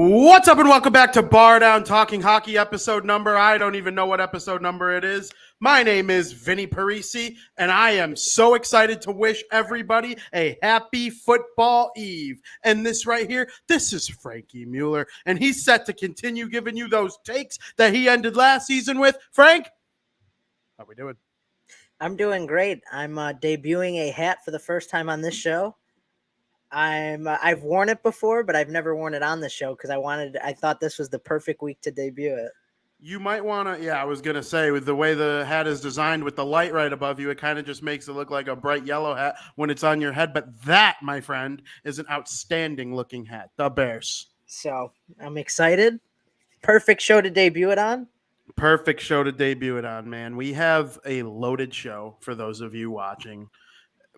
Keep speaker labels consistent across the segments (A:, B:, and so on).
A: What's up and welcome back to Bardown Talking Hockey episode number. I don't even know what episode number it is. My name is Vinnie Paries, and I am so excited to wish everybody a happy football eve. And this right here, this is Frankie Muller, and he's set to continue giving you those takes that he ended last season with. Frank, how we doing?
B: I'm doing great. I'm debuting a hat for the first time on this show. I've worn it before, but I've never worn it on the show because I thought this was the perfect week to debut it.
A: You might want to, I was going to say, with the way the hat is designed with the light right above you, it kind of just makes it look like a bright yellow hat when it's on your head. But that, my friend, is an outstanding looking hat. The Bears.
B: So I'm excited. Perfect show to debut it on.
A: Perfect show to debut it on, man. We have a loaded show for those of you watching.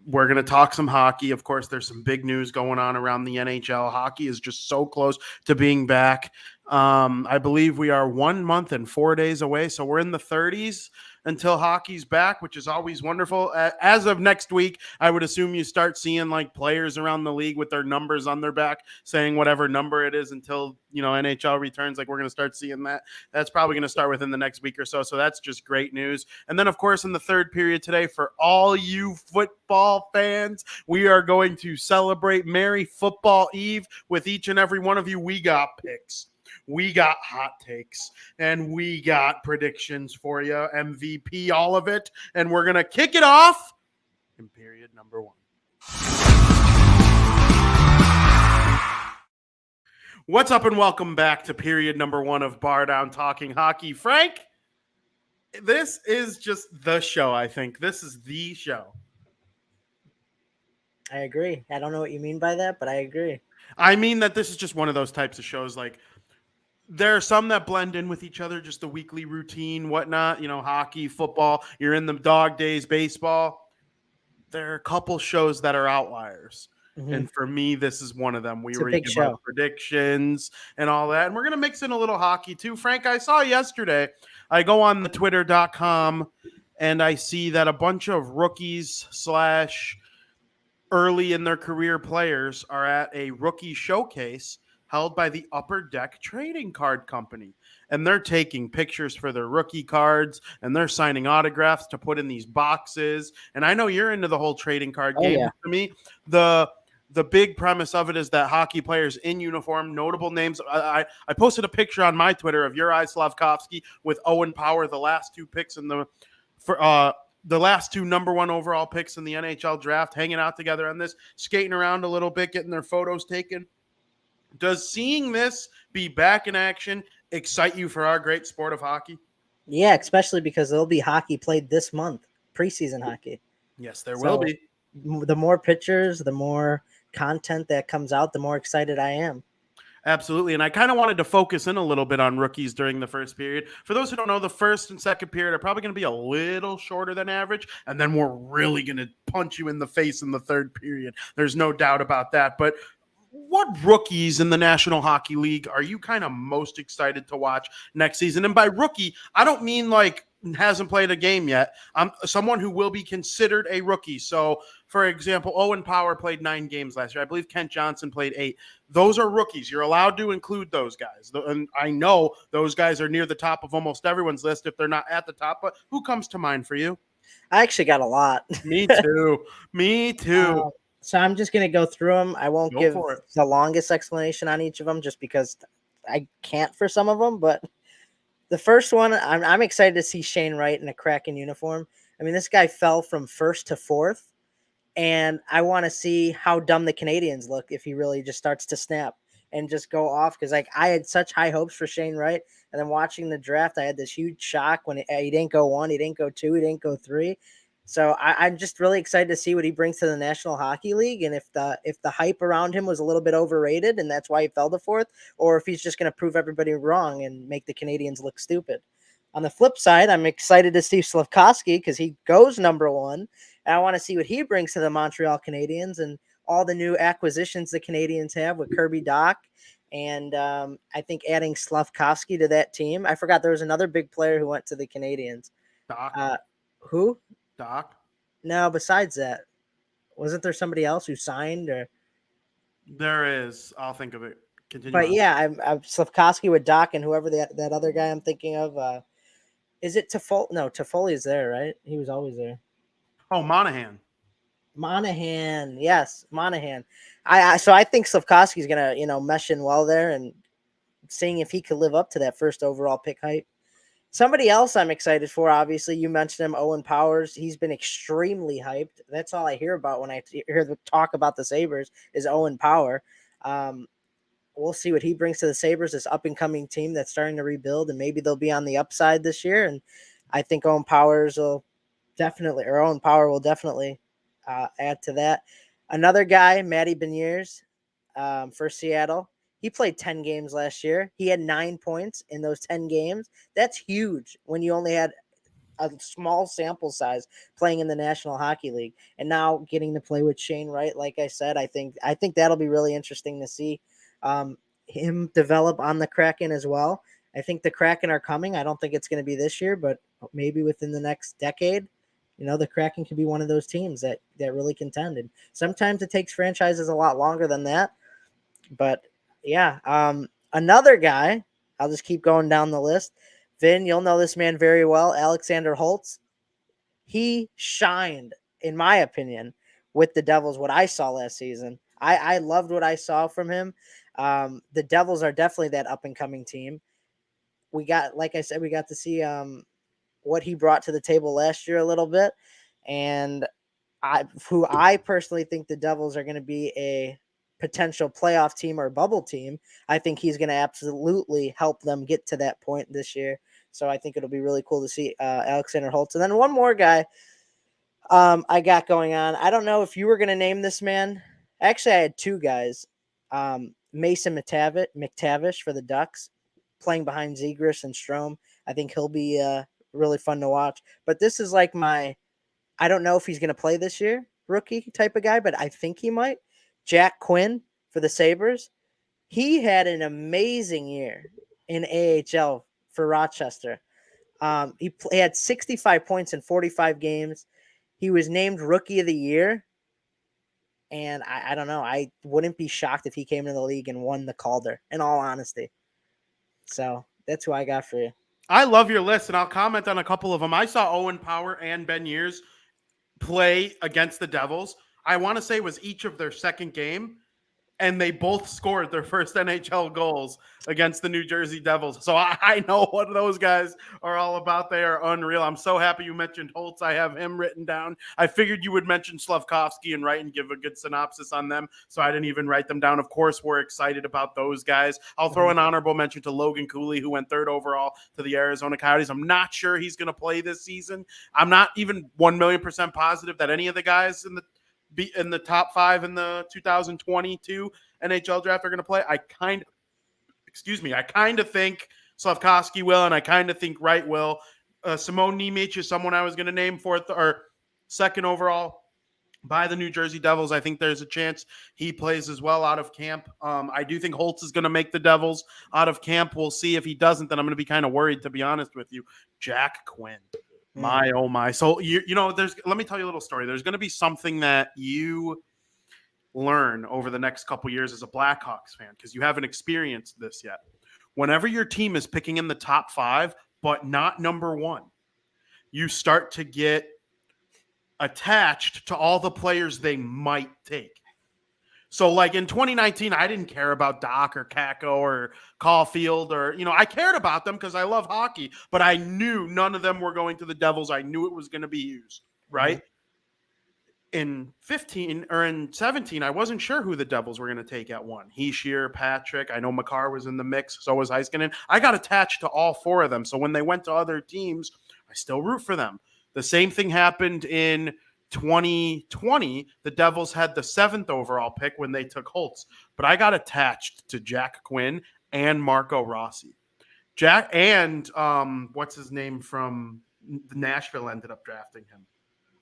A: We're going to talk some hockey. Of course, there's some big news going on around the NHL. Hockey is just so close to being back. I believe we are 1 month and 4 days away. So we're in the 30s until hockey's back, which is always wonderful. As of next week, I would assume you start seeing like players around the league with their numbers on their back saying whatever number it is until, NHL returns. Like we're going to start seeing that. That's probably going to start within the next week or so. So that's just great news. And then, of course, in the third period today, for all you football fans, we are going to celebrate Merry Football Eve with each and every one of you. We got picks. We got hot takes, and we got predictions for you, MVP, all of it. And we're going to kick it off in period number 1. What's up and welcome back to period number 1 of Bardown Talking Hockey. Frank, this is just the show, I think. This is the show.
B: I agree. I don't know what you mean by that, but I agree.
A: I mean that this is just one of those types of shows like there are some that blend in with each other, just the weekly routine, whatnot, hockey, football, you're in the dog days, baseball. There are a couple shows that are outliers. Mm-hmm. And for me, this is one of them. We were give our predictions and all that. And we're going to mix in a little hockey too. Frank, I saw yesterday, I go on the twitter.com and I see that a bunch of rookies / early in their career players are at a rookie showcase held by the Upper Deck Trading Card Company. And they're taking pictures for their rookie cards, and they're signing autographs to put in these boxes. And I know you're into the whole trading card game. Yeah. To me, the big premise of it is that hockey players in uniform, notable names. I posted a picture on my Twitter of Juraj Slafkovsky with Owen Power, the last two picks in the last 2 number 1 overall picks in the NHL draft, hanging out together on this, skating around a little bit, getting their photos taken. Does seeing this be back in action excite you for our great sport of hockey?
B: Yeah, especially because there'll be hockey played this month, preseason hockey.
A: Yes, there will be.
B: The more pictures, the more content that comes out, the more excited I am.
A: Absolutely. And I kind of wanted to focus in a little bit on rookies during the first period. For those who don't know, the first and second period are probably going to be a little shorter than average. And then we're really going to punch you in the face in the third period. There's no doubt about that. But what rookies in the National Hockey League are you kind of most excited to watch next season? And by rookie, I don't mean like hasn't played a game yet. I'm someone who will be considered a rookie. So, for example, Owen Power played 9 games last year. I believe Kent Johnson played 8. Those are rookies. You're allowed to include those guys. And I know those guys are near the top of almost everyone's list if they're not at the top. But who comes to mind for you?
B: I actually got a lot.
A: Me too. Me too.
B: So I'm just going to go through them. I won't give the longest explanation on each of them just because I can't for some of them. But the first one, I'm excited to see Shane Wright in a Kraken uniform. I mean, this guy fell from 1st to 4th. And I want to see how dumb the Canadians look if he really just starts to snap and just go off. Because I had such high hopes for Shane Wright. And then watching the draft, I had this huge shock when he didn't go 1, he didn't go 2, he didn't go 3. So I'm just really excited to see what he brings to the National Hockey League, and if the hype around him was a little bit overrated, and that's why he fell to 4th, or if he's just going to prove everybody wrong and make the Canadians look stupid. On the flip side, I'm excited to see Slafkovsky because he goes number 1, and I want to see what he brings to the Montreal Canadiens and all the new acquisitions the Canadians have with Kirby Dach, and I think adding Slafkovsky to that team. I forgot there was another big player who went to the Canadians. Who?
A: Doc?
B: No, besides that, wasn't there somebody else who signed? Or
A: there is. I'll think of it. Continue
B: But
A: on.
B: yeah, I'm Slavkovsky with Doc and whoever that other guy I'm thinking of. Is it Toffoli? No, Toffoli's there, right? He was always there.
A: Oh, Monahan.
B: Monahan, yes, Monahan. So I think Slavkovsky's gonna mesh in well there and seeing if he could live up to that first overall pick hype. Somebody else I'm excited for, obviously, you mentioned him, Owen Powers. He's been extremely hyped. That's all I hear about when I hear the talk about the Sabres is Owen Power. We'll see what he brings to the Sabres, this up-and-coming team that's starting to rebuild, and maybe they'll be on the upside this year. And I think Owen Power will definitely add to that. Another guy, Matty Beniers, for Seattle. He played 10 games last year. He had 9 points in those 10 games. That's huge when you only had a small sample size playing in the National Hockey League. And now getting to play with Shane Wright, like I said, I think that'll be really interesting to see him develop on the Kraken as well. I think the Kraken are coming. I don't think it's going to be this year, but maybe within the next decade. The Kraken can be one of those teams that really contend. And sometimes it takes franchises a lot longer than that. But yeah, another guy, I'll just keep going down the list. Vin, you'll know this man very well, Alexander Holtz. He shined, in my opinion, with the Devils, what I saw last season. I loved what I saw from him. The Devils are definitely that up-and-coming team. Like I said, we got to see what he brought to the table last year a little bit. And I personally think the Devils are going to be a potential playoff team or bubble team. I think he's going to absolutely help them get to that point this year. So I think it'll be really cool to see Alexander Holtz. And then one more guy I got going on. I don't know if you were going to name this man. Actually, I had two guys. Mason McTavish for the Ducks, playing behind Zegras and Strome. I think he'll be really fun to watch. But this is like I don't know if he's going to play this year, rookie type of guy, but I think he might. Jack Quinn for the Sabres. He had an amazing year in AHL for Rochester. He had 65 points in 45 games. He was named Rookie of the Year. And I don't know. I wouldn't be shocked if he came into the league and won the Calder, in all honesty. So that's who I got for you.
A: I love your list, and I'll comment on a couple of them. I saw Owen Power and Beniers play against the Devils. I want to say it was each of their second game, and they both scored their first NHL goals against the New Jersey Devils. So I know what those guys are all about. They are unreal. I'm so happy you mentioned Holtz. I have him written down. I figured you would mention Slavkovsky and write and give a good synopsis on them, so I didn't even write them down. Of course, we're excited about those guys. I'll throw an honorable mention to Logan Cooley, who went third overall to the Arizona Coyotes. I'm not sure he's going to play this season. I'm not even 1,000,000% positive that any of the guys in the top 5 in the 2022 NHL draft are going to play. I kind of think Slavkovsky will, and I kind of think Wright will. Simone Nemec is someone I was going to name fourth or second overall by the New Jersey Devils. I think there's a chance he plays as well out of camp. I do think Holtz is going to make the Devils out of camp. We'll see. If he doesn't, then I'm going to be kind of worried, to be honest with you. Jack Quinn. My, oh my. So, let me tell you a little story. There's going to be something that you learn over the next couple years as a Blackhawks fan, because you haven't experienced this yet. Whenever your team is picking in the top 5, but not number 1, you start to get attached to all the players they might take. So, like in 2019, I didn't care about Doc or Kako or Caulfield or, I cared about them because I love hockey, but I knew none of them were going to the Devils. I knew it was going to be Hughes, right? Mm-hmm. In 15 or in 17, I wasn't sure who the Devils were going to take at 1. Hischier, Patrick. I know Makar was in the mix. So was Heiskanen. I got attached to all 4 of them. So when they went to other teams, I still root for them. The same thing happened in 2020, the Devils had the 7th overall pick when they took Holtz, but I got attached to Jack Quinn and Marco Rossi. Jack and what's his name from Nashville ended up drafting him.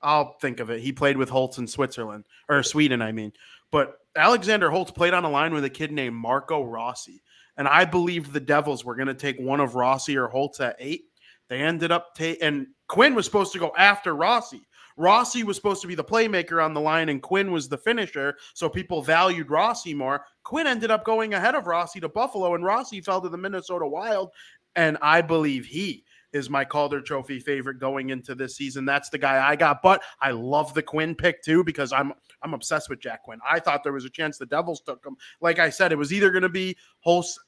A: I'll think of it. He played with Holtz in Sweden, I mean. But Alexander Holtz played on a line with a kid named Marco Rossi, and I believed the Devils were going to take one of Rossi or Holtz at 8. They ended up and Quinn was supposed to go after Rossi. Rossi was supposed to be the playmaker on the line and Quinn was the finisher, so people valued Rossi more. Quinn ended up going ahead of Rossi to Buffalo, and Rossi fell to the Minnesota Wild, and I believe he is my Calder Trophy favorite going into this season. That's the guy I got, but I love the Quinn pick too because I'm obsessed with Jack Quinn. I thought there was a chance the Devils took him. Like I said, it was either going to be Holtz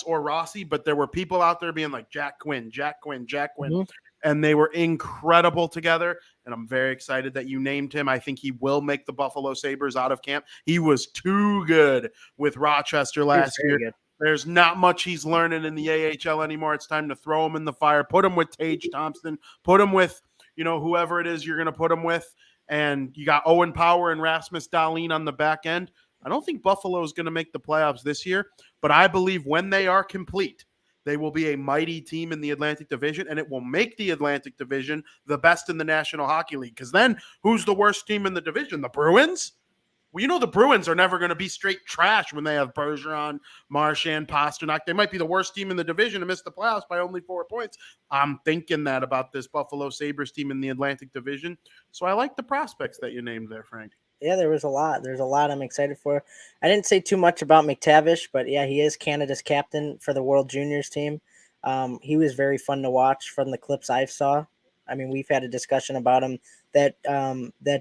A: or Rossi, but there were people out there being like Jack Quinn. Mm-hmm. And they were incredible together. And I'm very excited that you named him. I think he will make the Buffalo Sabres out of camp. He was too good with Rochester last year. Good. There's not much he's learning in the AHL anymore. It's time to throw him in the fire. Put him with Tage Thompson. Put him with, whoever it is you're going to put him with. And you got Owen Power and Rasmus Dahlin on the back end. I don't think Buffalo is going to make the playoffs this year, but I believe when they are complete, they will be a mighty team in the Atlantic Division, and it will make the Atlantic Division the best in the National Hockey League. Because then, who's the worst team in the division? The Bruins? Well, the Bruins are never going to be straight trash when they have Bergeron, Marchand, Pasternak. They might be the worst team in the division and miss the playoffs by only 4 points. I'm thinking that about this Buffalo Sabres team in the Atlantic Division. So I like the prospects that you named there, Frank.
B: Yeah, there was a lot. There's a lot I'm excited for. I didn't say too much about McTavish, but yeah, he is Canada's captain for the World Juniors team. He was very fun to watch from the clips I saw. I mean, we've had a discussion about him that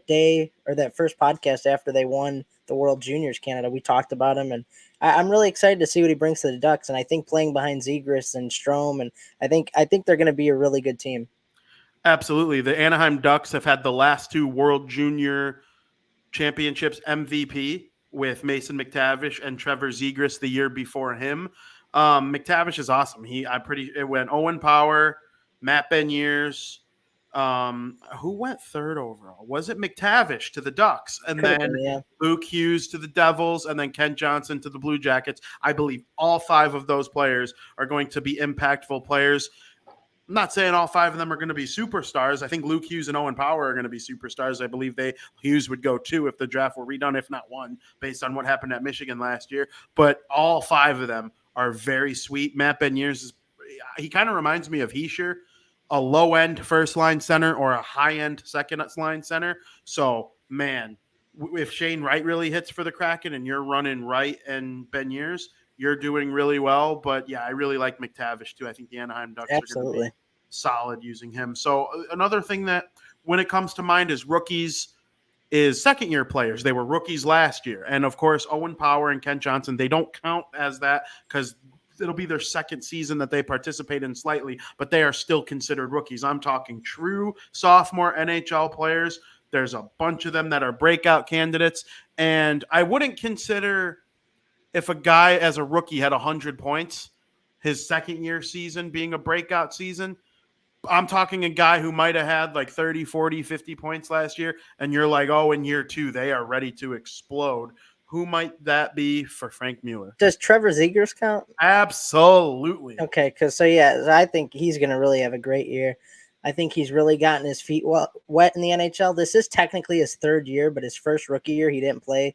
B: day or that first podcast after they won the World Juniors Canada. We talked about him, and I'm really excited to see what he brings to the Ducks. And I think playing behind Zegras and Strome, and I think they're going to be a really good team.
A: Absolutely. The Anaheim Ducks have had the last 2 World Junior Championships MVP with Mason McTavish and Trevor Zegras the year before him. McTavish is awesome. It went Owen Power, Matt Beniers. Who went third overall? Was it McTavish to the Ducks? And then Luke Hughes to the Devils, and then Kent Johnson to the Blue Jackets. I believe all 5 of those players are going to be impactful players. I'm not saying all 5 of them are going to be superstars. I think Luke Hughes and Owen Power are going to be superstars. I believe Hughes would go 2 if the draft were redone, if not 1, based on what happened at Michigan last year. But all 5 of them are very sweet. Matt Beniers, he kind of reminds me of Heischer, a low-end first-line center or a high-end second-line center. So, man, if Shane Wright really hits for the Kraken and you're running Wright and Beniers, you're doing really well. But, yeah, I really like McTavish, too. I think the Anaheim Ducks are going to be solid using him. So, another thing that when it comes to mind is rookies is second-year players. They were rookies last year. And, of course, Owen Power and Kent Johnson, they don't count as that because it'll be their second season that they participate in slightly, but they are still considered rookies. I'm talking true sophomore NHL players. There's a bunch of them that are breakout candidates. And I wouldn't consider if a guy as a rookie had 100 points, his second year season being a breakout season. I'm talking a guy who might have had like 30, 40, 50 points last year. And you're like, oh, in year 2, they are ready to explode. Who might that be for Frank Muller?
B: Does Trevor Zegras count?
A: Absolutely.
B: Okay, I think he's going to really have a great year. I think he's really gotten his feet wet in the NHL. This is technically his 3rd year, but his first rookie year, he didn't play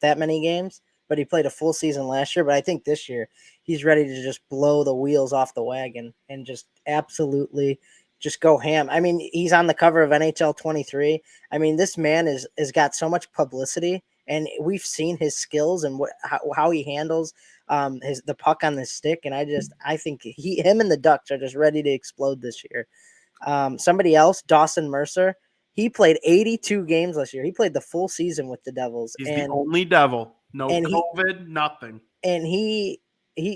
B: that many games, but he played a full season last year. But I think this year he's ready to just blow the wheels off the wagon and just absolutely just go ham. I mean, he's on the cover of NHL 23. I mean, this man has got so much publicity. And we've seen his skills and how he handles the puck on the stick. And I think him and the Ducks are just ready to explode this year. Somebody else, Dawson Mercer, he played 82 games last year. He played the full season with the Devils.
A: He's the only Devil. No COVID, nothing.
B: And he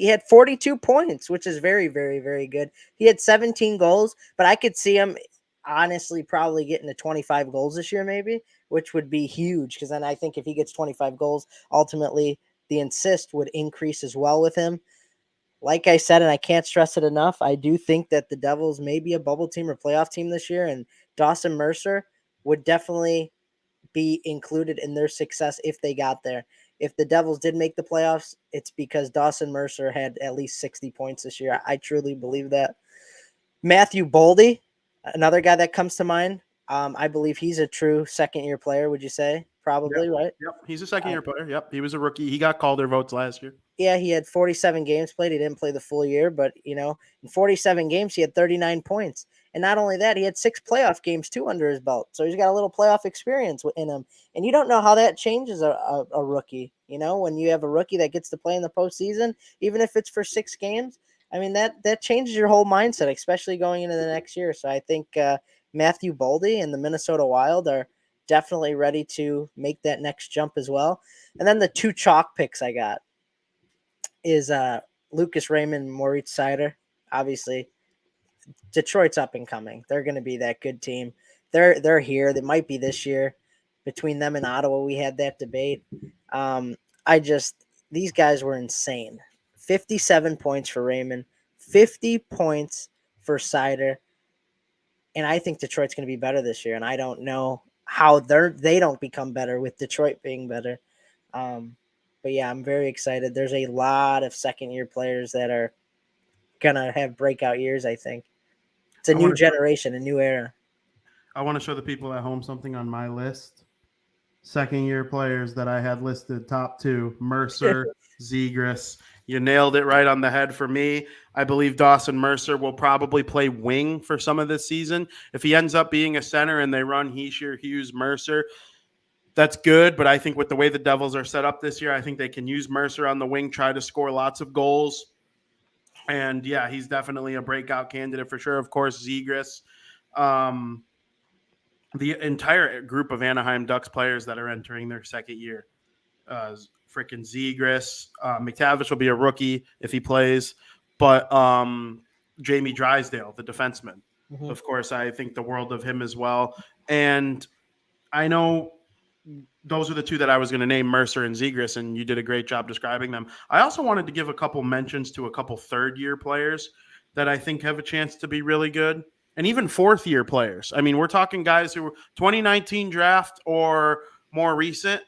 B: had 42 points, which is very, very, very good. He had 17 goals, but I could see him honestly probably getting to 25 goals this year maybe, which would be huge because then I think if he gets 25 goals, ultimately the assist would increase as well with him. Like I said, and I can't stress it enough, I do think that the Devils may be a bubble team or playoff team this year, and Dawson Mercer would definitely be included in their success if they got there. If the Devils did make the playoffs, it's because Dawson Mercer had at least 60 points this year. I truly believe that. Matthew Boldy, another guy that comes to mind. I believe he's a true second-year player, would you say? Probably,
A: yep.
B: Right?
A: Yep, he's a second-year player. Yep, he was a rookie. He got Calder votes last year.
B: Yeah, he had 47 games played. He didn't play the full year, but, in 47 games, he had 39 points. And not only that, he had 6 playoff games too under his belt. So he's got a little playoff experience in him. And you don't know how that changes a rookie. When you have a rookie that gets to play in the postseason, even if it's for 6 games, I mean, that changes your whole mindset, especially going into the next year. So I think Matthew Boldy and the Minnesota Wild are definitely ready to make that next jump as well. And then the 2 chalk picks I got is Lucas Raymond, Moritz Seider. Obviously, Detroit's up and coming. They're going to be that good team. They're here. They might be this year. Between them and Ottawa, we had that debate. These guys were insane. 57 points for Raymond, 50 points for Seider. And I think Detroit's going to be better this year. And I don't know how they don't become better with Detroit being better. But yeah, I'm very excited. There's a lot of second-year players that are going to have breakout years, I think. It's a new generation, a new era.
A: I want to show the people at home something on my list. Second-year players that I had listed, top 2, Mercer, Zegras. You nailed it right on the head for me. I believe Dawson Mercer will probably play wing for some of this season. If he ends up being a center and they run Hischier, Hughes, Mercer, that's good. But I think with the way the Devils are set up this year, I think they can use Mercer on the wing, try to score lots of goals. And, yeah, he's definitely a breakout candidate for sure. Of course, Zegras. The entire group of Anaheim Ducks players that are entering their second year. Freaking Zegras. McTavish will be a rookie if he plays. But Jamie Drysdale, the defenseman. Mm-hmm. Of course, I think the world of him as well. And I know those are the 2 that I was going to name, Mercer and Zegras, and you did a great job describing them. I also wanted to give a couple mentions to a couple third-year players that I think have a chance to be really good, and even fourth-year players. I mean, we're talking guys who were 2019 draft or more recent.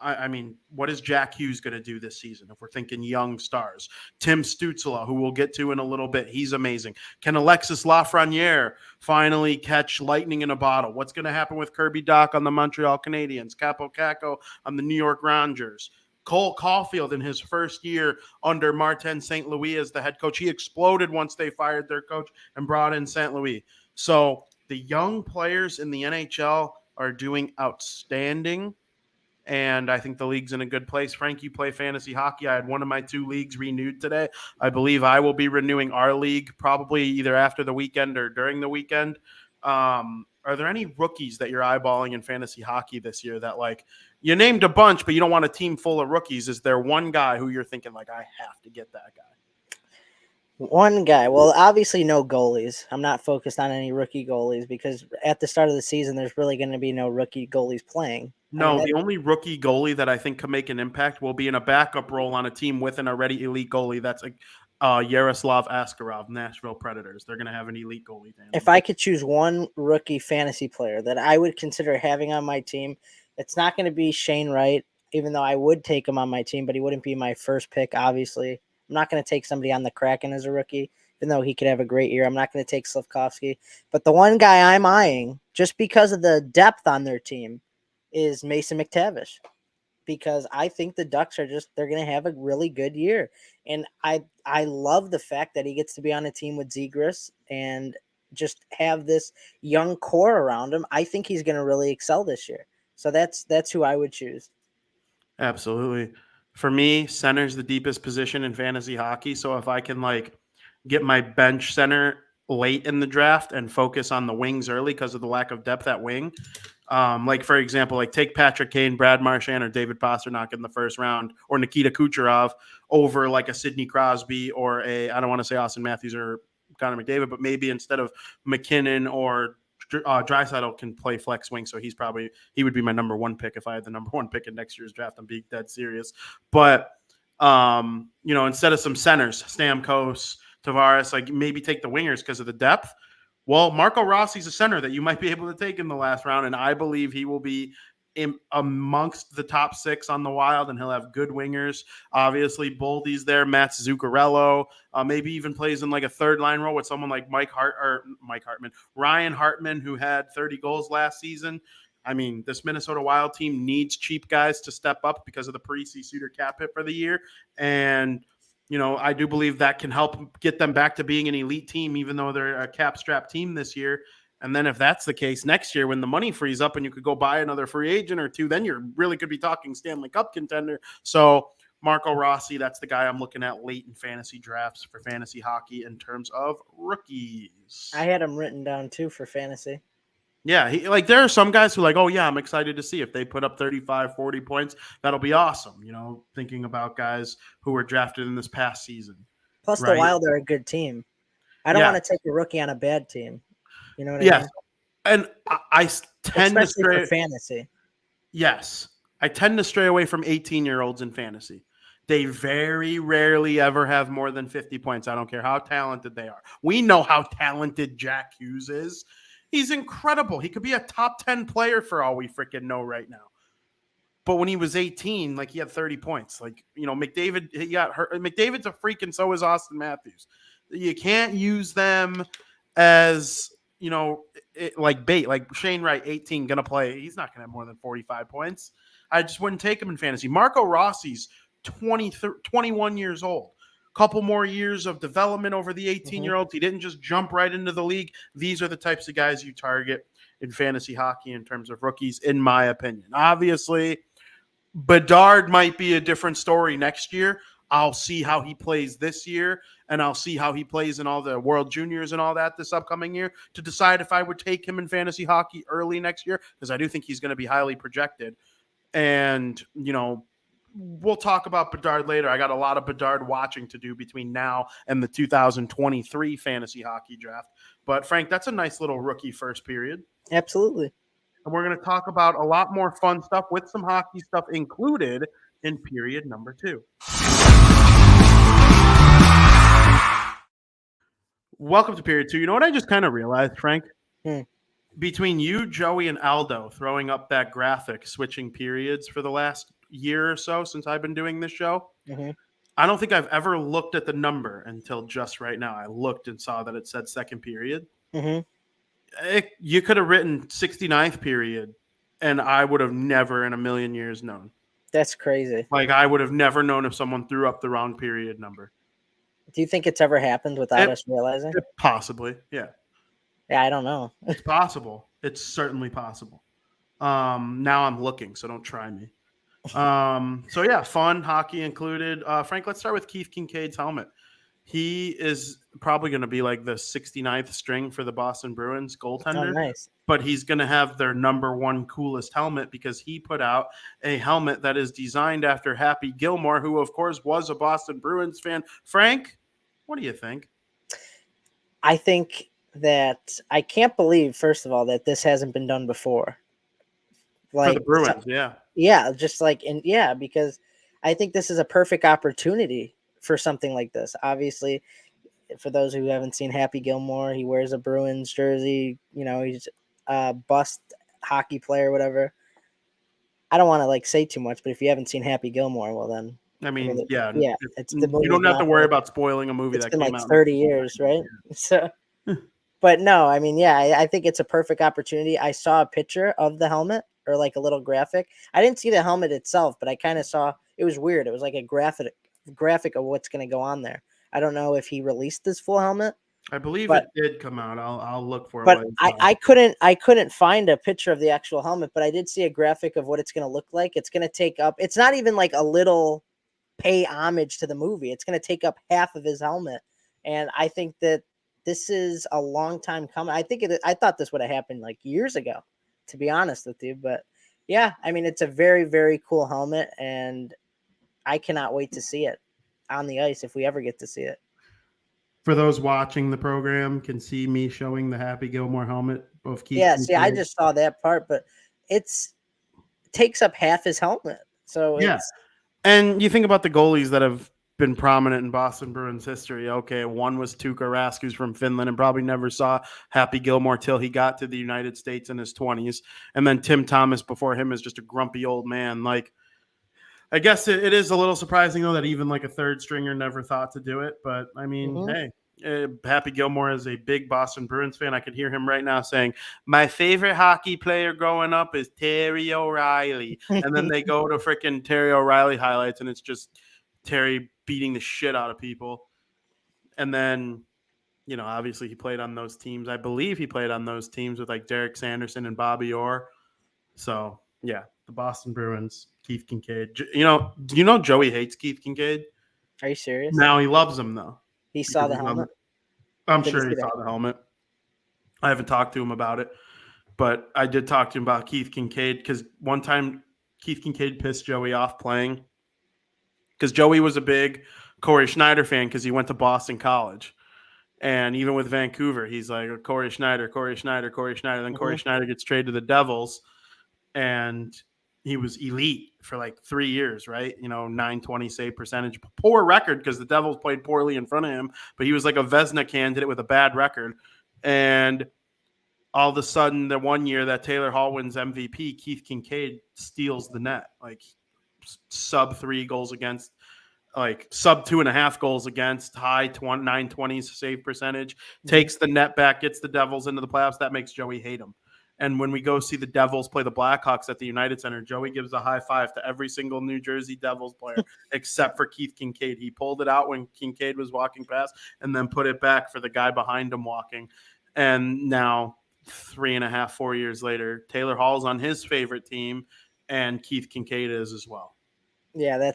A: I mean, what is Jack Hughes going to do this season if we're thinking young stars? Tim Stützle, who we'll get to in a little bit. He's amazing. Can Alexis Lafreniere finally catch lightning in a bottle? What's going to happen with Kirby Dach on the Montreal Canadiens? Capo Caco on the New York Rangers? Cole Caulfield in his first year under Martin St. Louis as the head coach. He exploded once they fired their coach and brought in St. Louis. So the young players in the NHL are doing outstanding. And I think the league's in a good place. Frank, you play fantasy hockey. I had one of my 2 leagues renewed today. I believe I will be renewing our league probably either after the weekend or during the weekend. Are there any rookies that you're eyeballing in fantasy hockey this year that, like, you named a bunch, but you don't want a team full of rookies? Is there one guy who you're thinking, like, I have to get that guy?
B: One guy. Well, obviously no goalies. I'm not focused on any rookie goalies because at the start of the season, there's really going to be no rookie goalies playing.
A: No, the only rookie goalie that I think can make an impact will be in a backup role on a team with an already elite goalie. That's Yaroslav Askarov, Nashville Predators. They're going to have an elite goalie.
B: If I could choose one rookie fantasy player that I would consider having on my team, it's not going to be Shane Wright, even though I would take him on my team, but he wouldn't be my first pick, obviously. I'm not going to take somebody on the Kraken as a rookie, even though he could have a great year. I'm not going to take Slafkovsky. But the one guy I'm eyeing, just because of the depth on their team, is Mason McTavish. Because I think the Ducks they're going to have a really good year. And I love the fact that he gets to be on a team with Zegras and just have this young core around him. I think he's going to really excel this year. So that's who I would choose.
A: Absolutely. For me, center's the deepest position in fantasy hockey. So if I can, like, get my bench center late in the draft and focus on the wings early because of the lack of depth at wing, like, for example, like, take Patrick Kane, Brad Marchand, or David Pastrnak in the first round, or Nikita Kucherov over, like, a Sidney Crosby or I don't want to say Austin Matthews or Connor McDavid, but maybe instead of McKinnon or Draisaitl can play flex wing, so he would be my number 1 pick if I had the number 1 pick in next year's draft. I'm being dead serious. But instead of some centers, Stamkos, Tavares, like, maybe take the wingers because of the depth. Well, Marco Rossi's a center that you might be able to take in the last round, and I believe he will be amongst the top 6 on the Wild, and he'll have good wingers. Obviously, Boldy's there, Mats Zuccarello, maybe even plays in like a third line role with someone like Ryan Hartman, who had 30 goals last season. I mean, this Minnesota Wild team needs cheap guys to step up because of the Paries Suter cap hit for the year. And I do believe that can help get them back to being an elite team, even though they're a cap-strapped team this year. And then if that's the case next year, when the money frees up and you could go buy another free agent or two, then you really could be talking Stanley Cup contender. So Marco Rossi, that's the guy I'm looking at late in fantasy drafts for fantasy hockey in terms of rookies.
B: I had him written down too for fantasy.
A: Yeah, there are some guys who oh, yeah, I'm excited to see if they put up 35, 40 points. That'll be awesome, thinking about guys who were drafted in this past season.
B: Plus, the Wild are a good team. I don't want to take a rookie on a bad team. You know what I mean?
A: And I tend
B: to stray for fantasy.
A: Yes. I tend to stray away from 18-year-olds in fantasy. They very rarely ever have more than 50 points. I don't care how talented they are. We know how talented Jack Hughes is. He's incredible. He could be a top 10 player for all we freaking know right now. But when he was 18, he had 30 points. McDavid, he got hurt. McDavid's a freak, and so is Austin Matthews. You can't use them as, bait. Like Shane Wright, 18, going to play. He's not going to have more than 45 points. I just wouldn't take him in fantasy. Marco Rossi's 21 years old. Couple more years of development over the 18-year-olds. He didn't just jump right into the league. These are the types of guys you target in fantasy hockey in terms of rookies, in my opinion. Obviously, Bedard might be a different story next year. I'll see how he plays this year, and I'll see how he plays in all the World Juniors and all that this upcoming year to decide if I would take him in fantasy hockey early next year, because I do think he's going to be highly projected. And, we'll talk about Bedard later. I got a lot of Bedard watching to do between now and the 2023 fantasy hockey draft. But, Frank, that's a nice little rookie first period.
B: Absolutely.
A: And we're going to talk about a lot more fun stuff with some hockey stuff included in period number 2. Welcome to period 2. You know what I just kind of realized, Frank? Between you, Joey, and Aldo throwing up that graphic, switching periods for the last year or so since I've been doing this show, I don't think I've ever looked at the number until just right now. I looked and saw that it said second period. You could have written 69th period, and I would have never in a million years known.
B: That's crazy.
A: I would have never known if someone threw up the wrong period number.
B: Do you think it's ever happened without us realizing?
A: Possibly, yeah.
B: Yeah, I don't know.
A: It's possible. It's certainly possible. Now I'm looking, so don't try me. So yeah, fun hockey included. Frank, let's start with Keith Kincaid's helmet. He is probably going to be like the 69th string for the Boston Bruins goaltender.
B: Oh, nice.
A: But he's going to have their number one coolest helmet because he put out a helmet that is designed after Happy Gilmore, who of course was a Boston Bruins fan. Frank, what do you think?
B: I think that I can't believe, first of all, that this hasn't been done before.
A: For the Bruins, yeah.
B: Yeah, because I think this is a perfect opportunity for something like this. Obviously, for those who haven't seen Happy Gilmore, he wears a Bruins jersey. He's a bust hockey player, whatever. I don't want to say too much, but if you haven't seen Happy Gilmore, well then.
A: Yeah.
B: It's the movie.
A: You don't have to worry about spoiling a movie that came out.
B: It's been 30 years, right? So, but no, I think it's a perfect opportunity. I saw a picture of the helmet or a little graphic. I didn't see the helmet itself, but I kind of saw it was weird. It was like a graphic of what's going to go on there. I don't know if he released this full helmet.
A: I believe it did come out. I'll look for it.
B: But I couldn't find a picture of the actual helmet, but I did see a graphic of what it's going to look like. It's going to take up. It's not even like a little pay homage to the movie. It's going to take up half of his helmet, and I think that this is a long time coming. I thought this would have happened years ago, to be honest with you. But yeah, it's a very, very cool helmet, and I cannot wait to see it on the ice if we ever get to see it.
A: For those watching the program, can see me showing the Happy Gilmore helmet of Keith.
B: Yeah, see, I just saw that part, but it takes up half his helmet. So
A: yeah, and you think about the goalies that have been prominent in Boston Bruins history. Okay, one was Tuukka Rask, who's from Finland and probably never saw Happy Gilmore till he got to the United States in his 20s. And then Tim Thomas before him is just a grumpy old man. I guess it is a little surprising, though, that even a third stringer never thought to do it. But, hey, Happy Gilmore is a big Boston Bruins fan. I could hear him right now saying, my favorite hockey player growing up is Terry O'Reilly. And then they go to freaking Terry O'Reilly highlights, and it's just Terry beating the shit out of people. And then, obviously he played on those teams. I believe he played on those teams with like Derek Sanderson and Bobby Orr. So, yeah, the Boston Bruins, Keith Kincaid. Do you know Joey hates Keith Kincaid?
B: Are you serious?
A: Now he loves him, though.
B: He saw the helmet?
A: I'm sure he saw the helmet. I haven't talked to him about it, but I did talk to him about Keith Kincaid because one time Keith Kincaid pissed Joey off playing because Joey was a big Corey Schneider fan because he went to Boston College. And even with Vancouver, he's like, Corey Schneider. Then Corey Schneider gets traded to the Devils, and he was elite for like 3 years, right? 920 save percentage. Poor record because the Devils played poorly in front of him, but he was like a Vezina candidate with a bad record. And all of a sudden, the one year that Taylor Hall wins MVP, Keith Kincaid steals the net, like sub 3 goals against, like sub 2.5 goals against, high 920s save percentage, takes the net back, gets the Devils into the playoffs. That makes Joey hate him. And when we go see the Devils play the Blackhawks at the United Center, Joey gives a high five to every single New Jersey Devils player except for Keith Kincaid. He pulled it out when Kincaid was walking past and then put it back for the guy behind him walking. And now 3.5, 4 years later, Taylor Hall's on his favorite team and Keith Kincaid is as well.
B: Yeah,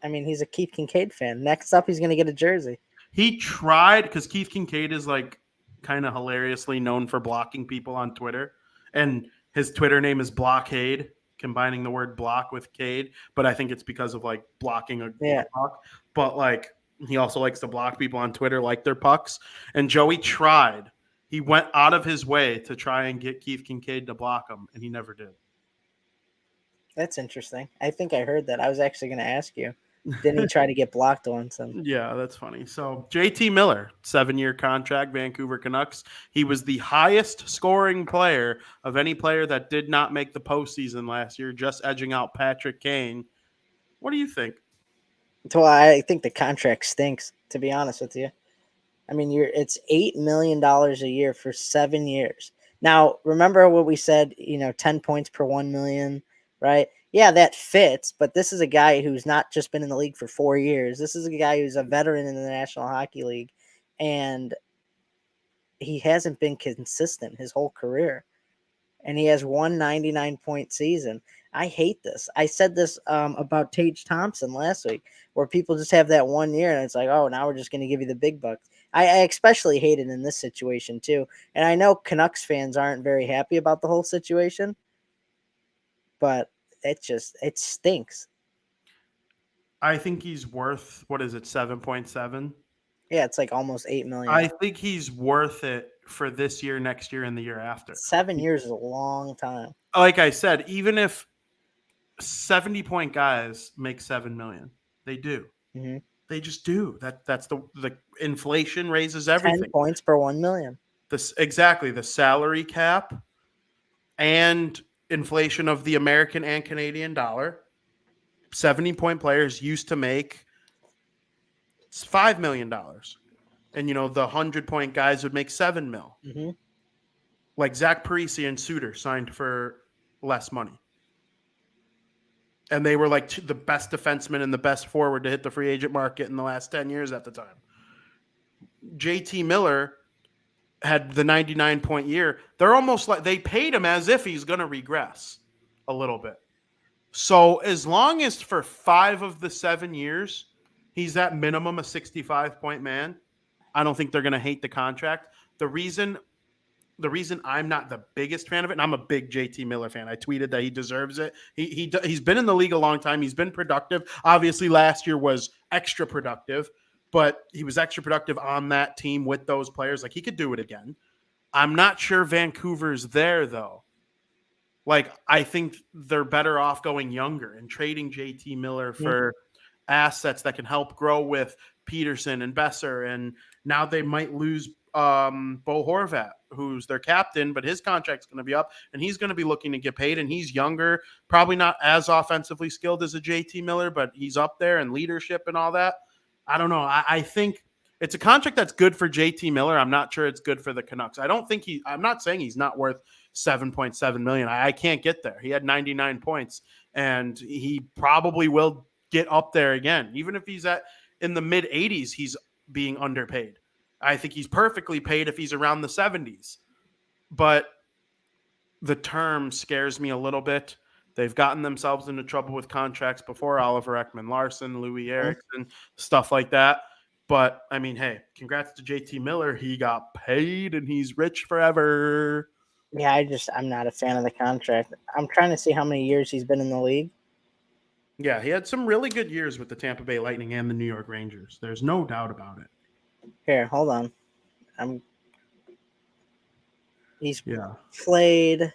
B: he's a Keith Kincaid fan. Next up, he's going to get a jersey.
A: He tried because Keith Kincaid is like kind of hilariously known for blocking people on Twitter. And his Twitter name is Blockade, combining the word block with Cade. But I think it's because of like blocking a puck. But like he also likes to block people on Twitter like their pucks. And Joey tried. He went out of his way to try and get Keith Kincaid to block him, and he never did.
B: That's interesting. I think I heard that. I was actually going to ask you. Didn't he try to get blocked once?
A: Yeah, that's funny. So JT Miller, 7-year contract, Vancouver Canucks. He was the highest scoring player of any player that did not make the postseason last year, just edging out Patrick Kane. What do you think?
B: Well, I think the contract stinks, to be honest with you. I mean, it's $8 million a year for 7 years. Now, remember what we said, 10 points per 1 million, right? Yeah, that fits, but this is a guy who's not just been in the league for 4 years. This is a guy who's a veteran in the National Hockey League, and he hasn't been consistent his whole career. And he has one 99-point season. I hate this. I said this about Tage Thompson last week, where people just have that 1 year, and it's like, oh, now we're just going to give you the big bucks. I especially hate it in this situation, too. And I know Canucks fans aren't very happy about the whole situation, but it stinks.
A: I think he's worth, 7.7?
B: Yeah, it's like almost $8 million.
A: I think he's worth it for this year, next year, and the year after.
B: 7 years is a long time.
A: Like I said, even if 70-point guys make $7 million, they do.
B: Mm-hmm.
A: They just do. That's the inflation raises everything.
B: 10 points per 1 million.
A: Exactly, the salary cap and inflation of the American and Canadian dollar. 70-point players used to make $5 million. And, the 100-point guys would make $7 million.
B: Mm-hmm.
A: Like Zach Paries and Suter signed for less money. And they were like the best defenseman and the best forward to hit the free agent market in the last 10 years at the time. JT Miller had the 99-point year. They're almost like they paid him as if he's going to regress a little bit. So as long as for 5 of the 7 years, he's at minimum a 65-point man, I don't think they're going to hate the contract. The reason I'm not the biggest fan of it, and I'm a big JT Miller fan. I tweeted that he deserves it. He's been in the league a long time. He's been productive. Obviously, last year was extra productive, but he was extra productive on that team with those players. Like, he could do it again. I'm not sure Vancouver's there, though. Like, I think they're better off going younger and trading JT Miller for assets that can help grow with Peterson and Besser. And now they might lose Bo Horvat, who's their captain, but his contract's going to be up, and he's going to be looking to get paid, and he's younger, probably not as offensively skilled as a JT Miller, but he's up there in leadership and all that. I don't know. I think it's a contract that's good for JT Miller. I'm not sure it's good for the Canucks. I'm not saying he's not worth $7.7 million. I can't get there. He had 99 points, and he probably will get up there again. Even if he's at in the mid 80s, he's being underpaid. I think he's perfectly paid if he's around the 70s. But the term scares me a little bit. They've gotten themselves into trouble with contracts before, Oliver Ekman-Larsson, Louis Eriksson, stuff like that. But, I mean, hey, congrats to JT Miller. He got paid and he's rich forever.
B: Yeah, I'm not a fan of the contract. I'm trying to see how many years he's been in the league.
A: Yeah, he had some really good years with the Tampa Bay Lightning and the New York Rangers. There's no doubt about it.
B: Here, hold on. He's played.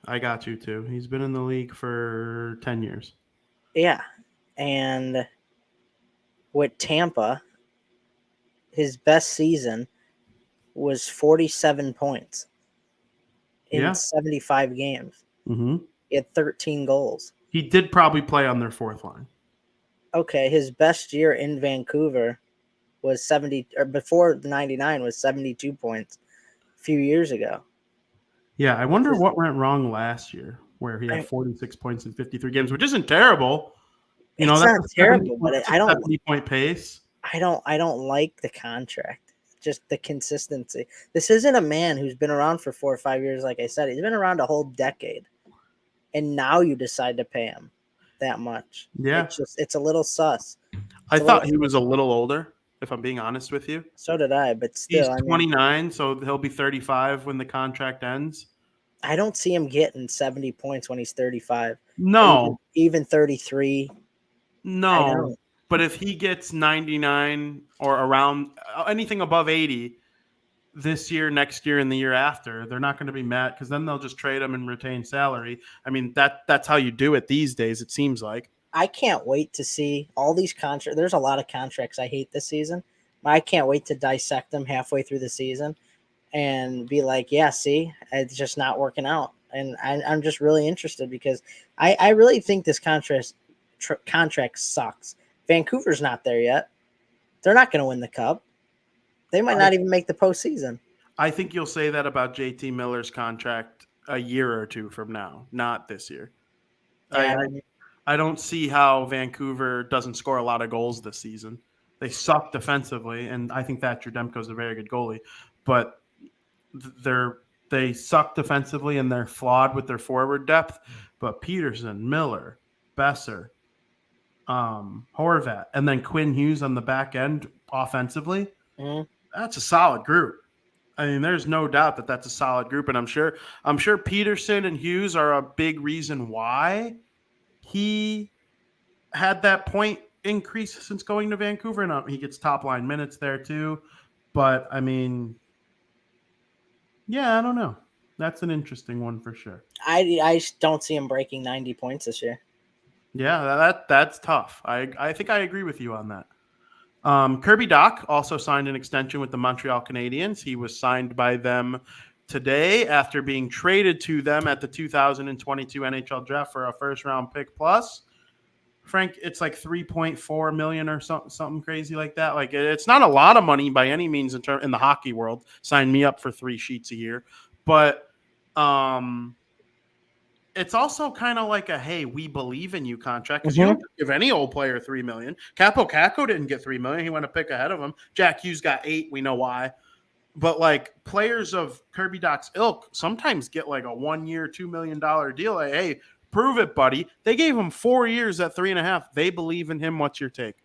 A: I got you too. He's been in the league for 10 years.
B: Yeah. And with Tampa, his best season was 47 points in 75 games.
A: Mm-hmm.
B: He had 13 goals.
A: He did probably play on their fourth line.
B: Okay, his best year in Vancouver was 70, or before 99 was 72 points a few years ago.
A: Yeah, I wonder what went wrong last year where he had 46 points in 53 games, which isn't terrible. You know, that's
B: not terrible, but I don't
A: 70-point pace.
B: I don't like the contract. Just the consistency. This isn't a man who's been around for 4 or 5 years, like I said. He's been around a whole decade. And now you decide to pay him that much.
A: Yeah.
B: It's a little sus.
A: I thought he was a little older, if I'm being honest with you.
B: So did I, but still.
A: He's 29, so he'll be 35 when the contract ends.
B: I don't see him getting 70 points when he's 35.
A: No.
B: Even 33.
A: No. But if he gets 99 or around anything above 80 this year, next year, and the year after, they're not going to be mad because then they'll just trade him and retain salary. I mean, that's how you do it these days, it seems like.
B: I can't wait to see all these contracts. There's a lot of contracts I hate this season. I can't wait to dissect them halfway through the season and be like, yeah, see, it's just not working out. And I'm just really interested because I really think this contract sucks. Vancouver's not there yet. They're not going to win the cup. They might not even make the postseason.
A: I think you'll say that about JT Miller's contract a year or two from now, not this year.
B: Yeah,
A: I don't see how Vancouver doesn't score a lot of goals this season. They suck defensively, and I think that Demko's a very good goalie. But they suck defensively, and they're flawed with their forward depth. But Peterson, Miller, Besser, Horvat, and then Quinn Hughes on the back end offensively, that's a solid group. I mean, there's no doubt that that's a solid group, and I'm sure Peterson and Hughes are a big reason why he had that point increase since going to Vancouver, and he gets top line minutes there too. But I mean, yeah, I don't know. That's an interesting one for sure.
B: I don't see him breaking 90 points this year.
A: Yeah, that's tough. I think I agree with you on that. Kirby Dach also signed an extension with the Montreal Canadiens. He was signed by them today after being traded to them at the 2022 NHL draft for a first-round pick plus. Frank, it's like $3.4 million or something crazy like that. Like, it's not a lot of money by any means in the hockey world. Sign me up for 3 sheets a year, but it's also kind of like a, hey, we believe in you contract because you don't give any old player $3 million. Capo Caco didn't get $3 million. He went a pick ahead of him. Jack Hughes got $8 million. We know why. But like players of Kirby Dach's ilk sometimes get like a 1-year, $2 million deal. Like, hey, prove it, buddy. They gave him 4 years at 3.5. They believe in him. What's your take?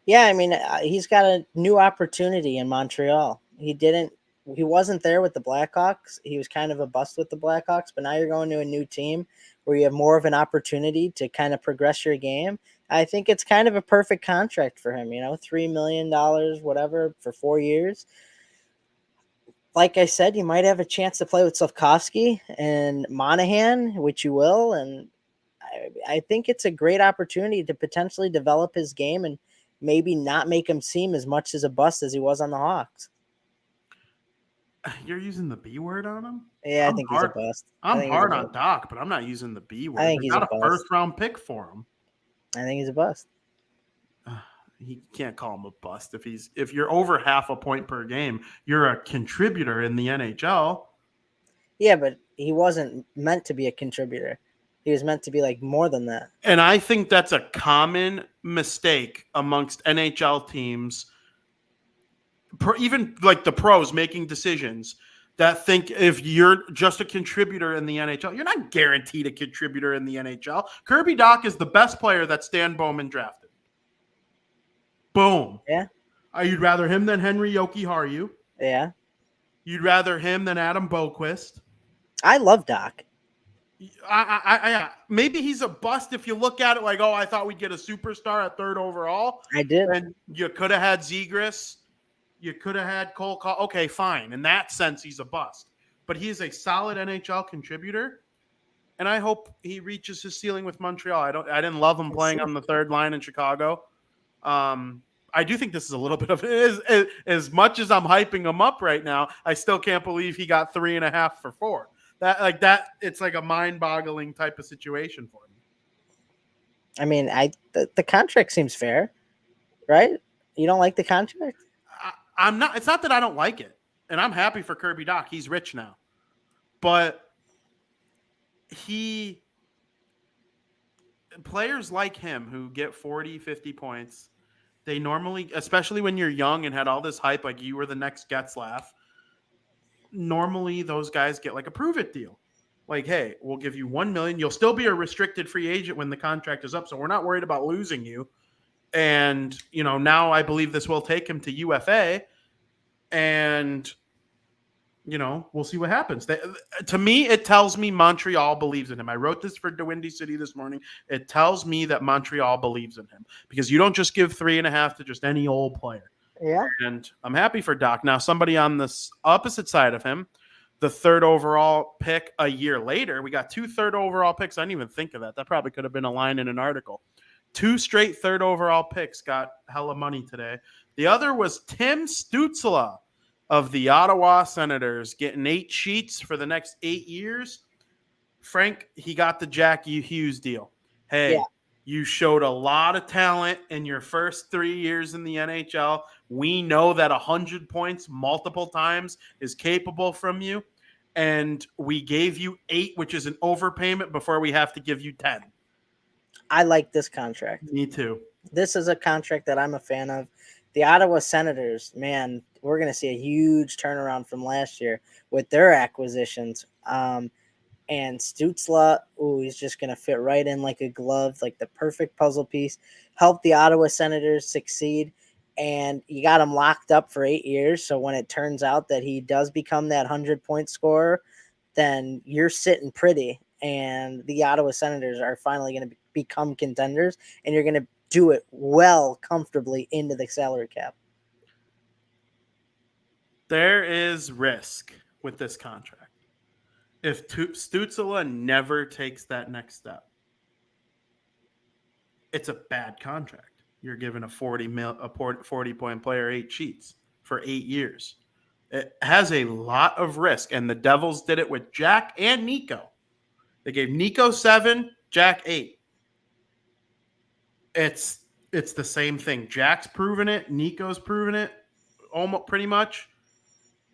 B: Yeah, I mean, he's got a new opportunity in Montreal. He wasn't there with the Blackhawks. He was kind of a bust with the Blackhawks, but now you're going to a new team where you have more of an opportunity to kind of progress your game. I think it's kind of a perfect contract for him, $3 million, whatever, for 4 years. Like I said, you might have a chance to play with Slafkovsky and Monahan, which you will, and I think it's a great opportunity to potentially develop his game and maybe not make him seem as much as a bust as he was on the Hawks.
A: You're using the B word on him?
B: Yeah, I think he's a bust.
A: I'm hard on Dach, but I'm not using the B word.
B: I think he's
A: got
B: a bust.
A: First-round pick for him.
B: I think he's a bust.
A: He can't call him a bust. If you're over half a point per game, you're a contributor in the NHL.
B: Yeah, but he wasn't meant to be a contributor. He was meant to be like more than that.
A: And I think that's a common mistake amongst NHL teams, even like the pros making decisions that think if you're just a contributor in the NHL, you're not guaranteed a contributor in the NHL. Kirby Dach is the best player that Stan Bowman drafted. Boom.
B: Yeah.
A: You'd rather him than Henry Jokiharju.
B: Yeah.
A: You'd rather him than Adam Boquist.
B: I love Dach.
A: Maybe he's a bust if you look at it like, oh, I thought we'd get a superstar at 3rd overall.
B: I did.
A: And you could have had Zegras. You could have had Cole. Okay, fine. In that sense, he's a bust. But he is a solid NHL contributor, and I hope he reaches his ceiling with Montreal. I didn't love him playing on the 3rd line in Chicago. I do think this is a little bit of as much as I'm hyping him up right now. I still can't believe he got 3.5 for 4. It's like a mind-boggling type of situation for him.
B: I mean, the contract seems fair, right? You don't like the contract?
A: I'm not. It's not that I don't like it, and I'm happy for Kirby Dach. He's rich now, but players like him who get 40, 50 points, they normally, especially when you're young and had all this hype, like you were the next Getzlaf, normally those guys get like a prove it deal. Like, hey, we'll give you $1 million. You'll still be a restricted free agent when the contract is up, so we're not worried about losing you. And, now I believe this will take him to UFA. And, we'll see what happens. To me, it tells me Montreal believes in him. I wrote this for DeWindy City this morning. It tells me that Montreal believes in him because you don't just give 3.5 to just any old player.
B: Yeah.
A: And I'm happy for Dach. Now, somebody on this opposite side of him, the 3rd overall pick a year later, we got 2 3rd overall picks. I didn't even think of that. That probably could have been a line in an article. 2 straight 3rd overall picks got hella money today. The other was Tim Stützle of the Ottawa Senators getting 8 sheets for the next 8 years. Frank, he got the Jack Hughes deal. Hey, You showed a lot of talent in your first 3 years in the NHL. We know that 100 points multiple times is capable from you. And we gave you 8, which is an overpayment before we have to give you 10.
B: I like this contract.
A: Me too.
B: This is a contract that I'm a fan of. The Ottawa Senators, man, we're going to see a huge turnaround from last year with their acquisitions. And Stützle, he's just going to fit right in like a glove, like the perfect puzzle piece. Help the Ottawa Senators succeed. And you got him locked up for 8 years. So when it turns out that he does become that 100-point scorer, then you're sitting pretty. And the Ottawa Senators are finally going to become contenders. And you're going to do it well, comfortably into the salary cap.
A: There is risk with this contract. If Stützle never takes that next step, it's a bad contract. You're giving a 40-point player 8 sheets for 8 years. It has a lot of risk, and the Devils did it with Jack and Nico. They gave Nico 7, Jack 8. It's the same thing. Jack's proven it. Nico's proven it almost pretty much.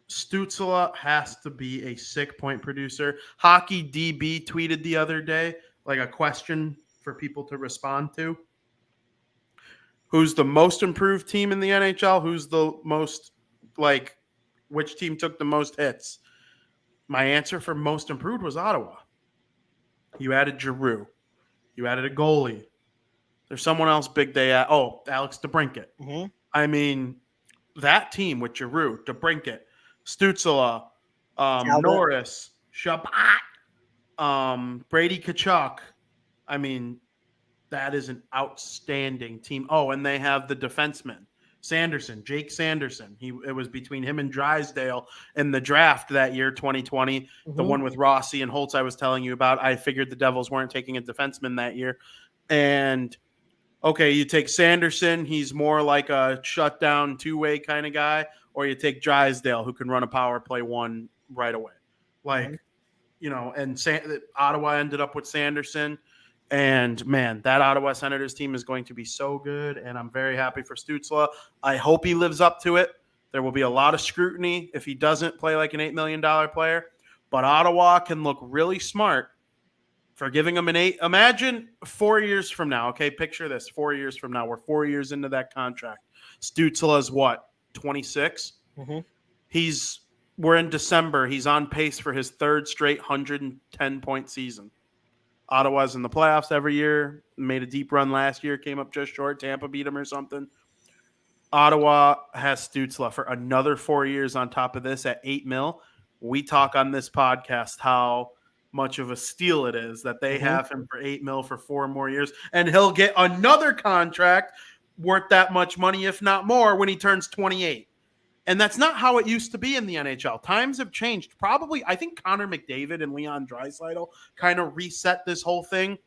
A: Stützle has to be a sick point producer. Hockey DB tweeted the other day, like a question for people to respond to. Who's the most improved team in the NHL? Who's the most, which team took the most hits? My answer for most improved was Ottawa. You added Giroux. You added a goalie. There's someone else big they add. Oh, Alex DeBrincat.
B: Mm-hmm.
A: I mean, that team with Giroux, DeBrincat, Stützle, Norris, Shabbat, Brady Tkachuk. I mean, that is an outstanding team. Oh, and they have the defenseman, Jake Sanderson. It was between him and Drysdale in the draft that year, 2020, the one with Rossi and Holtz I was telling you about. I figured the Devils weren't taking a defenseman that year. And, okay, you take Sanderson. He's more like a shutdown two-way kind of guy. Or you take Drysdale, who can run a power play 1 right away. And Ottawa ended up with Sanderson. And, man, that Ottawa Senators team is going to be so good, and I'm very happy for Stützle. I hope he lives up to it. There will be a lot of scrutiny if he doesn't play like an $8 million player. But Ottawa can look really smart for giving him an 8. Imagine 4 years from now. Okay, picture this: 4 years from now, we're 4 years into that contract. Stützle's what, 26?
B: Mm-hmm.
A: We're in December. He's on pace for his third straight 110-point season. Ottawa's in the playoffs every year. Made a deep run last year. Came up just short. Tampa beat him or something. Ottawa has Stützle for another 4 years on top of this at $8 million. We talk on this podcast how much of a steal it is that they have him for $8 million for 4 more years, and he'll get another contract worth that much money, if not more, when he turns 28. And that's not how it used to be in the NHL. Times have changed. Probably, I think Connor McDavid and Leon Draisaitl kind of reset this whole thing.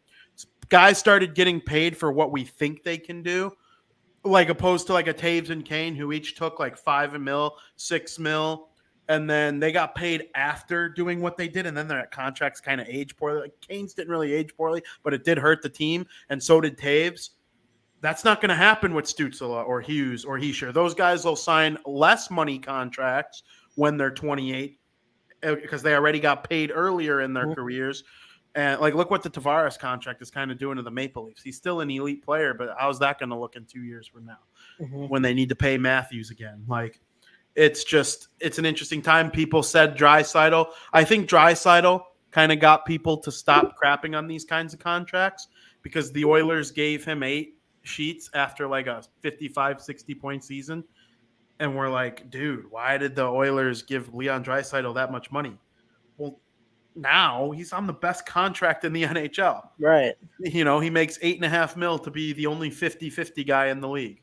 A: Guys started getting paid for what we think they can do, like opposed to like a Taves and Kane, who each took like $5 million, $6 million, and then they got paid after doing what they did, and then their contracts kind of aged poorly. Like Kane's didn't really age poorly, but it did hurt the team, and so did Taves. That's not going to happen with Stützle or Hughes or Hischier. Those guys will sign less money contracts when they're 28 because they already got paid earlier in their careers. And like, look what the Tavares contract is kind of doing to the Maple Leafs. He's still an elite player, but how's that going to look in 2 years from now when they need to pay Matthews again? Like, it's an interesting time. People said Draisaitl. I think Draisaitl kind of got people to stop crapping on these kinds of contracts because the Oilers gave him 8 sheets after like a 55, 60 point season. And we're like, dude, why did the Oilers give Leon Draisaitl that much money? Well, now he's on the best contract in the NHL.
B: Right.
A: You know, he makes $8.5 million to be the only 50-50 guy in the league.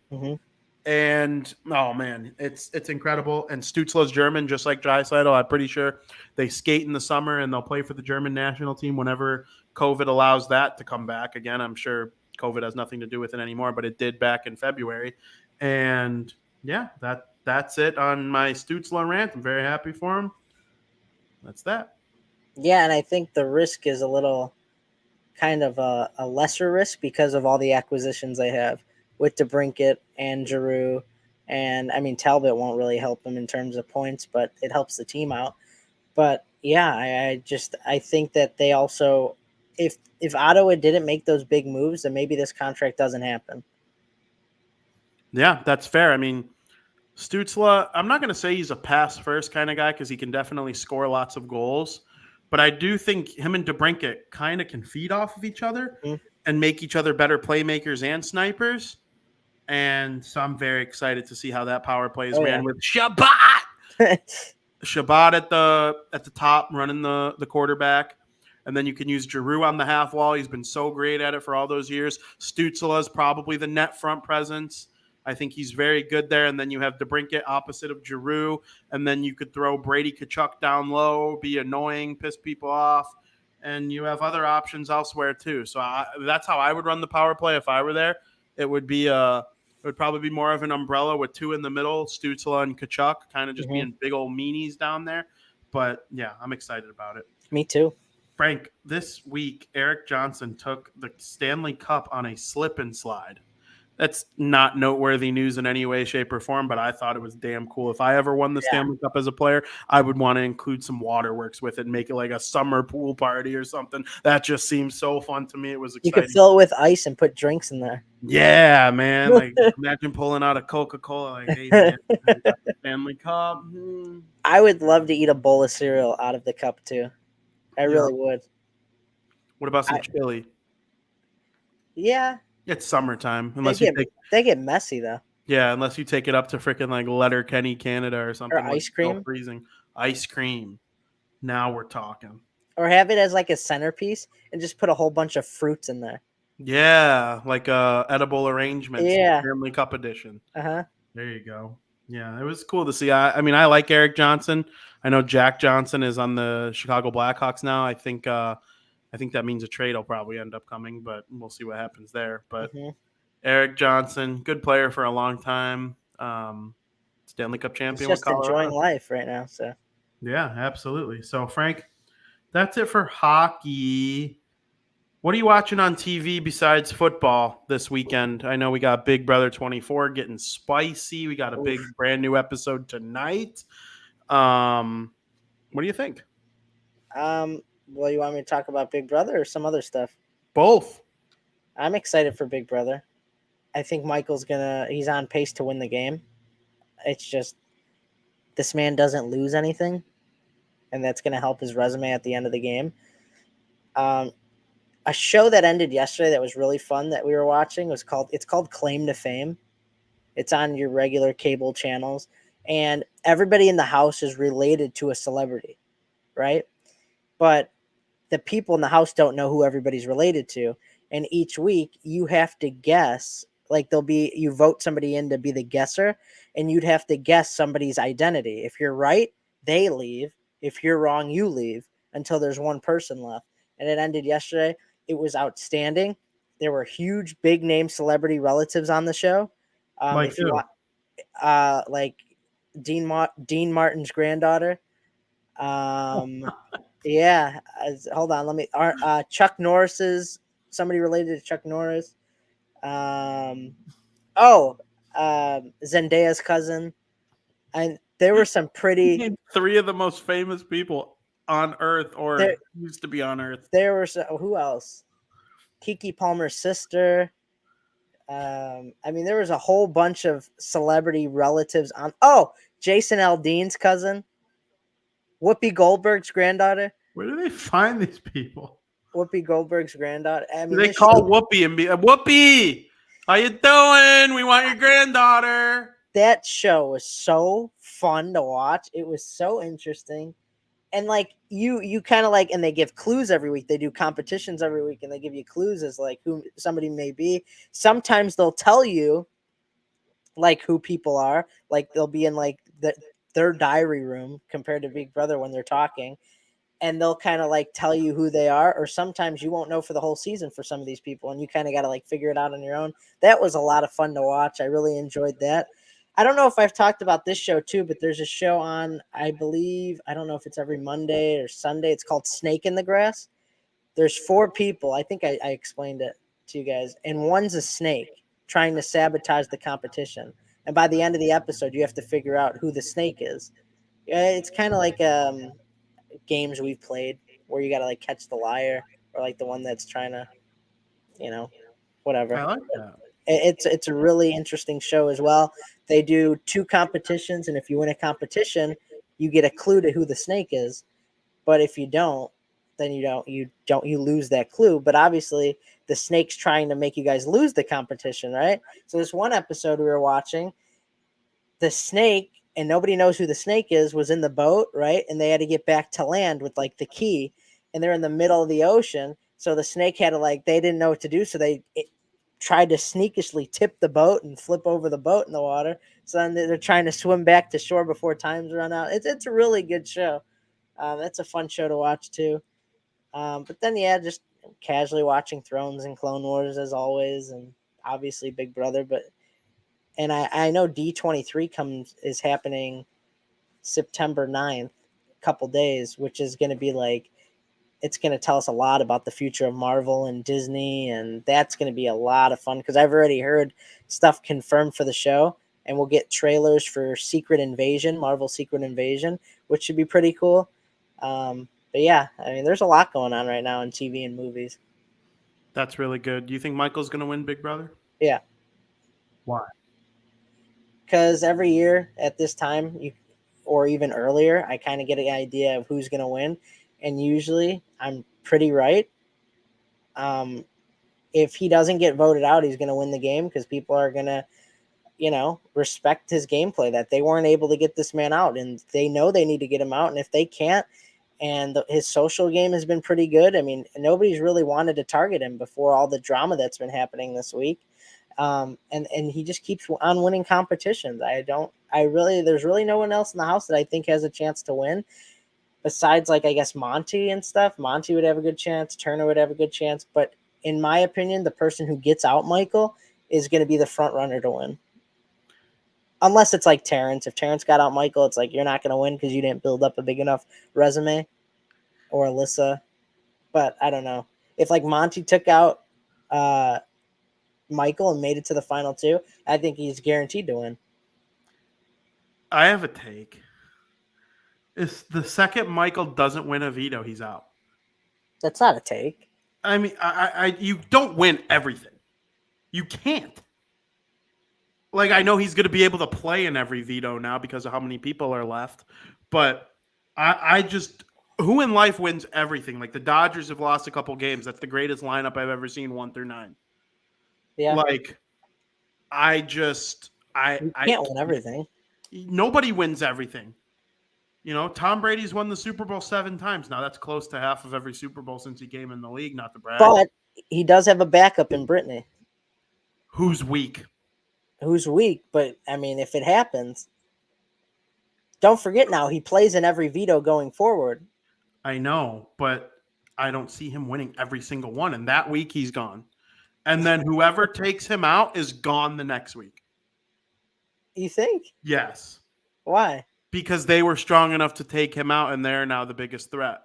A: And oh man, it's incredible. And Stützle's German, just like Draisaitl. I'm pretty sure they skate in the summer and they'll play for the German national team whenever COVID allows that to come back again. I'm sure COVID has nothing to do with it anymore, but it did back in February. And yeah, that's it on my Stützle rant. I'm very happy for him. That's that.
B: Yeah, and I think the risk is a little kind of a lesser risk because of all the acquisitions they have with DeBrincat and Giroux. And I mean, Talbot won't really help them in terms of points, but it helps the team out. But yeah, I think that they also, if Ottawa didn't make those big moves, then maybe this contract doesn't happen.
A: Yeah, that's fair. I mean, Stützle, I'm not going to say he's a pass first kind of guy because he can definitely score lots of goals. But I do think him and DeBrincat kind of can feed off of each other and make each other better playmakers and snipers. And so I'm very excited to see how that power play is ran with Shabbat. Shabbat at the top, running the quarterback. And then you can use Giroux on the half wall. He's been so great at it for all those years. Stützle is probably the net front presence. I think he's very good there. And then you have DeBrincat opposite of Giroux. And then you could throw Brady Tkachuk down low, be annoying, piss people off. And you have other options elsewhere too. So that's how I would run the power play if I were there. It would probably be more of an umbrella with 2 in the middle, Stützle and Tkachuk, kind of just being big old meanies down there. But yeah, I'm excited about it.
B: Me too.
A: Frank, this week, Eric Johnson took the Stanley Cup on a slip and slide. That's not noteworthy news in any way, shape, or form, but I thought it was damn cool. If I ever won the Stanley Cup as a player, I would want to include some waterworks with it and make it like a summer pool party or something. That just seems so fun to me. It was exciting.
B: You could fill it with ice and put drinks in there.
A: Yeah, man. Like, imagine pulling out a Coca-Cola. Like, hey, man, I got the Stanley Cup.
B: I would love to eat a bowl of cereal out of the cup, too. I really would.
A: What about some chili?
B: Yeah.
A: It's summertime.
B: They get messy, though.
A: Yeah, unless you take it up to freaking like Letterkenny, Canada or something.
B: Or ice cream.
A: Freezing. Ice cream. Now we're talking.
B: Or have it as like a centerpiece and just put a whole bunch of fruits in there.
A: Yeah, like edible arrangements.
B: Yeah.
A: Stanley Cup edition.
B: Uh-huh.
A: There you go. Yeah, it was cool to see. I mean, I like Eric Johnson. I know Jack Johnson is on the Chicago Blackhawks now. I think that means a trade will probably end up coming, but we'll see what happens there. But Eric Johnson, good player for a long time. Stanley Cup champion.
B: He's just enjoying life right now. So
A: yeah, absolutely. So Frank, that's it for hockey. What are you watching on TV besides football this weekend? I know we got Big Brother 24 getting spicy. We got a big brand new episode tonight. What do you think?
B: Well, you want me to talk about Big Brother or some other stuff?
A: Both.
B: I'm excited for Big Brother. I think he's on pace to win the game. It's just this man doesn't lose anything, and that's gonna help his resume at the end of the game. Um, a show that ended yesterday that was really fun that we were watching it's called Claim to Fame. It's on your regular cable channels, and everybody in the house is related to a celebrity, right? But the people in the house don't know who everybody's related to. And each week you have to guess, like you vote somebody in to be the guesser, and you'd have to guess somebody's identity. If you're right, they leave. If you're wrong, you leave until there's one person left. And it ended yesterday. It was outstanding. There were huge, big name celebrity relatives on the show.
A: Like
B: If you
A: who?
B: want, like Dean Martin's granddaughter. Yeah. Hold on. Let me. Chuck Norris's somebody related to Chuck Norris. Um, oh, Zendaya's cousin. And there were some pretty.
A: Three of the most famous people on Earth, or
B: There,
A: used to be on Earth.
B: there were who else? Kiki Palmer's sister. I mean, there was a whole bunch of celebrity relatives on. Oh, Jason Aldean's cousin. Whoopi Goldberg's granddaughter.
A: Where do they find these people?
B: Whoopi Goldberg's granddaughter. I mean,
A: They call Whoopi and be Whoopi. How you doing? We want your granddaughter.
B: That show was so fun to watch. It was so interesting. And like you kind of like, and they give clues every week. They do competitions every week, and they give you clues as like who somebody may be. Sometimes they'll tell you like who people are. Like they'll be in like their diary room compared to Big Brother when they're talking, and they'll kind of like tell you who they are. Or sometimes you won't know for the whole season for some of these people, and you kind of got to like figure it out on your own. That was a lot of fun to watch. I really enjoyed that. I don't know if I've talked about this show too, but there's a show on, I believe, I don't know if it's every Monday or Sunday. It's called Snake in the Grass. There's 4 people. I think I explained it to you guys. And one's a snake trying to sabotage the competition. And by the end of the episode, you have to figure out who the snake is. It's kind of like games we've played where you got to like catch the liar, or like the one that's trying to, whatever.
A: I like that.
B: It's a really interesting show as well. They do 2 competitions, and if you win a competition, you get a clue to who the snake is. But if you don't, then you lose that clue. But obviously, the snake's trying to make you guys lose the competition, right? So this one episode we were watching, the snake, and nobody knows who the snake is, was in the boat, right? And they had to get back to land with like the key, and they're in the middle of the ocean. So the snake had to they didn't know what to do, so tried to sneakishly tip the boat and flip over the boat in the water. So then they're trying to swim back to shore before time's run out. It's a really good show. That's a fun show to watch too. But then just casually watching Thrones and Clone Wars as always, and obviously Big Brother. And I know D23 is happening September 9th, a couple days, which is going to be it's going to tell us a lot about the future of Marvel and Disney, and that's going to be a lot of fun because I've already heard stuff confirmed for the show, and we'll get trailers for Marvel Secret Invasion, which should be pretty cool. But yeah, I mean, there's a lot going on right now in TV and movies.
A: That's really good. Do you think Michael's going to win Big Brother?
B: Yeah.
A: Why?
B: Because every year at this time, or even earlier, I kind of get an idea of who's going to win. And usually I'm pretty right. If he doesn't get voted out, he's going to win the game because people are going to, respect his gameplay, that they weren't able to get this man out, and they know they need to get him out. And if they can't, and his social game has been pretty good. I mean, nobody's really wanted to target him before all the drama that's been happening this week. And he just keeps on winning competitions. There's really no one else in the house that I think has a chance to win. Besides, I guess Monty and stuff. Monty would have a good chance. Turner would have a good chance. But in my opinion, the person who gets out Michael is going to be the front runner to win. Unless it's like Terrence. If Terrence got out Michael, it's like you're not going to win because you didn't build up a big enough resume. Or Alyssa. But I don't know. If Monty took out Michael and made it to the final 2, I think he's guaranteed to win.
A: I have a take. Is the second Michael doesn't win a veto, he's out.
B: That's not a take.
A: I mean, you don't win everything. You can't. Like, I know he's going to be able to play in every veto now because of how many people are left, but I just who in life wins everything? Like the Dodgers have lost a couple games. That's the greatest lineup I've ever seen, 1-9.
B: Yeah,
A: Like,
B: you can't win everything.
A: Nobody wins everything. You know, Tom Brady's won the Super Bowl 7 times. Now that's close to half of every Super Bowl since he came in the league. Not to brag,
B: But he does have a backup in Brittany.
A: Who's weak?
B: Who's weak? But I mean, if it happens, don't forget now he plays in every veto going forward.
A: I know, but I don't see him winning every single one. And that week he's gone. And then whoever takes him out is gone the next week.
B: You think?
A: Yes.
B: Why?
A: Because they were strong enough to take him out, and they're now the biggest threat.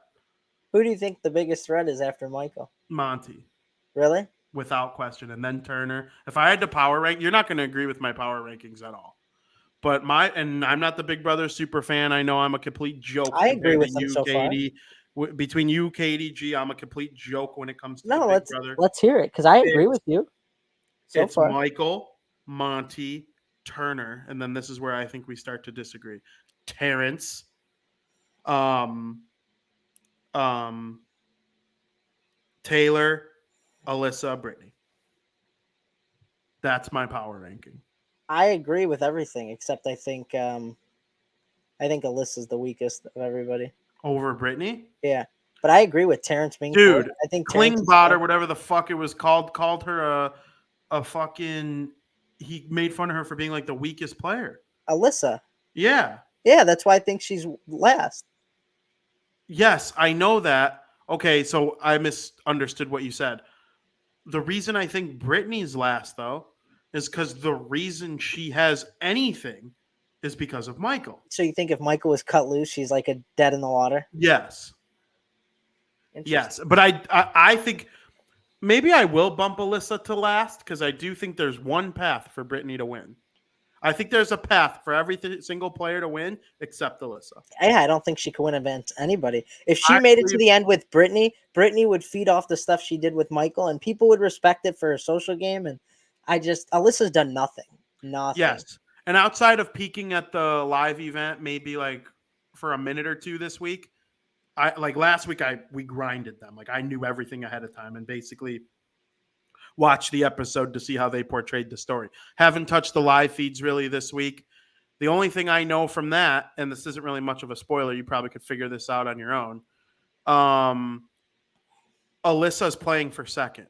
B: Who do you think the biggest threat is after Michael?
A: Monty.
B: Really?
A: Without question. And then Turner. If I had to power rank, you're not going to agree with my power rankings at all. But and I'm not the Big Brother super fan. I know I'm a complete joke.
B: I agree with them so
A: Katie. Between you, Katie, G, I'm a complete joke when it comes to
B: no.
A: Big Brother.
B: Let's hear it because I agree with you.
A: It's Michael, Monty, Turner, and then this is where I think we start to disagree. Terrence, Taylor, Alyssa, Brittany. That's my power ranking.
B: I agree with everything except I think Alyssa's the weakest of everybody.
A: Over Brittany?
B: Yeah. But I agree with Terrence being
A: dude.
B: I think
A: Klingbot or whatever the fuck it was called her a fucking. He made fun of her for being like the weakest player.
B: Alyssa.
A: Yeah.
B: Yeah, that's why I think she's last.
A: Yes, I know that. Okay, so I misunderstood what you said. The reason I think Brittany's last though is because the reason she has anything is because of Michael.
B: So you think if Michael was cut loose, she's like a dead in the water?
A: Yes. Yes, but I think maybe I will bump Alyssa to last because I do think there's one path for Brittany to win. I think there's a path for every single player to win except Alyssa.
B: Yeah, I don't think she could win against anybody. If she made it to the end with Brittany would feed off the stuff she did with Michael, and people would respect it for her social game. And Alyssa's done nothing. Nothing.
A: Yes. And outside of peaking at the live event, maybe like for a minute or two this week, last week we grinded them. Like I knew everything ahead of time and basically watched the episode to see how they portrayed the story. Haven't touched the live feeds really this week. The only thing I know from that, and this isn't really much of a spoiler, you probably could figure this out on your own. Alyssa's playing for second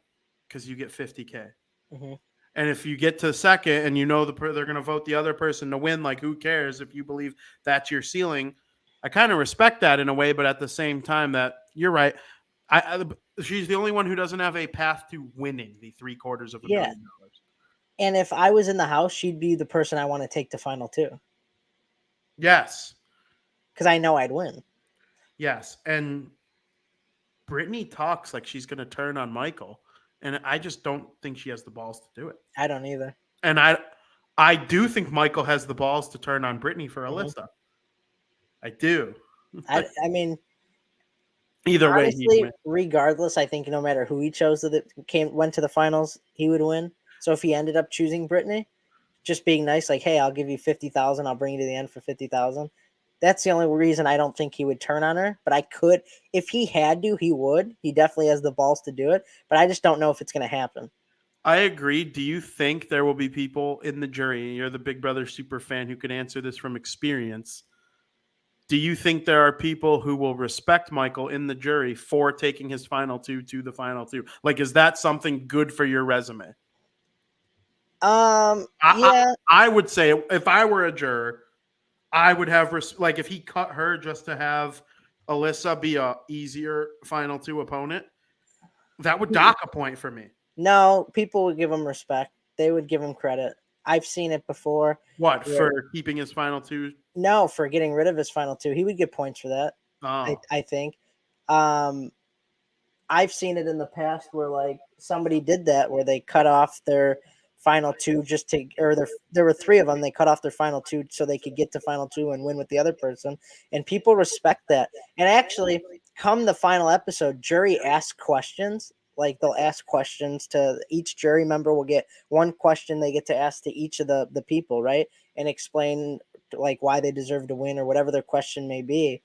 A: because you get $50K.
B: Mm-hmm.
A: And if you get to second and you know they're going to vote the other person to win, like who cares if you believe that's your ceiling? I kind of respect that in a way, but at the same time, that you're right. She's the only one who doesn't have a path to winning the $750,000.
B: Yeah. And if I was in the house, she'd be the person I want to take to final two.
A: Yes.
B: Because I know I'd win.
A: Yes. And Brittany talks like she's going to turn on Michael. And I just don't think she has the balls to do it.
B: I don't either.
A: And I do think Michael has the balls to turn on Brittany for Alyssa. Mm-hmm. I do.
B: I mean,
A: either
B: honestly, way, regardless, I think no matter who he chose that went to the finals, he would win. So if he ended up choosing Brittany, just being nice, like, hey, I'll give you $50,000, I'll bring you to the end for $50,000. That's the only reason I don't think he would turn on her. But I could, if he had to, he would. He definitely has the balls to do it. But I just don't know if it's going to happen.
A: I agree. Do you think there will be people in the jury? You're the Big Brother super fan who can answer this from experience. Do you think there are people who will respect Michael in the jury for taking his final two to the final two? Like, is that something good for your resume?
B: Yeah.
A: I would say if I were a juror, I would have like if he cut her just to have Alyssa be a easier final two opponent, that would dock a point for me.
B: No, people would give him respect. They would give him credit. I've seen it before.
A: What, for keeping his final two?
B: No, for getting rid of his final two. He would get points for that.
A: Oh.
B: I think. I've seen it in the past where like somebody did that where they cut off their final two there were three of them. They cut off their final two so they could get to final two and win with the other person. And people respect that. And actually, come the final episode, jury asks questions. Like they'll ask questions to each jury member will get one question they get to ask to each of the people, right? And explain like why they deserve to win or whatever their question may be.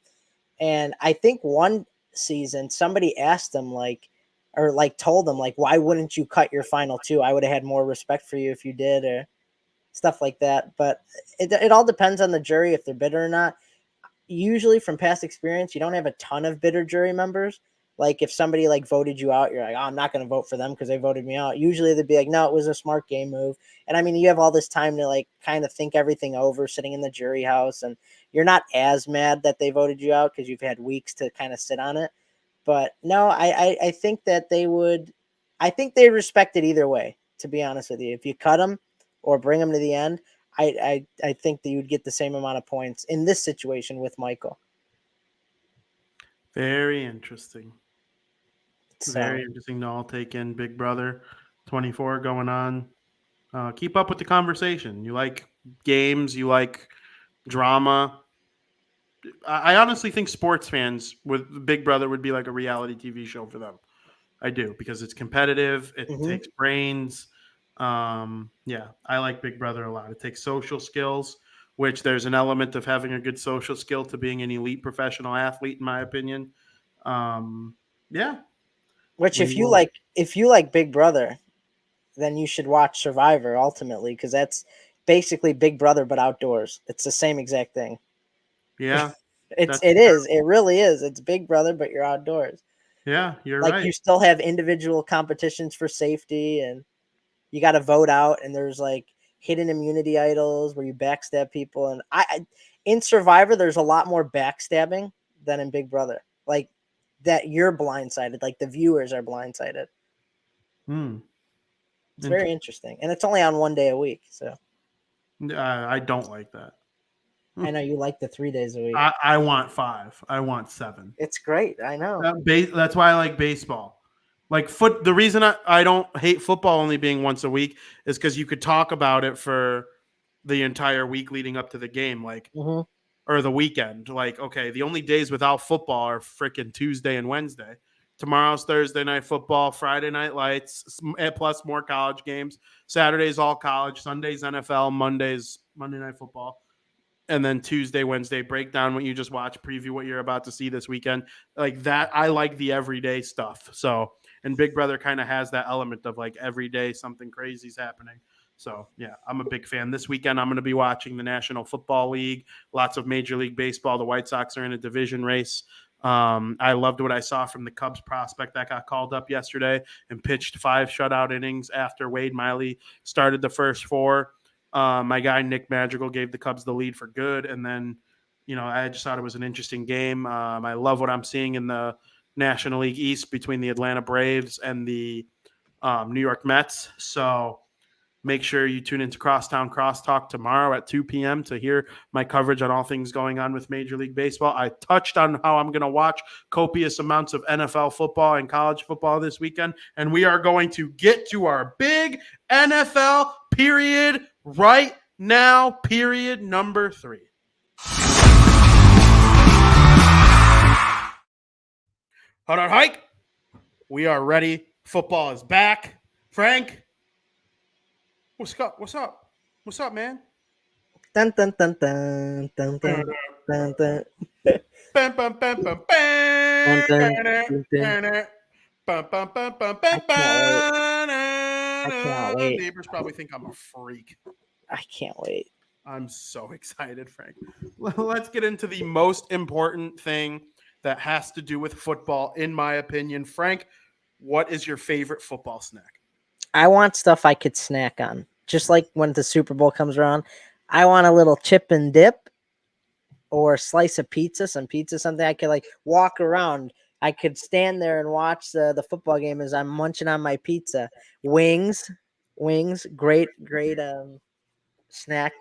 B: And I think one season somebody asked them like, or like told them like, why wouldn't you cut your final two? I would have had more respect for you if you did, or stuff like that. But it all depends on the jury if they're bitter or not. Usually from past experience, you don't have a ton of bitter jury members. Like if somebody like voted you out, you're like, oh, I'm not going to vote for them because they voted me out. Usually they'd be like, no, it was a smart game move. And I mean, you have all this time to like kind of think everything over sitting in the jury house, and you're not as mad that they voted you out because you've had weeks to kind of sit on it. But no, I think that they would, I think they respect it either way, to be honest with you. If you cut them or bring them to the end, I think that you would get the same amount of points in this situation with Michael.
A: Very interesting.
B: So,
A: very interesting. No, I'll take in Big Brother 24 going on. Keep up with the conversation. You like games, you like drama. I honestly think sports fans with Big Brother would be like a reality TV show for them. I do, because it's competitive. It takes brains. Yeah, I like Big Brother a lot. It takes social skills, which there's an element of having a good social skill to being an elite professional athlete, in my opinion. Yeah.
B: which if you like Big Brother, then you should watch Survivor ultimately, because that's basically Big Brother but outdoors. It's the same exact thing.
A: Yeah.
B: It really is. It's Big Brother but you're outdoors.
A: Yeah, you're
B: like
A: right.
B: You still have individual competitions for safety, and you got to vote out, and there's like hidden immunity idols where you backstab people. And in Survivor, there's a lot more backstabbing than in Big Brother. Like that you're blindsided, like the viewers are blindsided. It's very interesting. And it's only on 1 day a week. So
A: I don't like that.
B: I know you like the 3 days a week.
A: I want 5. I want 7.
B: It's great. I know.
A: That's why I like baseball. Like the reason I don't hate football only being once a week is because you could talk about it for the entire week leading up to the game, like or the weekend. Like, okay, the only days without football are freaking Tuesday and Wednesday. Tomorrow's Thursday night football, Friday night lights, plus more college games. Saturday's all college, Sunday's NFL, Monday's Monday night football. And then Tuesday, Wednesday, break down what you just watched, preview what you're about to see this weekend. Like that, I like the everyday stuff. So, and Big Brother kind of has that element of like every day something crazy's happening. So, yeah, I'm a big fan. This weekend, I'm going to be watching the National Football League, lots of Major League Baseball. The White Sox are in a division race. I loved what I saw from the Cubs prospect that got called up yesterday and pitched 5 shutout innings after Wade Miley started the first 4. My guy Nick Madrigal gave the Cubs the lead for good, and then, I just thought it was an interesting game. I love what I'm seeing in the National League East between the Atlanta Braves and the New York Mets. So make sure you tune into Crosstown Crosstalk tomorrow at 2 p.m. to hear my coverage on all things going on with Major League Baseball. I touched on how I'm going to watch copious amounts of NFL football and college football this weekend, and we are going to get to our big NFL period right now, period number 3. Hold on, hike. We are ready. Football is back. Frank, what's up? What's up? What's up, man?
B: Dun, dun, dun, dun, dun, dun, dun, dun.
A: Bam, bam, bam, bam, bam.
B: I can't wait.
A: Neighbors probably think I'm a freak.
B: I can't wait.
A: I'm so excited, Frank. Let's get into the most important thing that has to do with football, in my opinion. Frank, what is your favorite football snack?
B: I want stuff I could snack on. Just like when the Super Bowl comes around, I want a little chip and dip or a slice of pizza, something I could like walk around. I could stand there and watch the football game as I'm munching on my pizza. Wings, great snack.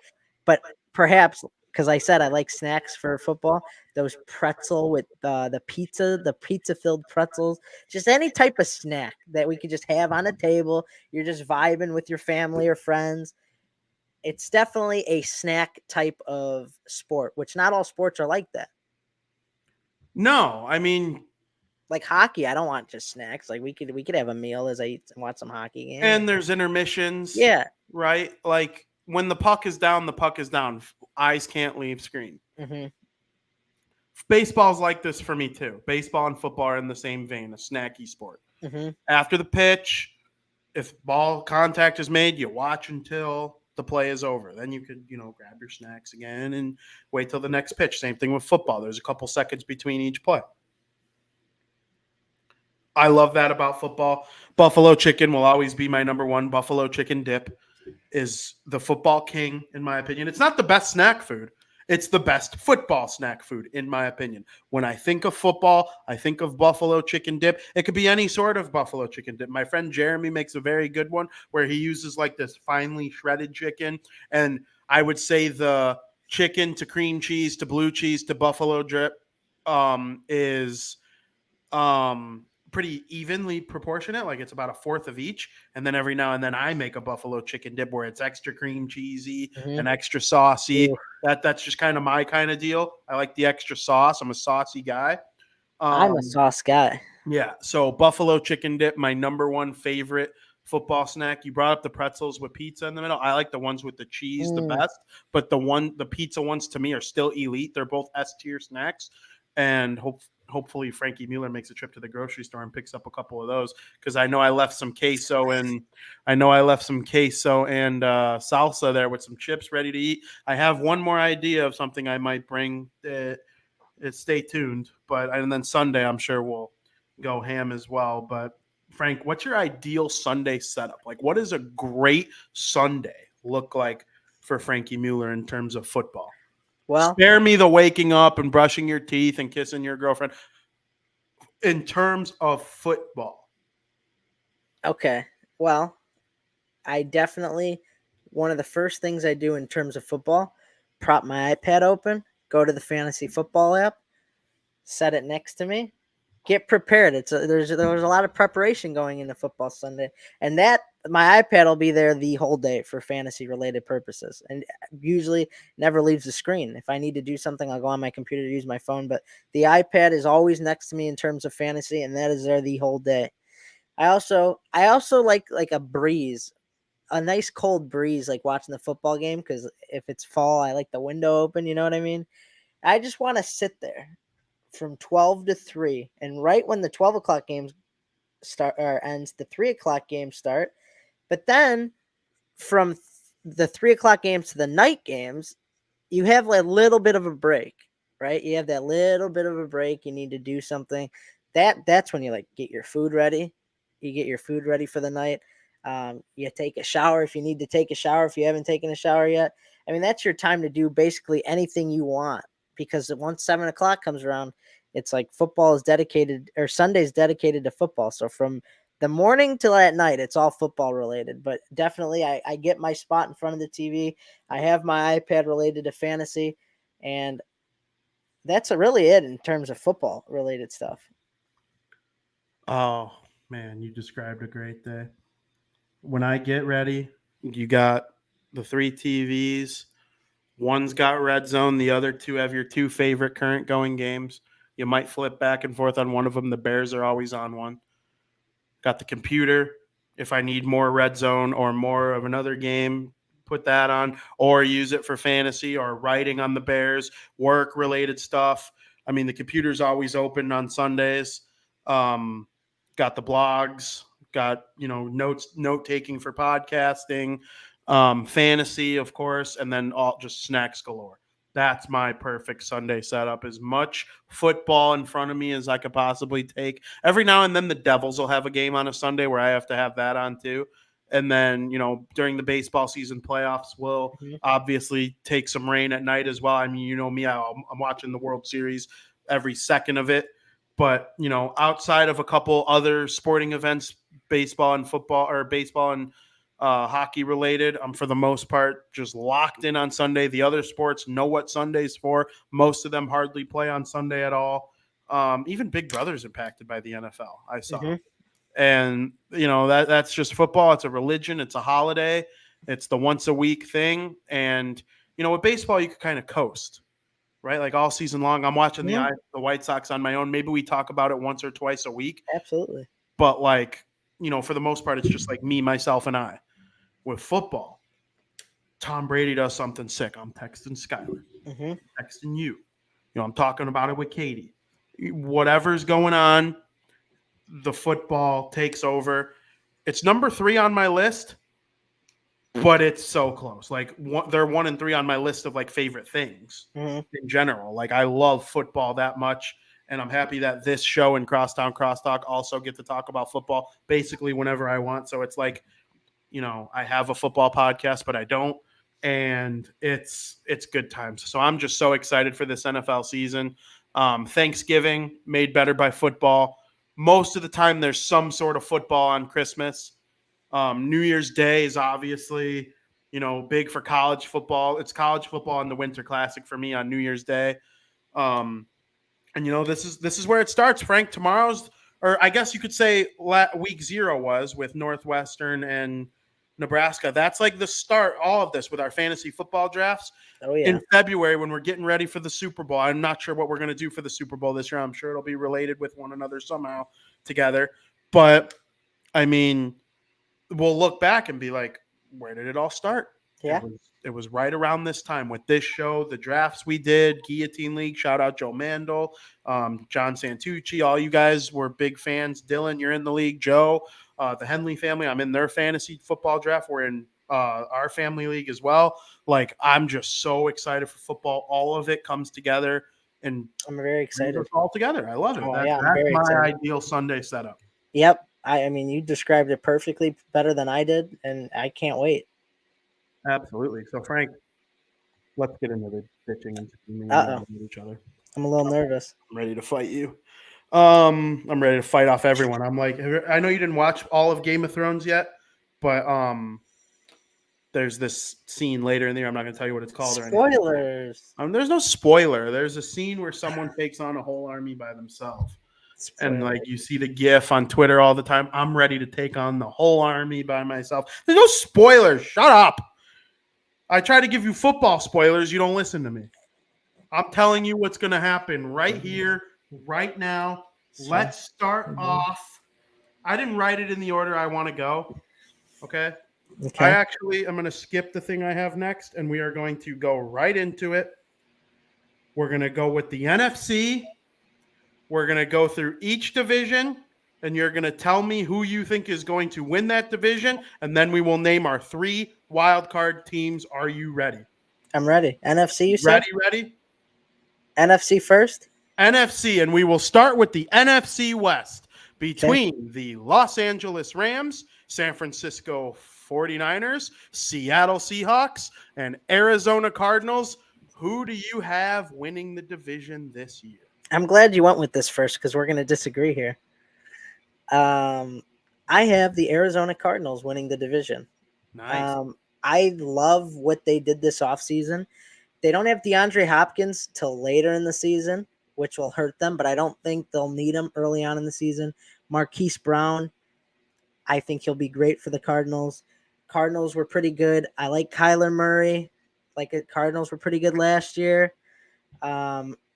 B: But perhaps, because I said I like snacks for football, those pretzel with the pizza filled pretzels, just any type of snack that we could just have on a table. You're just vibing with your family or friends. It's definitely a snack type of sport, which not all sports are like that.
A: No, I mean,
B: like hockey, I don't want just snacks. Like we could have a meal as I eat and watch some hockey game.
A: And there's intermissions.
B: Yeah.
A: Right? Like when the puck is down, the puck is down. Eyes can't leave screen.
B: Mm-hmm.
A: Baseball's like this for me too. Baseball and football are in the same vein, a snacky sport.
B: Mm-hmm.
A: After the pitch, if ball contact is made, you watch until the play is over. Then you could, grab your snacks again and wait till the next pitch. Same thing with football. There's a couple seconds between each play. I love that about football. Buffalo chicken will always be my number one. Buffalo chicken dip is the football king, in my opinion. It's not the best snack food. It's the best football snack food, in my opinion. When I think of football, I think of buffalo chicken dip. It could be any sort of buffalo chicken dip. My friend Jeremy makes a very good one where he uses like this finely shredded chicken. And I would say the chicken to cream cheese to blue cheese to buffalo drip is pretty evenly proportionate. Like it's about a fourth of each. And then every now and then I make a buffalo chicken dip where it's extra cream cheesy and extra saucy.
B: Ooh.
A: That's just kind of my kind of deal. I like the extra sauce. I'm a saucy guy.
B: I'm a sauce guy.
A: Yeah. So buffalo chicken dip, my number one favorite football snack. You brought up the pretzels with pizza in the middle. I like the ones with the cheese the best, but the pizza ones to me are still elite. They're both S tier snacks. And hopefully Frankie Muller makes a trip to the grocery store and picks up a couple of those, because I know I left some queso and salsa there with some chips ready to eat. I have one more idea of something I might bring. Stay tuned, and then Sunday I'm sure we'll go ham as well. But Frank, what's your ideal Sunday setup? Like, what does a great Sunday look like for Frankie Muller in terms of football? Well, spare me the waking up and brushing your teeth and kissing your girlfriend. In terms of football.
B: Okay. Well, I definitely, one of the first things I do in terms of football, prop my iPad open, go to the fantasy football app, set it next to me, get prepared. There's a lot of preparation going into football Sunday, and that my iPad will be there the whole day for fantasy related purposes, and usually never leaves the screen. If I need to do something, I'll go on my computer to use my phone, but the iPad is always next to me in terms of fantasy, and that is there the whole day. I also like a breeze, a nice cold breeze, like watching the football game, because if it's fall, I like the window open. You know what I mean? I just want to sit there from 12 to 3, and right when the 12 o'clock games start or ends, the 3 o'clock games start. But then from the 3 o'clock games to the night games, you have a little bit of a break, right? You have that little bit of a break. You need to do something. That's when you get your food ready. You get your food ready for the night. You take a shower if you need to take a shower, if you haven't taken a shower yet. I mean, that's your time to do basically anything you want, because once 7 o'clock comes around, it's like football is dedicated, or Sunday's dedicated to football. So from the morning till at night, it's all football related. But definitely I get my spot in front of the TV. I have my iPad related to fantasy, and that's really it in terms of football related stuff.
A: Oh, man, you described a great day. When I get ready, you got the 3 TVs. One's got Red Zone. The other 2 have your 2 favorite current going games. You might flip back and forth on one of them. The Bears are always on one. Got the computer. If I need more Red Zone or more of another game, put that on, or use it for fantasy or writing on the Bears, work-related stuff. I mean, the computer's always open on Sundays. Got the blogs. Got, note-taking for podcasting. Fantasy, of course, and then all just snacks galore. That's my perfect Sunday setup. As much football in front of me as I could possibly take. Every now and then the Devils will have a game on a Sunday where I have to have that on too. And then, during the baseball season, playoffs will obviously take some rain at night as well. I mean, you know me, I'm watching the World Series every second of it. But, outside of a couple other sporting events, baseball and football, or baseball and hockey related, I'm for the most part just locked in on Sunday. The other sports know what Sunday's for. Most of them hardly play on Sunday at all. Even Big Brother's impacted by the NFL, I saw. And that's just football. It's a religion. It's a holiday. It's the once a week thing. And with baseball you could kind of coast, right? Like all season long, I'm watching the White Sox on my own. Maybe we talk about it once or twice a week.
B: Absolutely.
A: But like, for the most part, it's just like me, myself, and I. With football, Tom Brady does something sick. I'm texting Skyler, texting you. I'm talking about it with Katie. Whatever's going on, the football takes over. It's number 3 on my list, but it's so close. Like they're 1 and 3 on my list of like favorite things in general. Like I love football that much, and I'm happy that this show and Crosstown Crosstalk also get to talk about football basically whenever I want. So it's like, I have a football podcast, but I don't, and it's good times. So I'm just so excited for this NFL season. Thanksgiving made better by football. Most of the time, there's some sort of football on Christmas. New Year's Day is obviously, big for college football. It's college football and the Winter Classic for me on New Year's Day. And this is where it starts, Frank. Tomorrow's, or I guess you could say week 0 was with Northwestern and Nebraska. That's like the start, all of this with our fantasy football drafts.
B: Oh, yeah.
A: In February when we're getting ready for the Super Bowl. I'm not sure what we're going to do for the Super Bowl this year. I'm sure it'll be related with one another somehow together. But, I mean, we'll look back and be like, where did it all start?
B: Yeah.
A: It was right around this time with this show, the drafts we did, Guillotine League. Shout out Joe Mandel, John Santucci. All you guys were big fans. Dylan, you're in the league. Joe, the Henley family, I'm in their fantasy football draft. We're in our family league as well. Like, I'm just so excited for football. All of it comes together, and
B: I'm very excited.
A: It's all together. I love it.
B: I'm
A: that's my
B: excited.
A: ideal Sunday setup.
B: Yep. I mean, you described it perfectly better than I did, and I can't wait.
A: Absolutely. So, Frank, let's get into the bitching and screaming at each other.
B: I'm a little nervous.
A: I'm ready to fight you. I'm ready to fight off everyone. I'm like, I know you didn't watch all of Game of Thrones yet, but there's this scene later in the year. I'm not going to tell you what it's called.
B: Spoilers.
A: Or anything. There's no spoiler. There's a scene where someone takes on a whole army by themselves. And like you see the GIF on Twitter all the time. I'm ready to take on the whole army by myself. There's no spoilers. Shut up. I try to give you football spoilers. You don't listen to me. I'm telling you what's going to happen right here, right now. Let's start off. I didn't write it in the order I want to go. Okay. I actually am going to skip the thing I have next, and we are going to go right into it. We're going to go with the NFC. We're going to go through each division, and you're going to tell me who you think is going to win that division, and then we will name our 3 wild card teams. Are you ready?
B: I'm ready. NFC, you said?
A: Ready?
B: NFC first?
A: NFC, and we will start with the NFC West between the Los Angeles Rams, San Francisco 49ers, Seattle Seahawks, and Arizona Cardinals. Who do you have winning the division this year?
B: I'm glad you went with this first because we're going to disagree here. I have the Arizona Cardinals winning the division.
A: Nice.
B: I love what they did this offseason. They don't have DeAndre Hopkins till later in the season, which will hurt them, but I don't think they'll need him early on in the season. Marquise Brown, I think he'll be great for the Cardinals. Cardinals were pretty good. I like Kyler Murray. Cardinals were pretty good last year.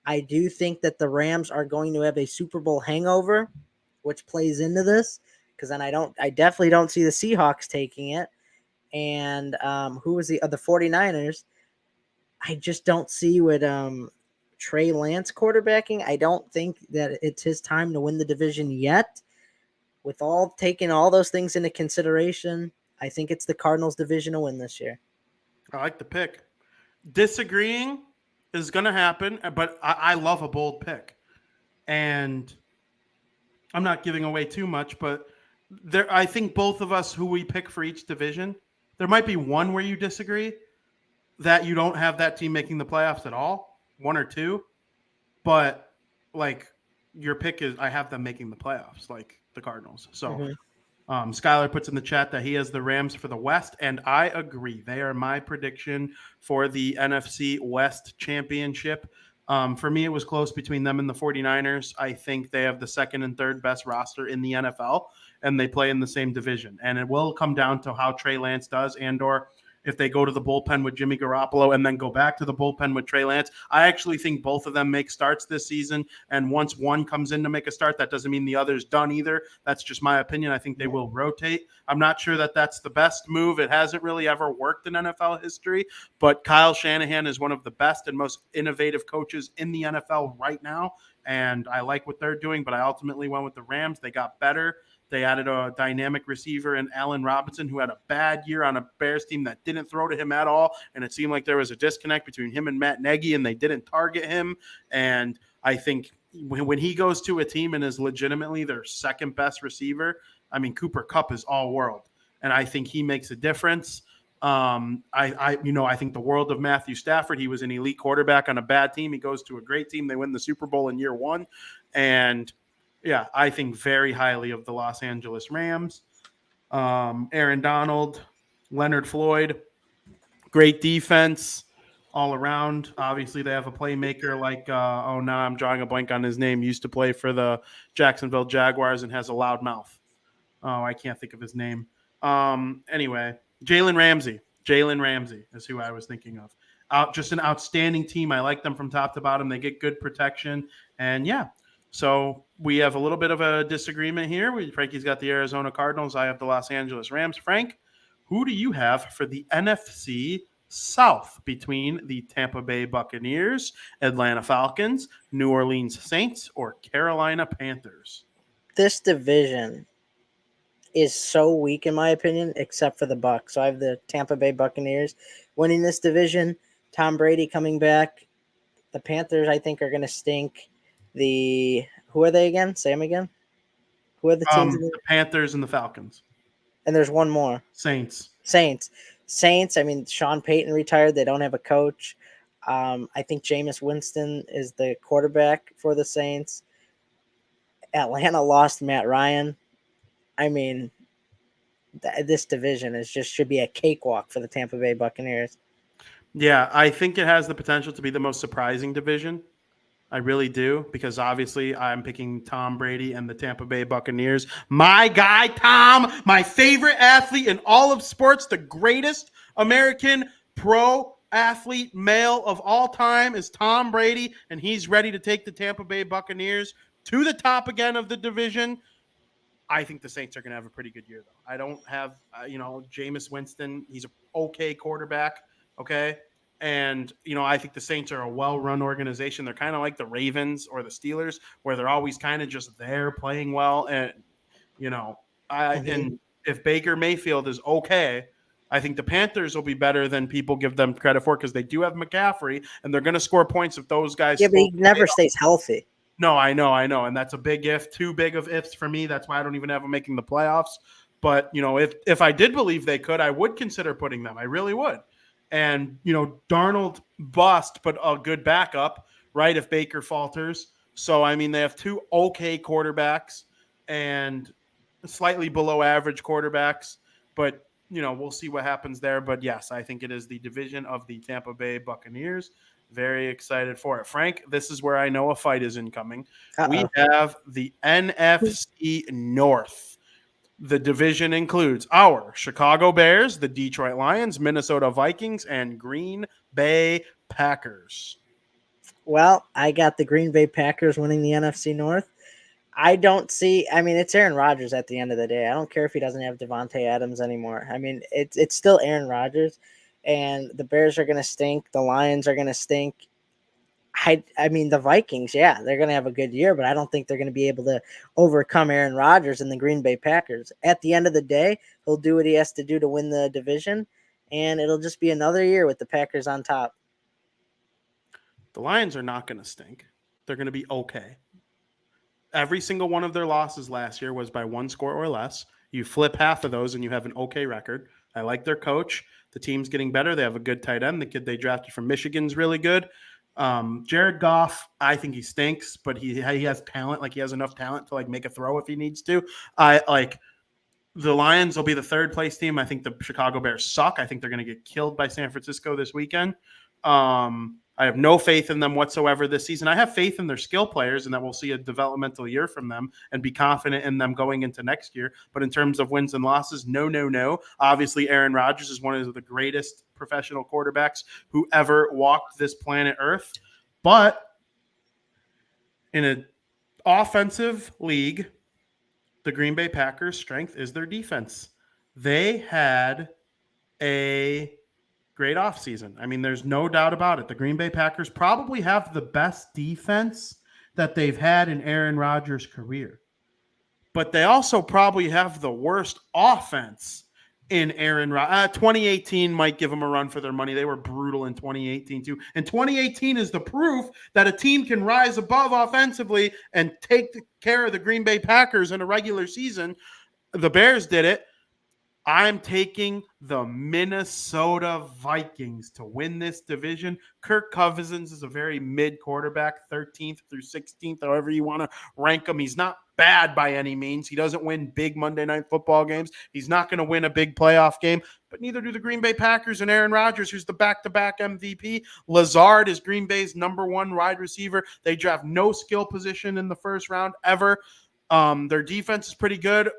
B: I do think that the Rams are going to have a Super Bowl hangover, which plays into this because then I definitely don't see the Seahawks taking it. And who was the 49ers? I just don't see with Trey Lance quarterbacking. I don't think that it's his time to win the division yet. With taking all those things into consideration, I think it's the Cardinals division to win this year.
A: I like the pick. Disagreeing is going to happen, but I love a bold pick. And I'm not giving away too much, but I think both of us who we pick for each division, there might be one where you disagree, that you don't have that team making the playoffs at all, 1 or 2. But, like, your pick is I have them making the playoffs, like the Cardinals. So Skylar puts in the chat that he has the Rams for the West, and I agree. They are my prediction for the NFC West Championship. For me, it was close between them and the 49ers. I think they have the second and third best roster in the NFL, and they play in the same division. And it will come down to how Trey Lance does and or if they go to the bullpen with Jimmy Garoppolo and then go back to the bullpen with Trey Lance. I actually think both of them make starts this season. And once one comes in to make a start, that doesn't mean the other's done either. That's just my opinion. I think they will rotate. I'm not sure that that's the best move. It hasn't really ever worked in NFL history, but Kyle Shanahan is one of the best and most innovative coaches in the NFL right now. And I like what they're doing, but I ultimately went with the Rams. They got better. They added a dynamic receiver in Allen Robinson, who had a bad year on a Bears team that didn't throw to him at all. And it seemed like there was a disconnect between him and Matt Nagy, and they didn't target him. And I think when he goes to a team and is legitimately their second best receiver, I mean, Cooper Kupp is all world. And I think he makes a difference. I think the world of Matthew Stafford. He was an elite quarterback on a bad team. He goes to a great team. They win the Super Bowl in year one. And yeah, I think very highly of the Los Angeles Rams. Aaron Donald, Leonard Floyd, great defense all around. Obviously, they have a playmaker like, now I'm drawing a blank on his name. Used to play for the Jacksonville Jaguars and has a loud mouth. Oh, I can't think of his name. Anyway, Jalen Ramsey. Jalen Ramsey is who I was thinking of. Just an outstanding team. I like them from top to bottom. They get good protection. And yeah, so we have a little bit of a disagreement here. Frankie's got the Arizona Cardinals. I have the Los Angeles Rams. Frank, who do you have for the NFC South between the Tampa Bay Buccaneers, Atlanta Falcons, New Orleans Saints, or Carolina Panthers?
B: This division is so weak in my opinion, except for the Bucs. So I have the Tampa Bay Buccaneers winning this division. Tom Brady coming back. The Panthers, I think, are going to stink. Who are they again? Say them again. Who are the teams?
A: The Panthers and the Falcons.
B: And there's one more.
A: Saints.
B: I mean, Sean Payton retired. They don't have a coach. I think Jameis Winston is the quarterback for the Saints. Atlanta lost Matt Ryan. I mean, this division should be a cakewalk for the Tampa Bay Buccaneers.
A: Yeah, I think it has the potential to be the most surprising division. I really do, because obviously I'm picking Tom Brady and the Tampa Bay Buccaneers. My guy, Tom, my favorite athlete in all of sports, the greatest American pro athlete male of all time is Tom Brady, and he's ready to take the Tampa Bay Buccaneers to the top again of the division. I think the Saints are going to have a pretty good year, though. I don't have, Jameis Winston. He's an okay quarterback, okay? And, I think the Saints are a well-run organization. They're kind of like the Ravens or the Steelers, where they're always kind of just there playing well. And, and if Baker Mayfield is okay, I think the Panthers will be better than people give them credit for, because they do have McCaffrey, and they're going to score points if those guys.
B: Yeah, but he never stays healthy.
A: No, I know. And that's a big if, too big of ifs for me. That's why I don't even have them making the playoffs. But, if I did believe they could, I would consider putting them. I really would. And, Darnold bust, but a good backup, right, if Baker falters. So, I mean, they have two okay quarterbacks and slightly below average quarterbacks. But, we'll see what happens there. But, yes, I think it is the division of the Tampa Bay Buccaneers. Very excited for it. Frank, this is where I know a fight is incoming. We have the NFC North. The division includes our Chicago Bears, the Detroit Lions, Minnesota Vikings, and Green Bay Packers.
B: Well, I got the Green Bay Packers winning the NFC North. It's Aaron Rodgers at the end of the day. I don't care if he doesn't have Devontae Adams anymore. I mean, it's still Aaron Rodgers. And the Bears are going to stink. The Lions are going to stink. The Vikings, yeah, they're going to have a good year, but I don't think they're going to be able to overcome Aaron Rodgers and the Green Bay Packers. At the end of the day, he'll do what he has to do to win the division, and it'll just be another year with the Packers on top.
A: The Lions are not going to stink. They're going to be okay. Every single one of their losses last year was by one score or less. You flip half of those and you have an okay record. I like their coach. The team's getting better. They have a good tight end. The kid they drafted from Michigan's really good. Jared Goff, I think he stinks, but he has talent. Like, he has enough talent to make a throw if he needs to. The Lions will be the third place team. I think the Chicago Bears suck. I think they're going to get killed by San Francisco this weekend. I I have no faith in them whatsoever this season. I have faith in their skill players and that we'll see a developmental year from them and be confident in them going into next year. But in terms of wins and losses, no. Obviously, Aaron Rodgers is one of the greatest professional quarterbacks who ever walked this planet Earth. But in an offensive league, the Green Bay Packers' strength is their defense. They had a great offseason. I mean, there's no doubt about it. The Green Bay Packers probably have the best defense that they've had in Aaron Rodgers' career. But they also probably have the worst offense in Aaron Rodgers. 2018 might give them a run for their money. They were brutal in 2018 too. And 2018 is the proof that a team can rise above offensively and take care of the Green Bay Packers in a regular season. The Bears did it. I'm taking the Minnesota Vikings to win this division. Kirk Cousins is a very mid quarterback, 13th through 16th, however you want to rank him. He's not bad by any means. He doesn't win big Monday Night Football games. He's not going to win a big playoff game, but neither do the Green Bay Packers and Aaron Rodgers, who's the back-to-back MVP. Lazard is Green Bay's number one wide receiver. They draft no skill position in the first round ever. Their defense is pretty good.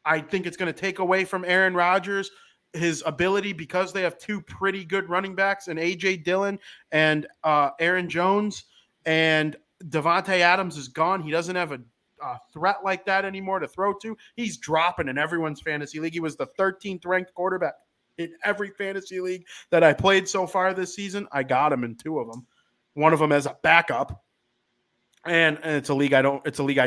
A: I think it's going to take away from Aaron Rodgers his ability because they have two pretty good running backs and A.J. Dillon and Aaron Jones, and Devontae Adams is gone. He doesn't have a threat like that anymore to throw to. He's dropping in everyone's fantasy league. He was the 13th ranked quarterback in every fantasy league that I played so far this season. I got him in two of them. One of them as a backup. And it's a league I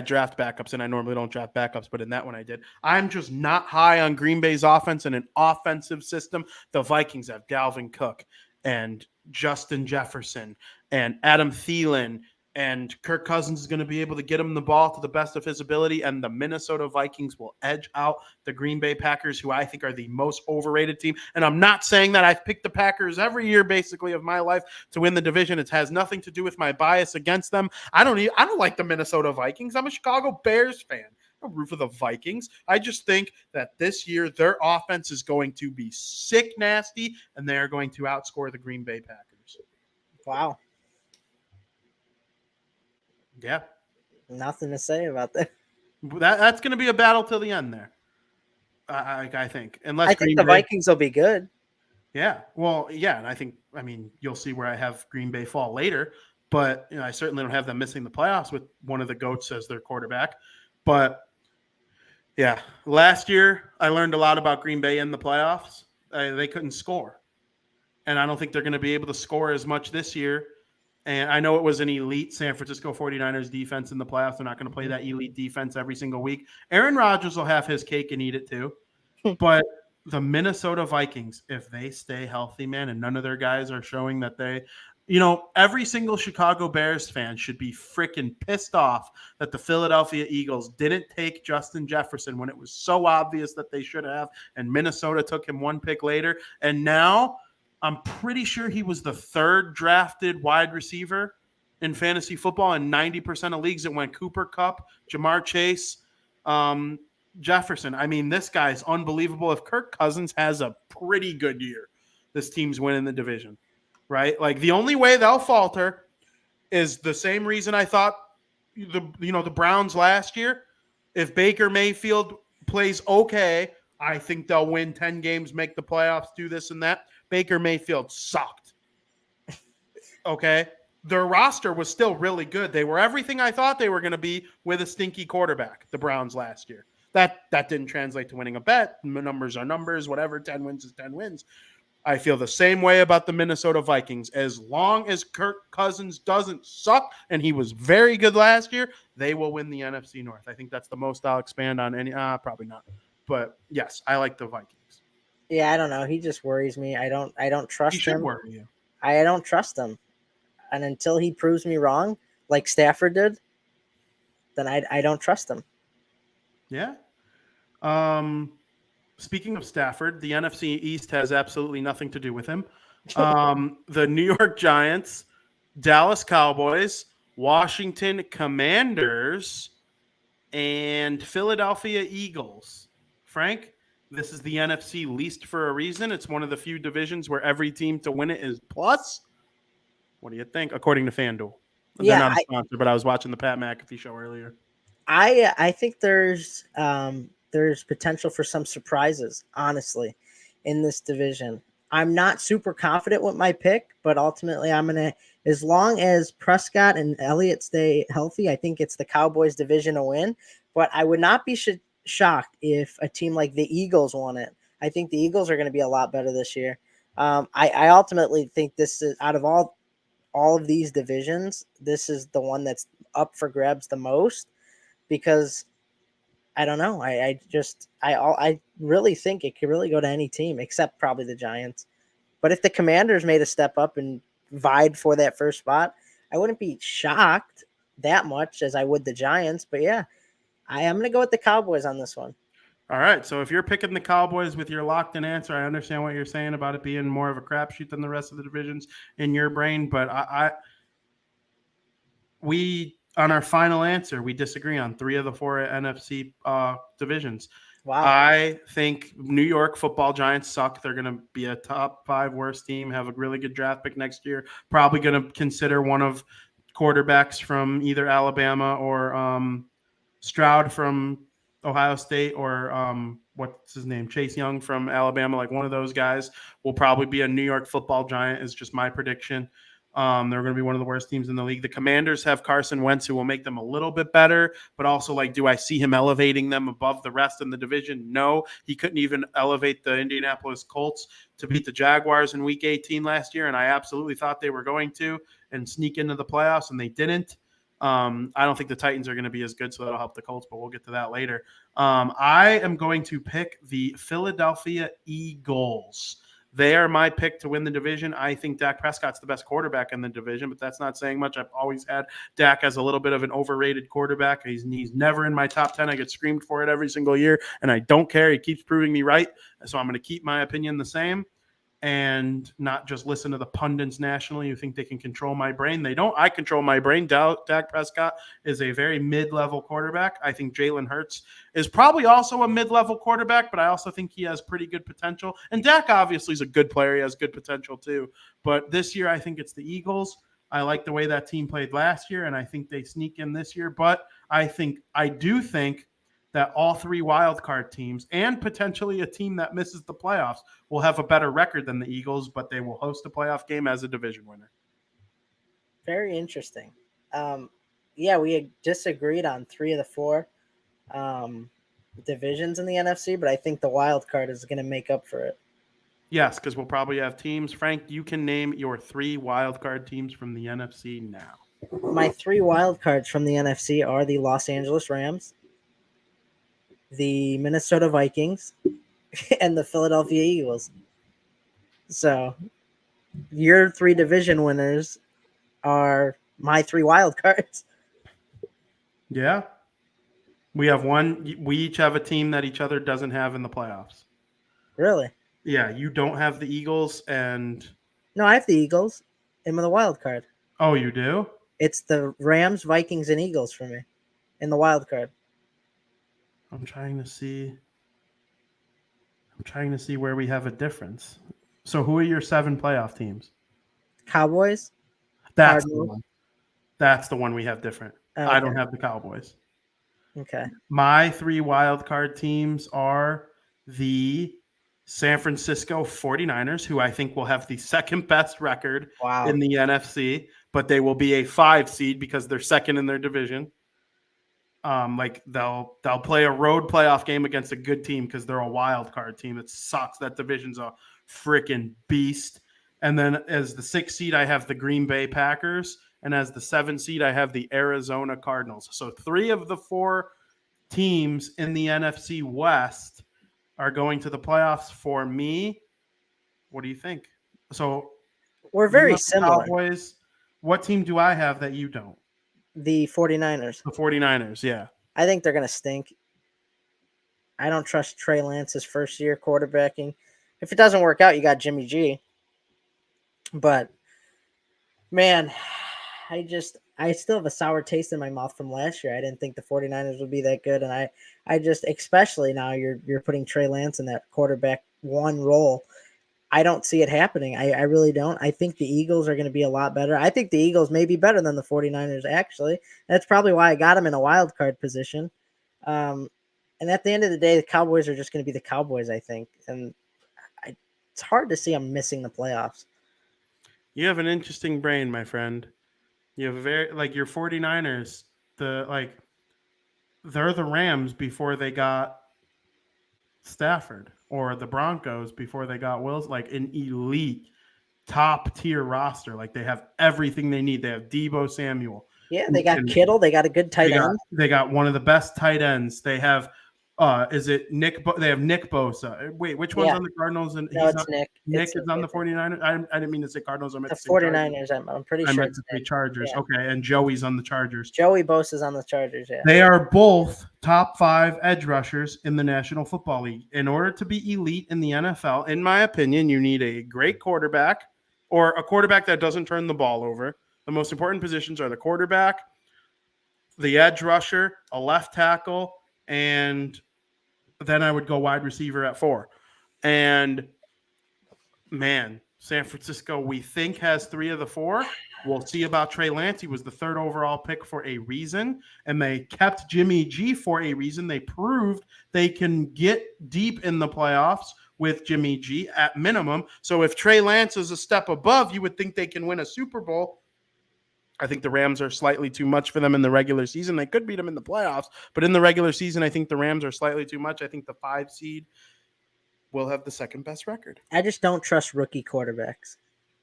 A: draft backups, and I normally don't draft backups, but in that one I did. I'm just not high on Green Bay's offense and an offensive system. The Vikings have Dalvin Cook and Justin Jefferson and Adam Thielen, and Kirk Cousins is going to be able to get him the ball to the best of his ability, and the Minnesota Vikings will edge out the Green Bay Packers, who I think are the most overrated team. And I'm not saying that. I've picked the Packers every year, basically, of my life to win the division. It has nothing to do with my bias against them. I don't like the Minnesota Vikings. I'm a Chicago Bears fan. I root for the Vikings. I just think that this year their offense is going to be sick nasty, and they are going to outscore the Green Bay Packers.
B: Wow.
A: Yeah.
B: Nothing to say about that.
A: That's going to be a battle till the end there. I think.
B: I think the Vikings will be good.
A: Yeah. Well, yeah. And I mean, you'll see where I have Green Bay fall later, but I certainly don't have them missing the playoffs with one of the GOATs as their quarterback. But yeah, last year I learned a lot about Green Bay in the playoffs. They couldn't score. And I don't think they're going to be able to score as much this year. And I know it was an elite San Francisco 49ers defense in the playoffs. They're not going to play that elite defense every single week. Aaron Rodgers will have his cake and eat it too. But the Minnesota Vikings, if they stay healthy, man, and none of their guys are showing that every single Chicago Bears fan should be freaking pissed off that the Philadelphia Eagles didn't take Justin Jefferson when it was so obvious that they should have, and Minnesota took him one pick later. And now I'm pretty sure he was the third drafted wide receiver in fantasy football. In 90% of leagues, it went Cooper Kupp, Jamar Chase, Jefferson. I mean, this guy's unbelievable. If Kirk Cousins has a pretty good year, this team's winning the division, right? Like, the only way they'll falter is the same reason I thought the Browns last year. If Baker Mayfield plays okay, I think they'll win 10 games, make the playoffs, do this and that. Baker Mayfield sucked. Okay? Their roster was still really good. They were everything I thought they were going to be with a stinky quarterback, the Browns last year. That didn't translate to winning a bet. Numbers are numbers, whatever. 10 wins is 10 wins. I feel the same way about the Minnesota Vikings. As long as Kirk Cousins doesn't suck, and he was very good last year, they will win the NFC North. I think that's the most I'll expand on any. Probably not. But yes, I like the Vikings.
B: Yeah, I don't know. He just worries me. I don't trust him.
A: He should worry you.
B: I don't trust him. And until he proves me wrong, like Stafford did, then I don't trust him.
A: Yeah. Speaking of Stafford, the NFC East has absolutely nothing to do with him. The New York Giants, Dallas Cowboys, Washington Commanders, and Philadelphia Eagles. Frank, this is the NFC least for a reason. It's one of the few divisions where every team to win it is plus. What do you think? According to FanDuel, they're
B: Yeah,
A: not a sponsor, but I was watching the Pat McAfee show earlier.
B: I think there's potential for some surprises, honestly, in this division. I'm not super confident with my pick, but ultimately I'm gonna, as long as Prescott and Elliott stay healthy, I think it's the Cowboys division to win. But I would not be shocked if a team like the Eagles won it. I think the Eagles are going to be a lot better this year. I ultimately think this is, out of all of these divisions, this is the one that's up for grabs the most, because I don't know. I really think it could really go to any team except probably the Giants. But if the Commanders made a step up and vied for that first spot, I wouldn't be shocked that much as I would the Giants. But yeah, I am going to go with the Cowboys on this one.
A: All right. So if you're picking the Cowboys with your locked in answer, I understand what you're saying about it being more of a crapshoot than the rest of the divisions in your brain. But we, on our final answer, we disagree on 3 of the 4 NFC divisions.
B: Wow.
A: I think New York Football Giants suck. They're going to be a top 5 worst team, have a really good draft pick next year. Probably going to consider one of quarterbacks from either Alabama or Stroud from Ohio State, or what's his name, Chase Young from Alabama. Like one of those guys will probably be a New York Football Giant, is just my prediction. They're going to be one of the worst teams in the league. The Commanders have Carson Wentz, who will make them a little bit better, but also, like, do I see him elevating them above the rest in the division? No, he couldn't even elevate the Indianapolis Colts to beat the Jaguars in Week 18 last year, and I absolutely thought they were going to and sneak into the playoffs, and they didn't. I don't think the Titans are going to be as good, so that'll help the Colts, but we'll get to that later. I am going to pick the Philadelphia Eagles. They are my pick to win the division. I think Dak Prescott's the best quarterback in the division, but that's not saying much. I've always had Dak as a little bit of an overrated quarterback. He's never in my top 10. I get screamed for it every single year, and I don't care. He keeps proving me right, so I'm going to keep my opinion the same and not just listen to the pundits nationally who think they can control my brain. They don't. I control my brain. Dak Prescott is a very mid-level quarterback. I think Jalen Hurts is probably also a mid-level quarterback, but I also think he has pretty good potential. And Dak obviously is a good player. He has good potential too. But this year, I think it's the Eagles. I like the way that team played last year, and I think they sneak in this year. But I do think that all 3 wildcard teams and potentially a team that misses the playoffs will have a better record than the Eagles, but they will host a playoff game as a division winner.
B: Very interesting. Yeah, we had disagreed on 3 of the 4 divisions in the NFC, but I think the wild card is going to make up for it.
A: Yes, because we'll probably have teams. Frank, you can name your 3 wildcard teams from the NFC now.
B: My 3 wild cards from the NFC are the Los Angeles Rams, the Minnesota Vikings, and the Philadelphia Eagles. So your 3 division winners are my 3 wild cards.
A: Yeah. We have one. We each have a team that each other doesn't have in the playoffs.
B: Really?
A: Yeah, you don't have the Eagles and...
B: No, I have the Eagles in the wild card.
A: Oh, you do?
B: It's the Rams, Vikings, and Eagles for me in the wild card.
A: I'm trying to see where we have a difference. So who are your 7 playoff teams?
B: Cowboys.
A: That's the one. That's the one we have different.
B: Okay.
A: I don't have the Cowboys.
B: Okay.
A: My 3 wild card teams are the San Francisco 49ers, who I think will have the second best record in the NFC, but they will be a 5 seed because they're second in their division. Like they'll play a road playoff game against a good team because they're a wild card team. It sucks. That division's a freaking beast. And then as the 6th seed, I have the Green Bay Packers. And as the 7th seed, I have the Arizona Cardinals. So 3 of the 4 teams in the NFC West are going to the playoffs for me. What do you think? So
B: we're very similar.
A: Cowboys. What team do I have that you don't?
B: The 49ers.
A: The 49ers, yeah.
B: I think they're going to stink. I don't trust Trey Lance's first year quarterbacking. If it doesn't work out, you got Jimmy G. But, man, I still have a sour taste in my mouth from last year. I didn't think the 49ers would be that good. And I just, especially now you're putting Trey Lance in that quarterback 1 role. I don't see it happening. I really don't. I think the Eagles are going to be a lot better. I think the Eagles may be better than the 49ers, actually. That's probably why I got them in a wild card position. And at the end of the day, the Cowboys are just going to be the Cowboys, I think. And it's hard to see them missing the playoffs.
A: You have an interesting brain, my friend. You have a very, like, your 49ers, they're the Rams before they got Stafford, or the Broncos before they got Wills, like an elite top tier roster. Like, they have everything they need. They have Deebo Samuel.
B: Yeah, they got Kittle. They got a good tight end.
A: They got one of the best tight ends. They have is it Nick? They have Nick Bosa. Wait, which one's on the Cardinals? And
B: no, it's Nick.
A: Nick is on the 49ers. I didn't mean to say Cardinals. I meant
B: the
A: to say
B: 49ers. I'm pretty sure.
A: I meant to say Chargers. Yeah. Okay, and Joey's on the Chargers.
B: Joey Bosa's on the Chargers. Yeah.
A: They are both top 5 edge rushers in the National Football League. In order to be elite in the NFL, in my opinion, you need a great quarterback, or a quarterback that doesn't turn the ball over. The most important positions are the quarterback, the edge rusher, a left tackle, and then I would go wide receiver at 4. And, man, San Francisco, we think, has 3 of the 4. We'll see about Trey Lance. He was the 3rd overall pick for a reason, and they kept Jimmy G for a reason. They proved they can get deep in the playoffs with Jimmy G at minimum. So if Trey Lance is a step above, you would think they can win a Super Bowl. I think the Rams are slightly too much for them in the regular season. They could beat them in the playoffs, but in the regular season, I think the Rams are slightly too much. I think the 5 seed will have the 2nd best record.
B: I just don't trust rookie quarterbacks.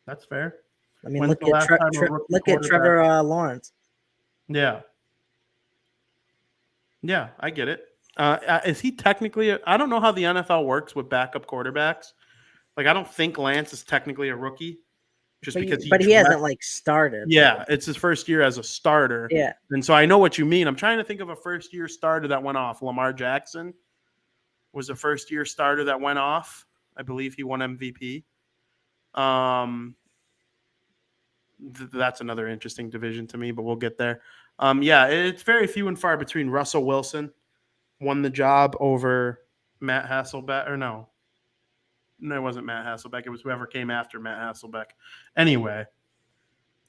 A: That's fair.
B: I mean, look at Trevor Lawrence.
A: Yeah. Yeah, I get it. Is he technically I don't know how the NFL works with backup quarterbacks. Like, I don't think Lance is technically a rookie.
B: But he hasn't started.
A: Yeah, it's his first year as a starter.
B: Yeah.
A: And so I know what you mean. I'm trying to think of a first-year starter that went off. Lamar Jackson was a first-year starter that went off. I believe he won MVP. That's another interesting division to me, but we'll get there. Yeah, it's very few and far between. Russell Wilson won the job over Matt Hasselbeck, or no, it wasn't Matt Hasselbeck. It was whoever came after Matt Hasselbeck. Anyway,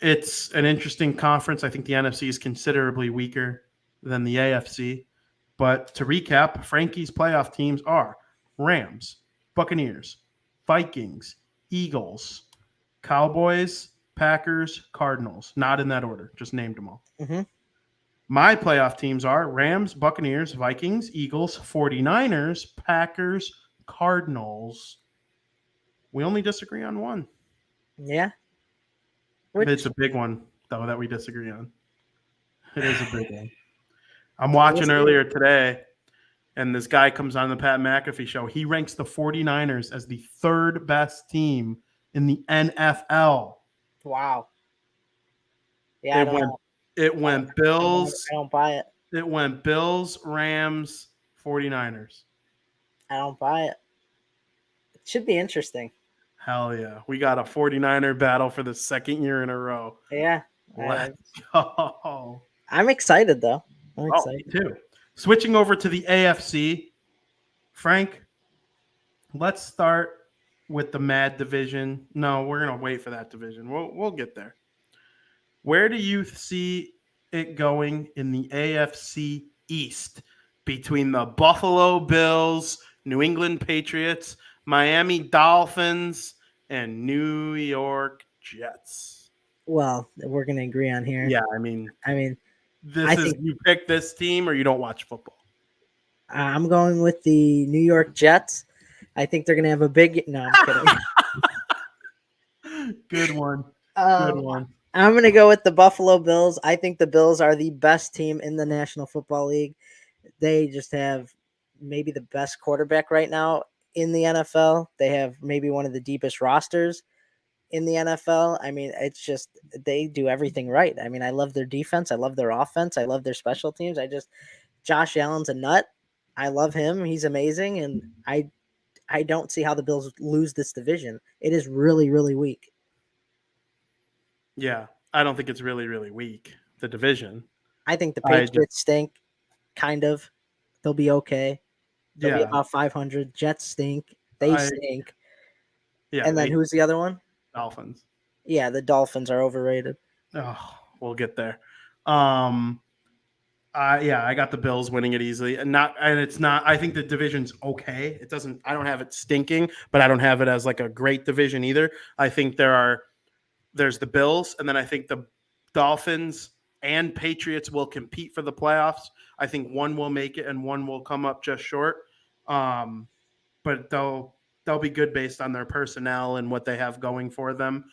A: it's an interesting conference. I think the NFC is considerably weaker than the AFC. But to recap, Frankie's playoff teams are Rams, Buccaneers, Vikings, Eagles, Cowboys, Packers, Cardinals. Not in that order. Just named them all.
B: Mm-hmm.
A: My playoff teams are Rams, Buccaneers, Vikings, Eagles, 49ers, Packers, Cardinals. We only disagree on one.
B: Yeah.
A: It's a big one, though, that we disagree on. It is a big one. I'm watching earlier today, and this guy comes on the Pat McAfee show. He ranks the 49ers as the 3rd best team in the NFL.
B: Wow. Yeah,
A: it went Bills.
B: I don't buy it.
A: It went Bills, Rams, 49ers.
B: I don't buy it. It should be interesting.
A: Hell yeah. We got a 49er battle for the 2nd year in a row.
B: Yeah.
A: Let's go.
B: I'm excited, though. I'm excited.
A: Me too. Switching over to the AFC, Frank, let's start with the Mad division. No, we're going to wait for that division. We'll get there. Where do you see it going in the AFC East between the Buffalo Bills, New England Patriots, Miami Dolphins, and New York Jets?
B: Well, we're going to agree on here.
A: Yeah, I mean, you pick this team or you don't watch football.
B: I'm going with the New York Jets. I think they're going to have a big. No, I'm
A: kidding. Good one. Good one.
B: I'm going to go with the Buffalo Bills. I think the Bills are the best team in the National Football League. They just have maybe the best quarterback right now in the NFL. They have maybe one of the deepest rosters in the NFL. I mean, it's just they do everything right. I mean, I love their defense. I love their offense. I love their special teams. Josh Allen's a nut. I love him. He's amazing. And I don't see how the Bills lose this division. It is really, really weak.
A: Yeah, I don't think it's really, really weak, the division.
B: I think the Patriots stink, kind of. They'll be okay. They'll be about 500. Jets stink. They stink.
A: Yeah.
B: And then who's the other one?
A: Dolphins.
B: Yeah, the Dolphins are overrated.
A: Oh, we'll get there. I got the Bills winning it easily, and it's not. I think the division's okay. It doesn't. I don't have it stinking, but I don't have it as like a great division either. I think there's the Bills, and then I think the Dolphins and Patriots will compete for the playoffs. I think one will make it, and one will come up just short. But they'll be good based on their personnel and what they have going for them.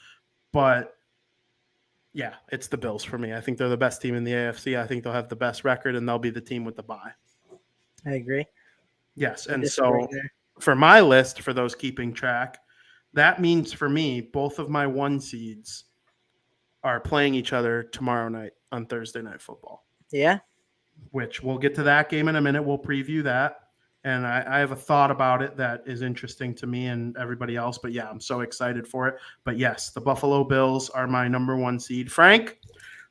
A: But yeah, it's the Bills for me. I think they're the best team in the AFC. I think they'll have the best record, and they'll be the team with the bye.
B: I agree.
A: Yes, and so for my list, for those keeping track, that means for me, both of my 1 seeds are playing each other tomorrow night on Thursday Night Football.
B: Yeah.
A: Which we'll get to that game in a minute. We'll preview that. And I have a thought about it that is interesting to me and everybody else. But yeah, I'm so excited for it. But yes, the Buffalo Bills are my number 1 seed. Frank,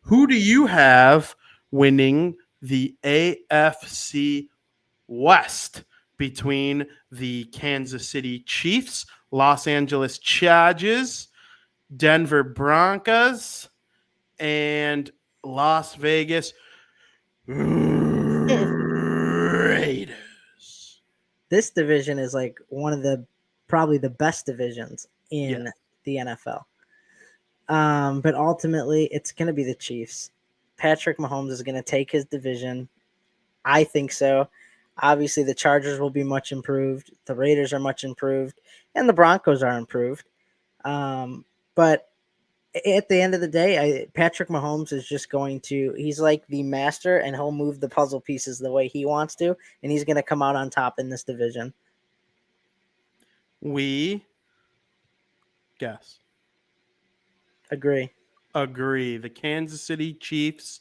A: who do you have winning the AFC West between the Kansas City Chiefs, Los Angeles Chargers, Denver Broncos, and Las Vegas Raiders?
B: This division is like one of probably the best divisions in the NFL. But ultimately, it's going to be the Chiefs. Patrick Mahomes is going to take his division. I think so. Obviously, the Chargers will be much improved. The Raiders are much improved. And the Broncos are improved. But at the end of the day, Patrick Mahomes is just he's like the master, and he'll move the puzzle pieces the way he wants to, and he's going to come out on top in this division.
A: We guess.
B: Agree.
A: The Kansas City Chiefs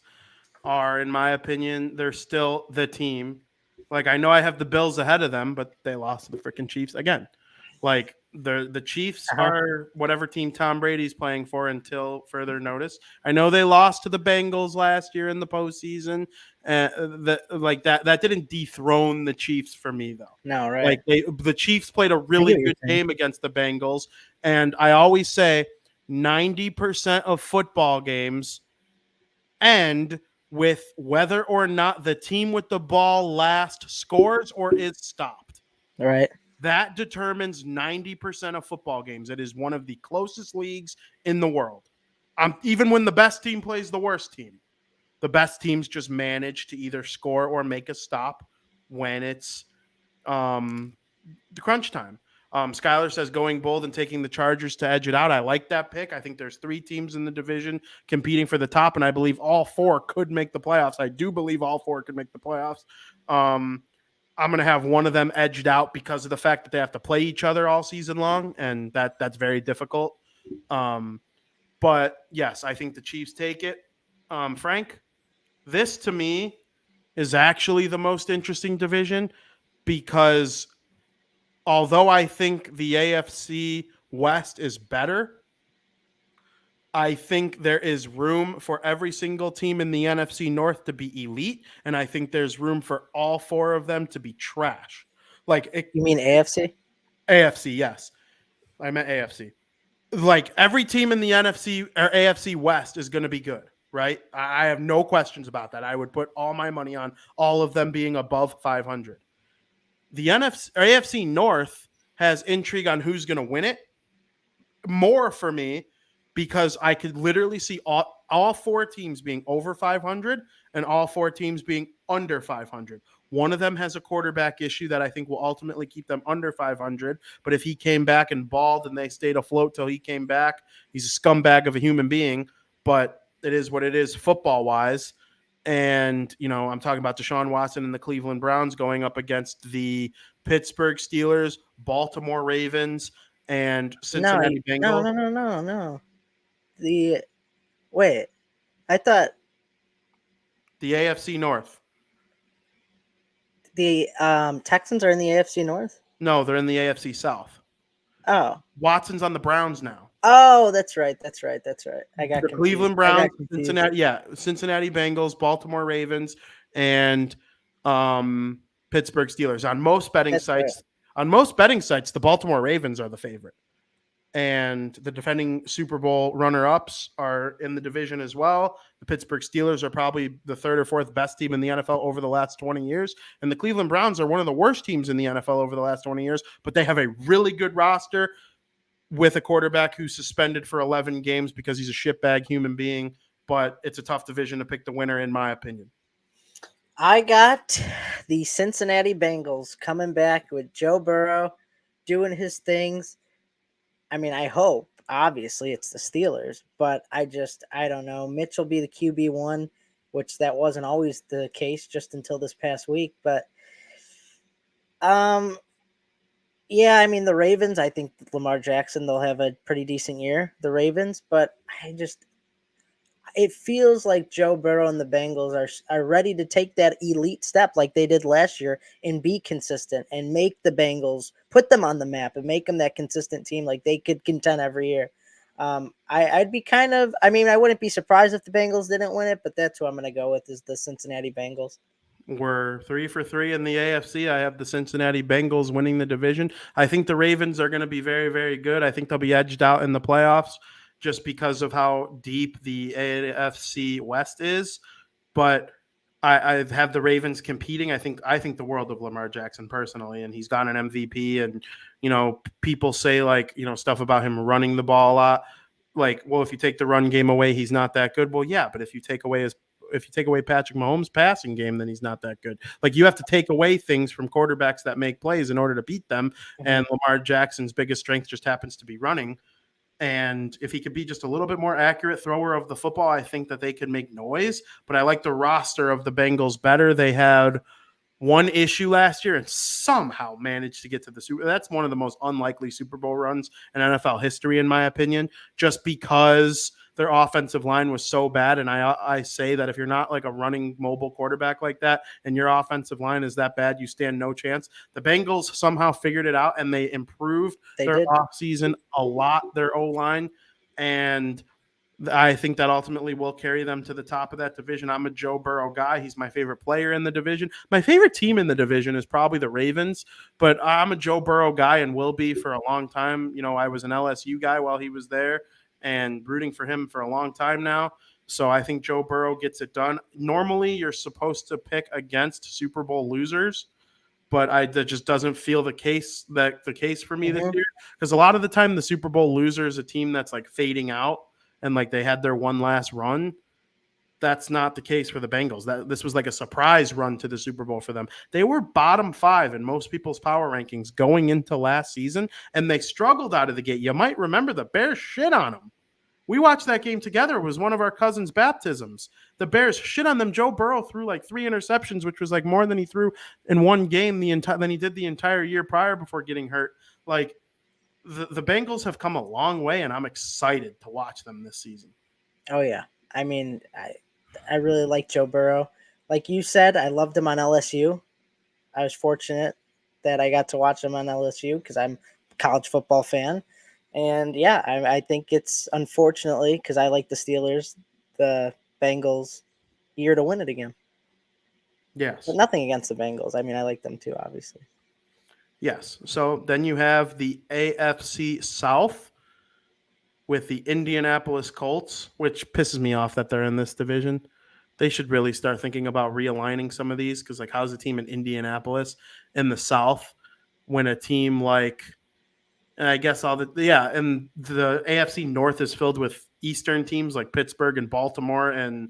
A: are, in my opinion, they're still the team. Like, I know I have the Bills ahead of them, but they lost to the freaking Chiefs again. Like, the Chiefs are whatever team Tom Brady's playing for until further notice. I know they lost to the Bengals last year in the postseason. That didn't dethrone the Chiefs for me, though.
B: No, right.
A: Like, the Chiefs played a really good game against the Bengals. And I always say 90% of football games end with whether or not the team with the ball last scores or is stopped.
B: Right.
A: That determines 90% of football games. It is one of the closest leagues in the world. Even when the best team plays the worst team, the best teams just manage to either score or make a stop when it's the crunch time. Skylar says going bold and taking the Chargers to edge it out. I like that pick. I think there's 3 teams in the division competing for the top, and I believe all 4 could make the playoffs. I do believe all 4 could make the playoffs. I'm going to have one of them edged out because of the fact that they have to play each other all season long, and that's very difficult. But yes, I think the Chiefs take it. Frank, this to me is actually the most interesting division because although I think the AFC West is better, I think there is room for every single team in the NFC North to be elite, and I think there's room for all 4 of them to be trash.
B: You mean AFC?
A: AFC, yes. I meant AFC. Like, every team in the NFC or AFC West is going to be good, right? I have no questions about that. I would put all my money on all of them being above 500. The AFC North has intrigue on who's going to win it more for me, because I could literally see all 4 teams being over 500 and all 4 teams being under 500. One of them has a quarterback issue that I think will ultimately keep them under 500. But if he came back and balled and they stayed afloat till he came back, he's a scumbag of a human being. But it is what it is football-wise. And, I'm talking about Deshaun Watson and the Cleveland Browns going up against the Pittsburgh Steelers, Baltimore Ravens, and Cincinnati Bengals.
B: No. I thought
A: the AFC North.
B: The Texans are in the AFC North?
A: No, they're in the AFC South.
B: Oh.
A: Watson's on the Browns now.
B: Oh, that's right. I got
A: the Cleveland Browns, Cincinnati Bengals, Baltimore Ravens, and Pittsburgh Steelers. On most betting sites, the Baltimore Ravens are the favorite. and the defending Super Bowl runner-ups are in the division as well. The Pittsburgh Steelers are probably the third or fourth best team in the NFL over the last 20 years, and the Cleveland Browns are one of the worst teams in the NFL over the last 20 years, but they have a really good roster with a quarterback who's suspended for 11 games because he's a shitbag human being, but it's a tough division to pick the winner, in my opinion.
B: I got the Cincinnati Bengals coming back with Joe Burrow doing his things. I mean, I hope, obviously, it's the Steelers, but I don't know. Mitch will be the QB1, which that wasn't always the case just until this past week. But, yeah, I mean, the Ravens, I think Lamar Jackson, they'll have a pretty decent year, the Ravens, but it feels like Joe Burrow and the Bengals are ready to take that elite step like they did last year and be consistent and make the Bengals, put them on the map and make them that consistent team like they could contend every year. I'd be I wouldn't be surprised if the Bengals didn't win it, but that's who I'm going to go with is the Cincinnati Bengals.
A: We're 3 for 3 in the AFC. I have the Cincinnati Bengals winning the division. I think the Ravens are going to be very, very good. I think they'll be edged out in the playoffs just because of how deep the AFC West is. But I have the Ravens competing. I think the world of Lamar Jackson personally, and he's got an MVP. And people say stuff about him running the ball a lot. Like, well, if you take the run game away, he's not that good. Well, yeah, but if you take away Patrick Mahomes' passing game, then he's not that good. Like, you have to take away things from quarterbacks that make plays in order to beat them. Mm-hmm. And Lamar Jackson's biggest strength just happens to be running. And if he could be just a little bit more accurate thrower of the football, I think that they could make noise. But I like the roster of the Bengals better. They had one issue last year and somehow managed to get to the Super Bowl. That's one of the most unlikely Super Bowl runs in NFL history, in my opinion, just because their offensive line was so bad. And I say that if you're not like a running mobile quarterback like that and your offensive line is that bad, you stand no chance. The Bengals somehow figured it out and they improved their offseason a lot, their O-line. And I think that ultimately will carry them to the top of that division. I'm a Joe Burrow guy. He's my favorite player in the division. My favorite team in the division is probably the Ravens, but I'm a Joe Burrow guy and will be for a long time. I was an LSU guy while he was there and rooting for him for a long time now. So I think Joe Burrow gets it done. Normally, you're supposed to pick against Super Bowl losers, but that just doesn't feel the case for me this year, because a lot of the time the Super Bowl loser is a team that's like fading out and like they had their one last run. That's not the case for the Bengals. This was like a surprise run to the Super Bowl for them. They were bottom 5 in most people's power rankings going into last season, and they struggled out of the gate. You might remember the Bears shit on them. We watched that game together. It was one of our cousins' baptisms. The Bears shit on them. Joe Burrow threw like 3 interceptions, which was like more than he threw in one game than he did the entire year prior before getting hurt. Like, the Bengals have come a long way, and I'm excited to watch them this season.
B: Oh, yeah. I mean, I really like Joe Burrow. Like you said, I loved him on LSU. I was fortunate that I got to watch him on LSU because I'm a college football fan. And, yeah, I think it's unfortunately, because I like the Steelers, the Bengals year to win it again.
A: Yes.
B: But nothing against the Bengals. I mean, I like them too, obviously.
A: Yes. So then you have the AFC South with the Indianapolis Colts, which pisses me off that they're in this division. They should really start thinking about realigning some of these, because like, how's a team in Indianapolis in the South when a team like, and I guess and the AFC North is filled with Eastern teams like Pittsburgh and Baltimore, and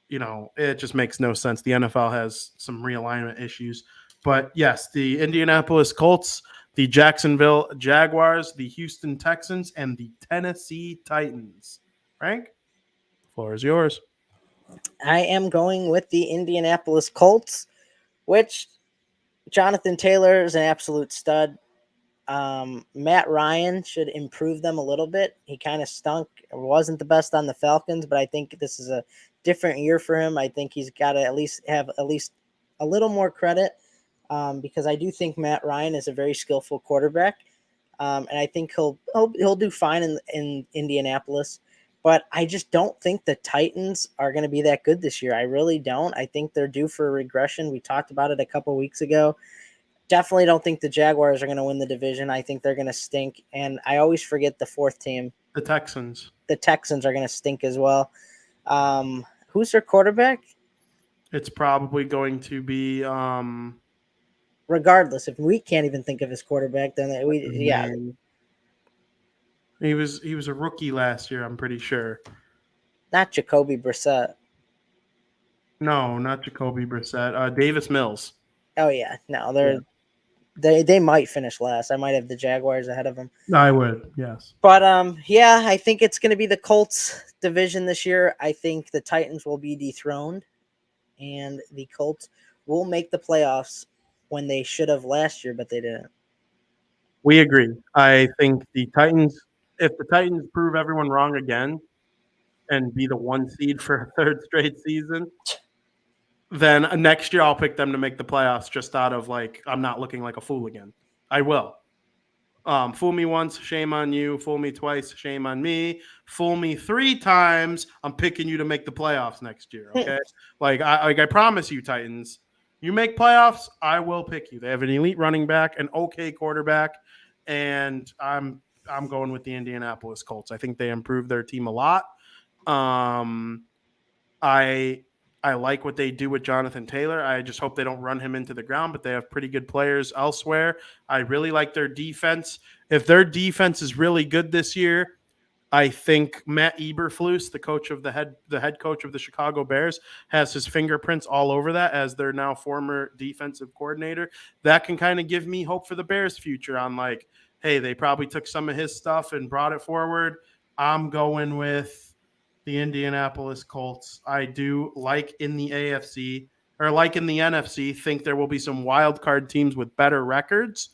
A: it just makes no sense. The NFL has some realignment issues. But yes, the Indianapolis Colts, the Jacksonville Jaguars, the Houston Texans, and the Tennessee Titans. Frank, the floor is yours.
B: I am going with the Indianapolis Colts, which Jonathan Taylor is an absolute stud. Matt Ryan should improve them a little bit. He kind of stunk. Wasn't the best on the Falcons, but I think this is a different year for him. I think he's got to at least have a little more credit, because I do think Matt Ryan is a very skillful quarterback, and I think he'll do fine in Indianapolis. But I just don't think the Titans are going to be that good this year. I really don't. I think they're due for a regression. We talked about it a couple weeks ago. Definitely don't think the Jaguars are going to win the division. I think they're going to stink. And I always forget the fourth team.
A: The Texans.
B: The Texans are going to stink as well. Who's their quarterback?
A: It's probably going to be
B: regardless, if we can't even think of his quarterback, then
A: he was a rookie last year, I'm pretty sure.
B: Not Jacoby Brissett.
A: No, not Jacoby Brissett. Davis Mills.
B: Oh yeah, no, they might finish last. I might have the Jaguars ahead of them.
A: I would, yes.
B: But yeah, I think it's going to be the Colts division this year. I think the Titans will be dethroned, and the Colts will make the playoffs when they should have last year, but they didn't.
A: We agree. I think the Titans, if the Titans prove everyone wrong again and be the 1 seed for a third straight season, then next year I'll pick them to make the playoffs just out of like, I'm not looking like a fool again. I will. Fool me once, shame on you. Fool me twice, shame on me. Fool me 3 times, I'm picking you to make the playoffs next year. Okay, I promise you, Titans, you make playoffs, I will pick you. They have an elite running back, an okay quarterback, and I'm going with the Indianapolis Colts. I think they improved their team a lot. I like what they do with Jonathan Taylor. I just hope they don't run him into the ground, but they have pretty good players elsewhere. I really like their defense. If their defense is really good this year, I think Matt Eberflus, the head coach of the Chicago Bears, has his fingerprints all over that as their now former defensive coordinator. That can kind of give me hope for the Bears' future on like, hey, they probably took some of his stuff and brought it forward. I'm going with the Indianapolis Colts. I do, like in the AFC or like in the NFC, think there will be some wild card teams with better records,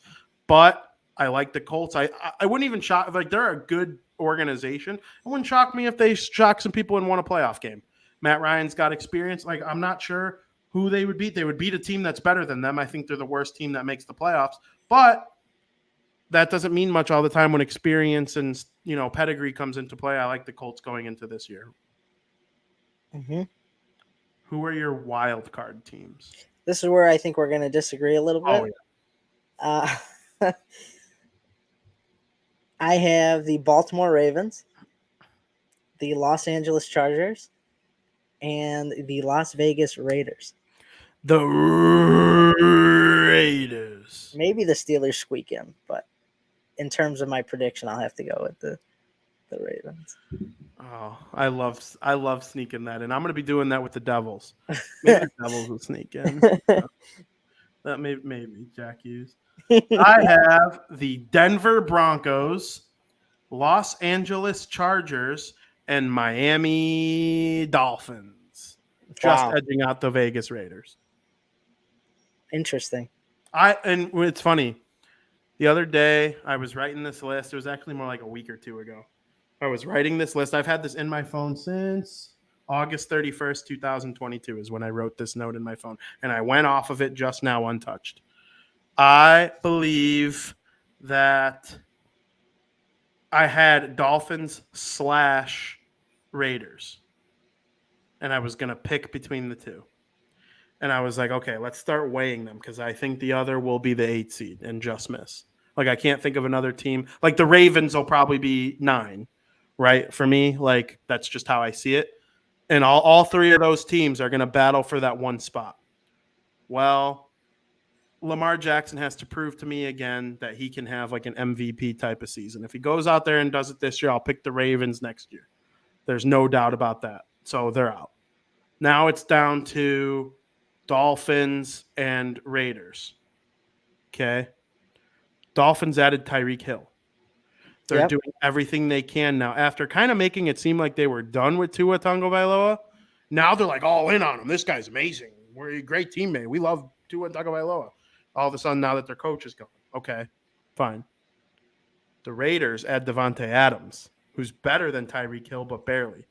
A: but I like the Colts. I wouldn't even shock, like they're a good organization. It wouldn't shock me if they shock some people and won a playoff game. Matt Ryan's got experience. Like, I'm not sure who they would beat. They would beat a team that's better than them. I think they're the worst team that makes the playoffs, but that doesn't mean much all the time when experience and, pedigree comes into play. I like the Colts going into this year.
B: Mm-hmm.
A: Who are your wild card teams?
B: This is where I think we're going to disagree a little bit. Oh, yeah. I have the Baltimore Ravens, the Los Angeles Chargers, and the Las Vegas Raiders.
A: The Raiders.
B: Maybe the Steelers squeak in, but in terms of my prediction, I'll have to go with the Ravens.
A: Oh, I love sneaking that in. I'm going to be doing that with the Devils. Maybe the Devils will sneak in. That maybe Jack Hughes. I have the Denver Broncos, Los Angeles Chargers, and Miami Dolphins. Just edging out the Vegas Raiders.
B: Interesting.
A: And it's funny. The other day, I was writing this list. It was actually more like a week or two ago. I was writing this list. I've had this in my phone since August 31st, 2022 is when I wrote this note in my phone. And I went off of it just now untouched. I believe that I had Dolphins / Raiders. And I was going to pick between the two. And I was like, okay, let's start weighing them because I think the other will be the 8 seed and just miss. Like, I can't think of another team. Like, the Ravens will probably be 9, right? For me, like, that's just how I see it. And all 3 of those teams are going to battle for that one spot. Well, Lamar Jackson has to prove to me again that he can have like an MVP type of season. If he goes out there and does it this year, I'll pick the Ravens next year. There's no doubt about that. So they're out. Now it's down to Dolphins and Raiders. Okay. Dolphins added Tyreek Hill. They're doing everything they can now. After kind of making it seem like they were done with Tua Tagovailoa, now they're like all in on him. This guy's amazing. We're a great teammate. We love Tua Tagovailoa. All of a sudden, now that their coach is gone. Okay, fine. The Raiders add Devontae Adams, who's better than Tyreek Hill, but barely.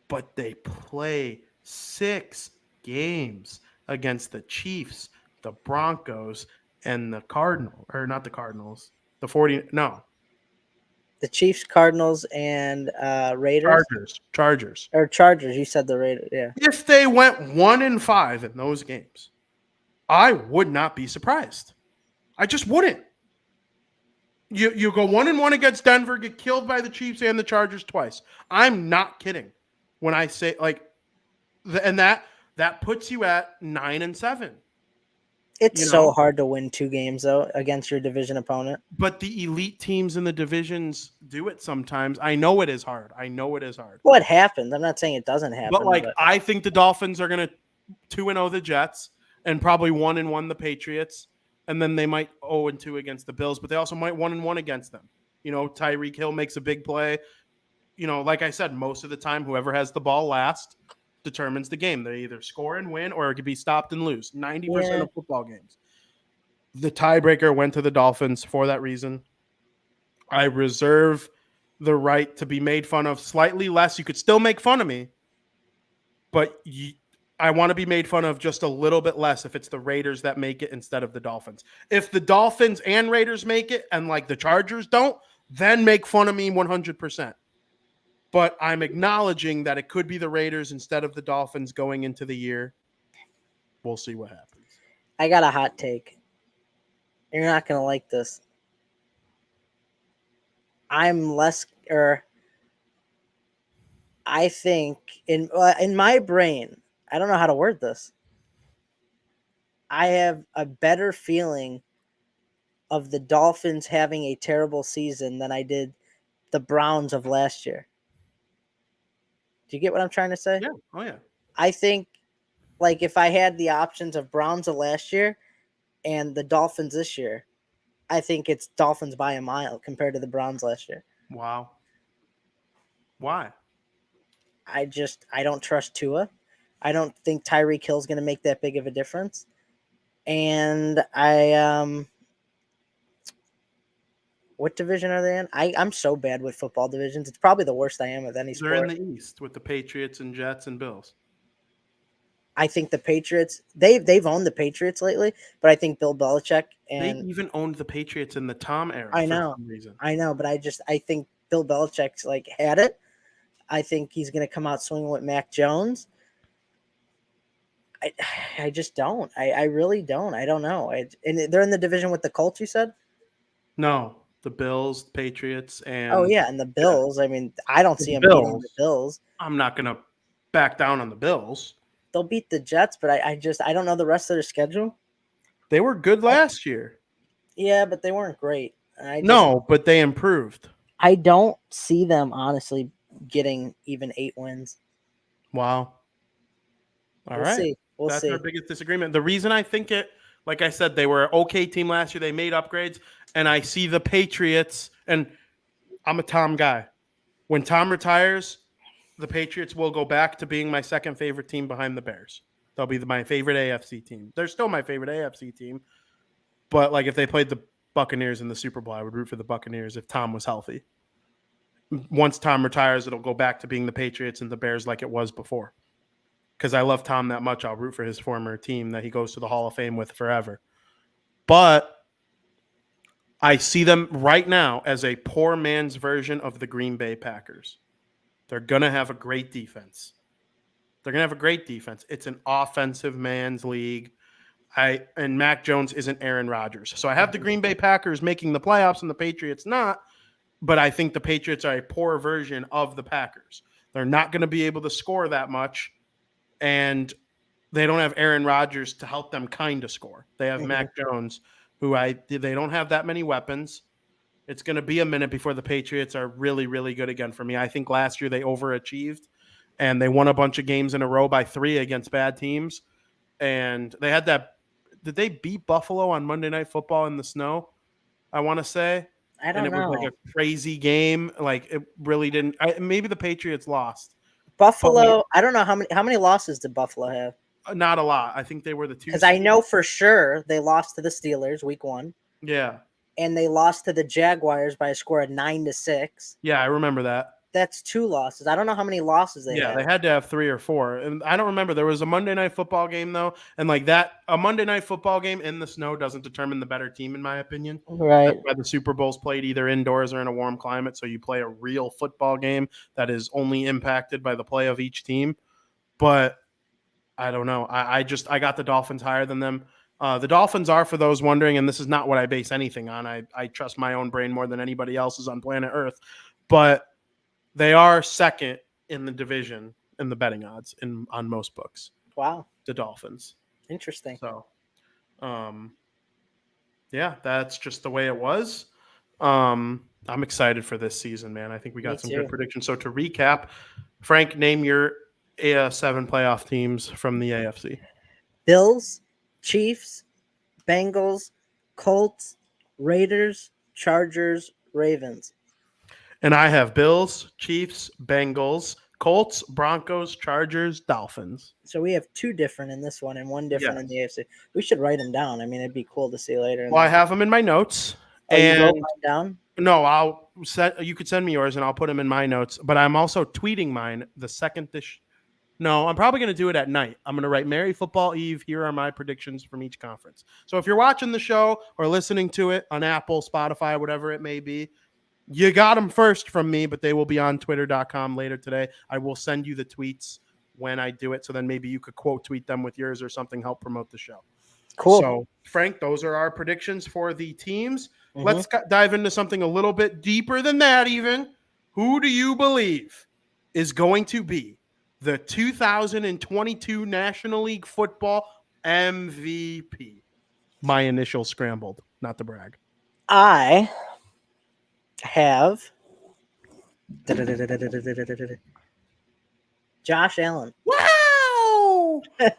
A: But they play 6 games against the Chiefs, the Broncos, and the Cardinals. Or not the Cardinals. The 40. No.
B: The Chiefs, Cardinals, and Raiders.
A: Chargers.
B: Or Chargers. You said the Raiders. Yeah.
A: If they went 1-5 in those games, I would not be surprised. I just wouldn't. You go 1-1 against Denver, get killed by the Chiefs and the Chargers twice. I'm not kidding when I say and that puts you at 9-7.
B: It's so hard to win 2 games though against your division opponent.
A: But the elite teams in the divisions do it sometimes. I know it is hard.
B: Well, it happens. I'm not saying it doesn't happen.
A: But I think the Dolphins are going to 2-0 the Jets and probably 1-1 the Patriots. And then they might 0-2 against the Bills, but they also might 1-1 against them. Tyreek Hill makes a big play. Like I said, most of the time, whoever has the ball last determines the game. They either score and win, or it could be stopped and lose. 90% of football games. The tiebreaker went to the Dolphins for that reason. I reserve the right to be made fun of slightly less. You could still make fun of me, but I want to be made fun of just a little bit less if it's the Raiders that make it instead of the Dolphins. If the Dolphins and Raiders make it and the Chargers don't, then make fun of me 100%. But I'm acknowledging that it could be the Raiders instead of the Dolphins going into the year. We'll see what happens.
B: I got a hot take. You're not going to like this. I think in my brain, I don't know how to word this. I have a better feeling of the Dolphins having a terrible season than I did the Browns of last year. Do you get what I'm trying to say?
A: Yeah. Oh, yeah.
B: I think, if I had the options of Browns of last year and the Dolphins this year, I think it's Dolphins by a mile compared to the Browns last year.
A: Wow. Why?
B: I don't trust Tua. I don't think Tyreek Hill's going to make that big of a difference. And what division are they in? I'm so bad with football divisions. It's probably the worst I am with any sport.
A: They're in the East with the Patriots and Jets and Bills.
B: I think the Patriots, they've owned the Patriots lately, but I think Bill Belichick
A: they even owned the Patriots in the Tom era.
B: I know, but I think Bill Belichick's had it. I think he's going to come out swinging with Mac Jones. I just don't. I really don't. I don't know. And they're in the division with the Colts, you said?
A: No, the Bills, Patriots, and
B: and the Bills. I mean, I don't see them beating the Bills.
A: I'm not going to back down on the Bills.
B: They'll beat the Jets, but I don't know the rest of their schedule.
A: They were good last year.
B: Yeah, but they weren't great.
A: But they improved.
B: I don't see them honestly getting even 8 wins.
A: Wow. All right.
B: See.
A: That's our biggest disagreement. The reason I think it, like I said, they were an okay team last year. They made upgrades, and I see the Patriots, and I'm a Tom guy. When Tom retires, the Patriots will go back to being my second favorite team behind the Bears. They'll be my favorite AFC team. They're still my favorite AFC team. But if they played the Buccaneers in the Super Bowl, I would root for the Buccaneers if Tom was healthy. Once Tom retires, it'll go back to being the Patriots and the Bears like it was before. Because I love Tom that much, I'll root for his former team that he goes to the Hall of Fame with forever. But I see them right now as a poor man's version of the Green Bay Packers. They're going to have a great defense. It's an offensive man's league. And Mac Jones isn't Aaron Rodgers. So I have the Green Bay Packers making the playoffs and the Patriots not. But I think the Patriots are a poor version of the Packers. They're not going to be able to score that much. And they don't have Aaron Rodgers to help them kind of score. They have Mac Jones, who they don't have that many weapons. It's going to be a minute before the Patriots are really, really good again for me. I think last year they overachieved, and they won a bunch of games in a row by 3 against bad teams. And they had that – did they beat Buffalo on Monday Night Football in the snow, I want to say?
B: I don't know.
A: And it was a crazy game. It really didn't – maybe the Patriots lost.
B: Buffalo, I don't know how many losses did Buffalo have?
A: Not a lot. I think they were the 2.
B: Because I know for sure they lost to the Steelers week 1.
A: Yeah.
B: And they lost to the Jaguars by a score of 9-6.
A: Yeah, I remember that.
B: That's 2 losses. I don't know how many losses they had.
A: Yeah, they had to have 3 or 4. And I don't remember. There was a Monday Night Football game, though. And a Monday Night Football game in the snow doesn't determine the better team, in my opinion.
B: Right.
A: That's why the Super Bowl's played either indoors or in a warm climate. So you play a real football game that is only impacted by the play of each team. But I don't know. I got the Dolphins higher than them. The Dolphins are, for those wondering, and this is not what I base anything on. I trust my own brain more than anybody else's on planet Earth, but they are second in the division in the betting odds on most books.
B: Wow.
A: The Dolphins.
B: Interesting.
A: So, yeah, that's just the way it was. I'm excited for this season, man. I think we got some good predictions. So to recap, Frank, name your 7 playoff teams from the AFC.
B: Bills, Chiefs, Bengals, Colts, Raiders, Chargers, Ravens.
A: And I have Bills, Chiefs, Bengals, Colts, Broncos, Chargers, Dolphins.
B: So we have 2 different in this one and 1 different in the AFC. We should write them down. I mean, it'd be cool to see later.
A: Well, I have them in my notes.
B: Oh, and you wrote mine down?
A: No, you could send me yours and I'll put them in my notes. But I'm also tweeting mine the second this. No, I'm probably going to do it at night. I'm going to write Merry Football Eve. Here are my predictions from each conference. So if you're watching the show or listening to it on Apple, Spotify, whatever it may be, you got them first from me, but they will be on twitter.com later today. I will send you the tweets when I do it. So then maybe you could quote tweet them with yours or something, help promote the show.
B: Cool.
A: So Frank, those are our predictions for the teams. Mm-hmm. Let's dive into something a little bit deeper than that even. Who do you believe is going to be the 2022 National League Football MVP? My initial scrambled, not to brag.
B: I have Josh Allen.
A: Wow! The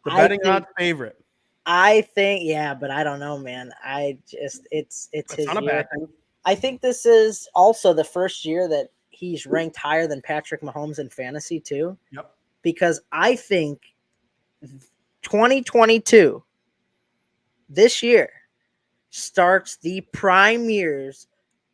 A: betting odds favorite.
B: I think, yeah, but I don't know, man. It's his
A: not a
B: year.
A: bad thing.
B: I think this is also the first year that he's ranked higher than Patrick Mahomes in fantasy too.
A: Yep.
B: Because I think 2022, this year, starts the prime years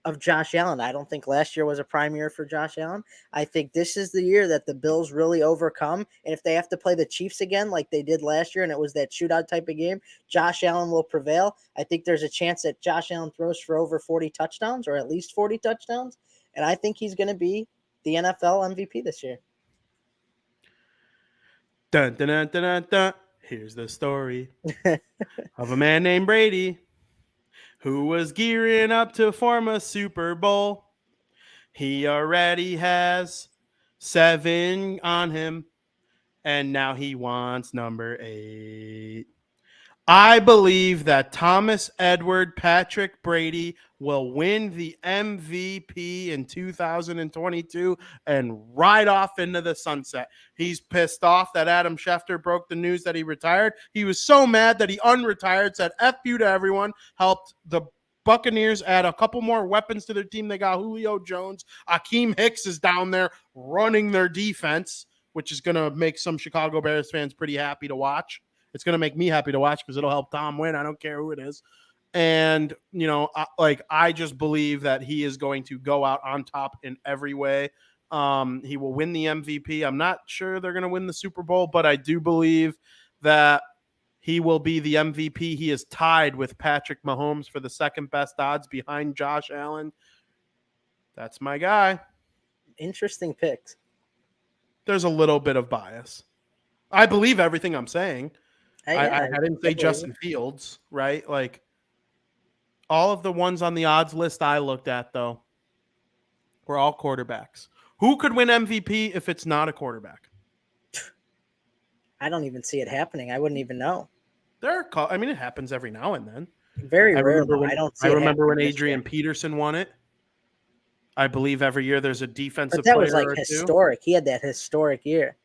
B: of Josh Allen. I don't think last year was a prime year for Josh Allen. I think this is the year that the Bills really overcome. And if they have to play the Chiefs again like they did last year and it was that shootout type of game, Josh Allen will prevail. I think there's a chance that Josh Allen throws for over 40 touchdowns or at least 40 touchdowns. And I think he's going to be the NFL MVP this year.
A: Dun, dun, dun, dun, dun, dun. Here's the story of a man named Brady who was gearing up to form a Super Bowl. He already has 7 on him, and now he wants number 8. I believe that Thomas Edward Patrick Brady will win the MVP in 2022 and ride off into the sunset. He's pissed off that Adam Schefter broke the news that he retired. He was so mad that he unretired, said F you to everyone, helped the Buccaneers add a couple more weapons to their team. They got Julio Jones. Akeem Hicks is down there running their defense, which is going to make some Chicago Bears fans pretty happy to watch. It's going to make me happy to watch because it'll help Tom win. I don't care who it is. And, you know, I just believe that he is going to go out on top in every way. He will win the MVP. I'm not sure they're going to win the Super Bowl, but I do believe that he will be the MVP. He is tied with Patrick Mahomes for the second best odds behind Josh Allen. That's my guy.
B: Interesting picks.
A: There's a little bit of bias. I believe everything I'm saying. I didn't say Justin Fields, right? Like all of the ones on the odds list I looked at, though, were all quarterbacks. Who could win MVP if it's not a quarterback?
B: I don't even see it happening. I wouldn't even know.
A: It happens every now and then.
B: Very rare. I
A: remember when Adrian Peterson won it. I believe every year there's a defensive
B: player.
A: But
B: that was like historic. He had that historic year.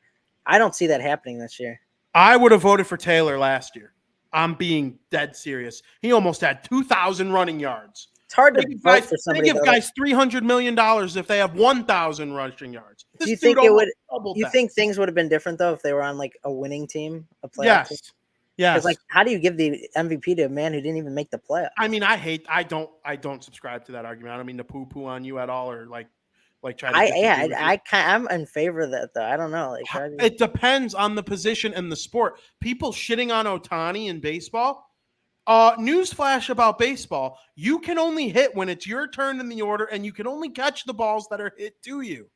B: I don't see that happening this year.
A: I would have voted for Taylor last year. I'm being dead serious. He almost had 2,000 running yards.
B: It's hard to vote for somebody.
A: They give guys $300 million if they have 1,000 rushing yards.
B: Do you think it would? You think things would have been different though if they were on like a winning team, a playoff team?
A: Yes.
B: Because like, how do you give the MVP to a man who didn't even make the playoff?
A: I mean, I don't subscribe to that argument. I don't mean to poo-poo on you at all, or like try to.
B: I'm in favor of that though. I don't know. Like,
A: it depends on the position and the sport. People shitting on Ohtani in baseball. Newsflash about baseball: you can only hit when it's your turn in the order, and you can only catch the balls that are hit to you.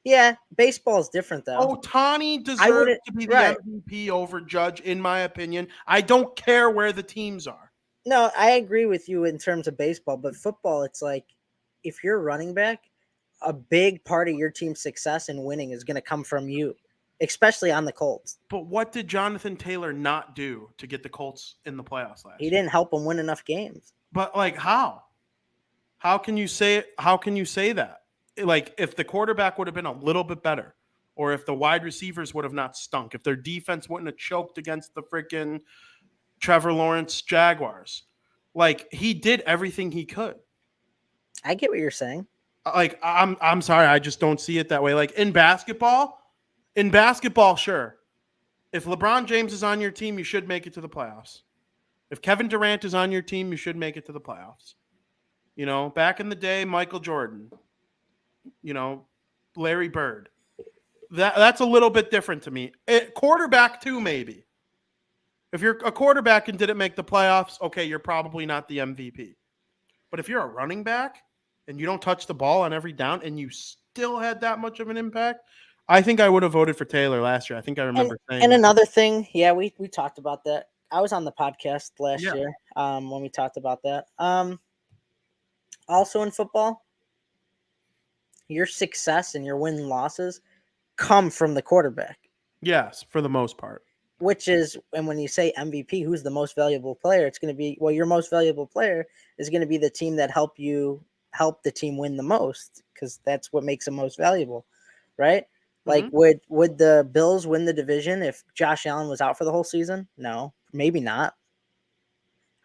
B: Yeah, baseball is different though.
A: Ohtani deserves to be the MVP over Judge, in my opinion. I don't care where the teams are.
B: No, I agree with you in terms of baseball, but football, it's like if you're running back, a big part of your team's success and winning is going to come from you, especially on the Colts.
A: But what did Jonathan Taylor not do to get the Colts in the playoffs last year?
B: He didn't help them win enough games.
A: But like how? How can you say that? Like if the quarterback would have been a little bit better, or if the wide receivers would have not stunk, if their defense wouldn't have choked against the freaking Trevor Lawrence Jaguars. Like he did everything he could.
B: I get what you're saying.
A: Like I'm sorry, I just don't see it that way. Like in basketball, sure. If LeBron James is on your team, you should make it to the playoffs. If Kevin Durant is on your team, you should make it to the playoffs. You know, back in the day, Michael Jordan, you know, Larry Bird. That's a little bit different to me. Quarterback too, maybe. If you're a quarterback and didn't make the playoffs, okay, you're probably not the MVP. But if you're a running back and you don't touch the ball on every down and you still had that much of an impact, I think I would have voted for Taylor last year. I think I remember saying.
B: And another thing, yeah, we talked about that. I was on the podcast last year when we talked about that. Also in football, your success and your win losses come from the quarterback.
A: Yes, for the most part.
B: Which is, and when you say MVP, who's the most valuable player? It's going to be, well, your most valuable player is going to be the team that help the team win the most, because that's what makes them most valuable, right? Like, would the Bills win the division if Josh Allen was out for the whole season? No, maybe not.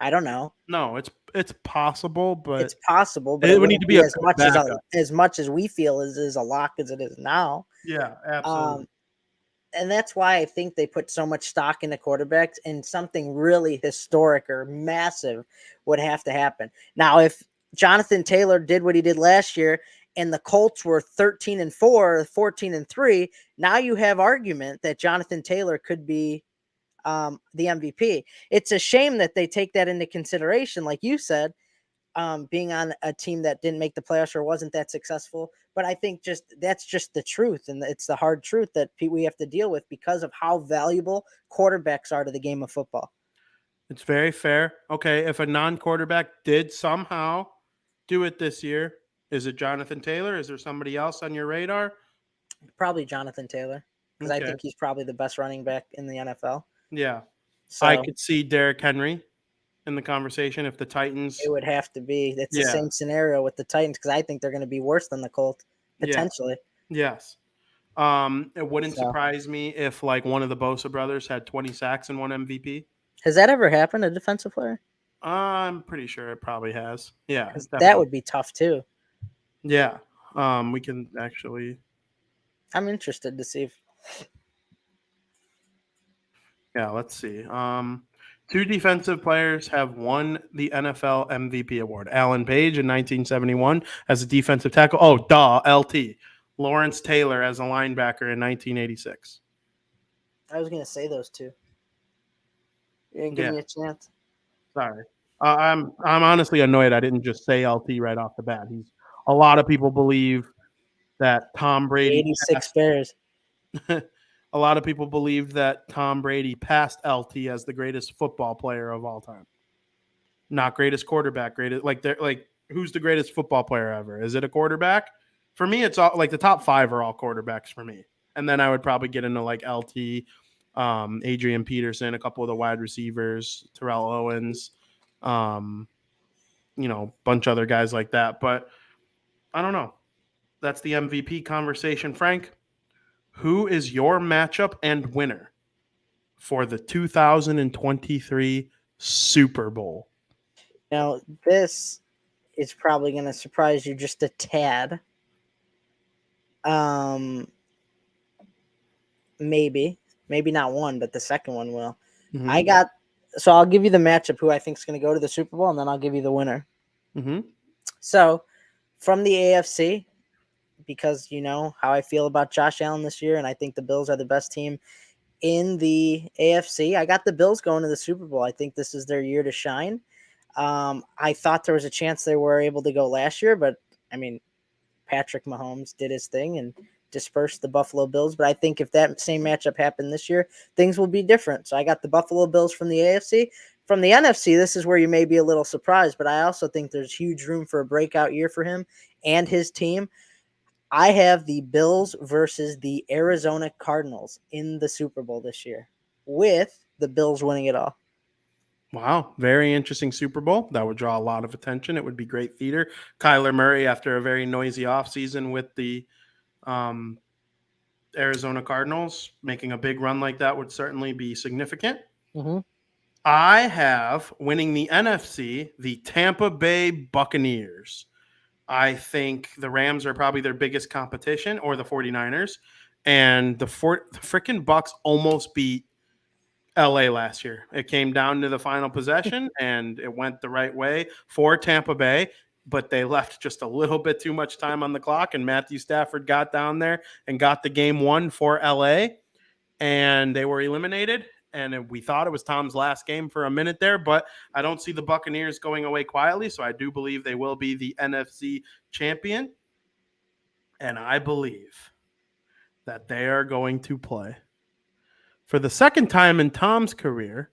B: I don't know.
A: No, it's possible, but
B: it's possible, but
A: it would need to be
B: as much as we feel is a lock as it is now.
A: Yeah, absolutely.
B: And that's why I think they put so much stock into quarterbacks, and something really historic or massive would have to happen. Now, if Jonathan Taylor did what he did last year and the Colts were 13-4, 14-3, now you have argument that Jonathan Taylor could be the MVP. It's a shame that they take that into consideration, like you said, being on a team that didn't make the playoffs or wasn't that successful. But I think that's just the truth, and it's the hard truth that we have to deal with because of how valuable quarterbacks are to the game of football.
A: It's very fair. Okay, if a non-quarterback did somehow do it this year, is it Jonathan Taylor? Is there somebody else on your radar?
B: Probably Jonathan Taylor, because I think he's probably the best running back in the NFL.
A: Yeah. So I could see Derrick Henry in the conversation if the Titans.
B: It would have to be. It's the same scenario with the Titans, because I think they're going to be worse than the Colts potentially.
A: Yes. It wouldn't surprise me if like one of the Bosa brothers had 20 sacks and won MVP.
B: Has that ever happened, a defensive player?
A: I'm pretty sure it probably has. Yeah.
B: That would be tough too.
A: Yeah. We can actually.
B: I'm interested to see if.
A: Yeah, let's see. Two defensive players have won the NFL MVP award. Alan Page in 1971 as a defensive tackle. Oh, LT. Lawrence Taylor as a linebacker in 1986.
B: I was going to say those two. You didn't give me a chance.
A: Sorry. I'm honestly annoyed I didn't just say LT right off the bat. A lot of people believe that Tom Brady
B: 86 Bears.
A: A lot of people believe that Tom Brady passed LT as the greatest football player of all time. Not greatest quarterback, who's the greatest football player ever? Is it a quarterback? For me, it's all like the top 5 are all quarterbacks for me. And then I would probably get into like LT, Adrian Peterson, a couple of the wide receivers, Terrell Owens, bunch of other guys like that. But I don't know. That's the MVP conversation. Frank, who is your matchup and winner for the 2023 Super Bowl?
B: Now, this is probably going to surprise you just a tad. Maybe not one, but the second one will. Mm-hmm. So I'll give you the matchup who I think is going to go to the Super Bowl, and then I'll give you the winner.
A: Mm-hmm.
B: So from the AFC, because you know how I feel about Josh Allen this year, and I think the Bills are the best team in the AFC, I got the Bills going to the Super Bowl. I think this is their year to shine. I thought there was a chance they were able to go last year, but I mean, Patrick Mahomes did his thing and disperse the Buffalo Bills. But I think if that same matchup happened this year, things will be different. So I got the Buffalo Bills from the AFC. From the NFC, this is where you may be a little surprised, but I also think there's huge room for a breakout year for him and his team. I have the Bills versus the Arizona Cardinals in the Super Bowl this year, with the Bills winning it all.
A: Wow, very interesting Super Bowl. That would draw a lot of attention. It would be great theater. Kyler Murray, after a very noisy offseason with the Arizona Cardinals, making a big run like that would certainly be significant.
B: Mm-hmm.
A: I have winning the NFC, the Tampa Bay Buccaneers. I think the Rams are probably their biggest competition, or the 49ers. And the freaking Bucks almost beat LA last year. It came down to the final possession, and it went the right way for Tampa Bay, but they left just a little bit too much time on the clock, and Matthew Stafford got down there and got the game won for LA, and they were eliminated. And we thought it was Tom's last game for a minute there, but I don't see the Buccaneers going away quietly, so I do believe they will be the NFC champion, and I believe that they are going to play. For the second time in Tom's career,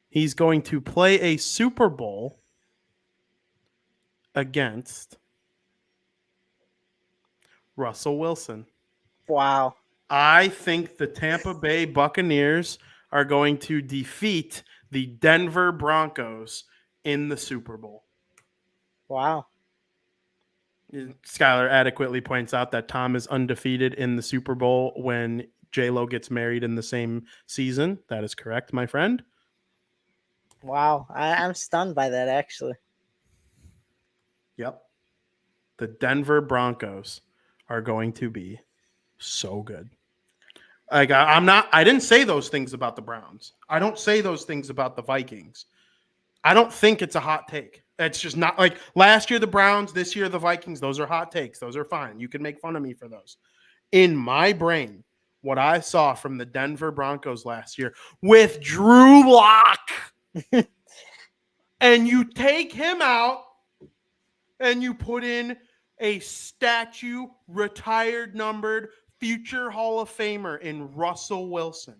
A: he's going to play a Super Bowl against Russell Wilson.
B: Wow.
A: I think the Tampa Bay Buccaneers are going to defeat the Denver Broncos in the Super Bowl.
B: Wow.
A: Skylar adequately points out that Tom is undefeated in the Super Bowl when J-Lo gets married in the same season. That is correct, my friend.
B: Wow. I'm stunned by that, actually.
A: Yep. The Denver Broncos are going to be so good. Like, I didn't say those things about the Browns. I don't say those things about the Vikings. I don't think it's a hot take. It's just not like last year the Browns, this year the Vikings. Those are hot takes. Those are fine. You can make fun of me for those. In my brain, what I saw from the Denver Broncos last year with Drew Lock, and you take him out and you put in a statue, retired, numbered, future Hall of Famer in Russell Wilson.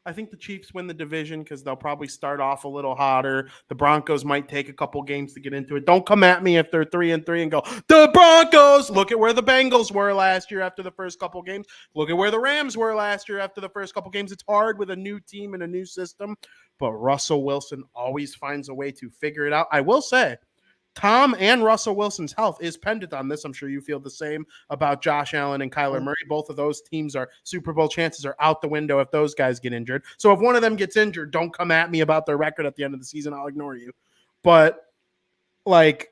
A: I think the Chiefs win the division because they'll probably start off a little hotter. The Broncos might take a couple games to get into it. Don't come at me if they're 3-3 and go, the Broncos. Look at where the Bengals were last year after the first couple games. Look at where the Rams were last year after the first couple games. It's hard with a new team and a new system, but Russell Wilson always finds a way to figure it out. I will say, Tom and Russell Wilson's health is pendant on this. I'm sure you feel the same about Josh Allen and Kyler Murray. Both of those teams are Super Bowl chances are out the window if those guys get injured. So if one of them gets injured, don't come at me about their record at the end of the season. I'll ignore you. But, like,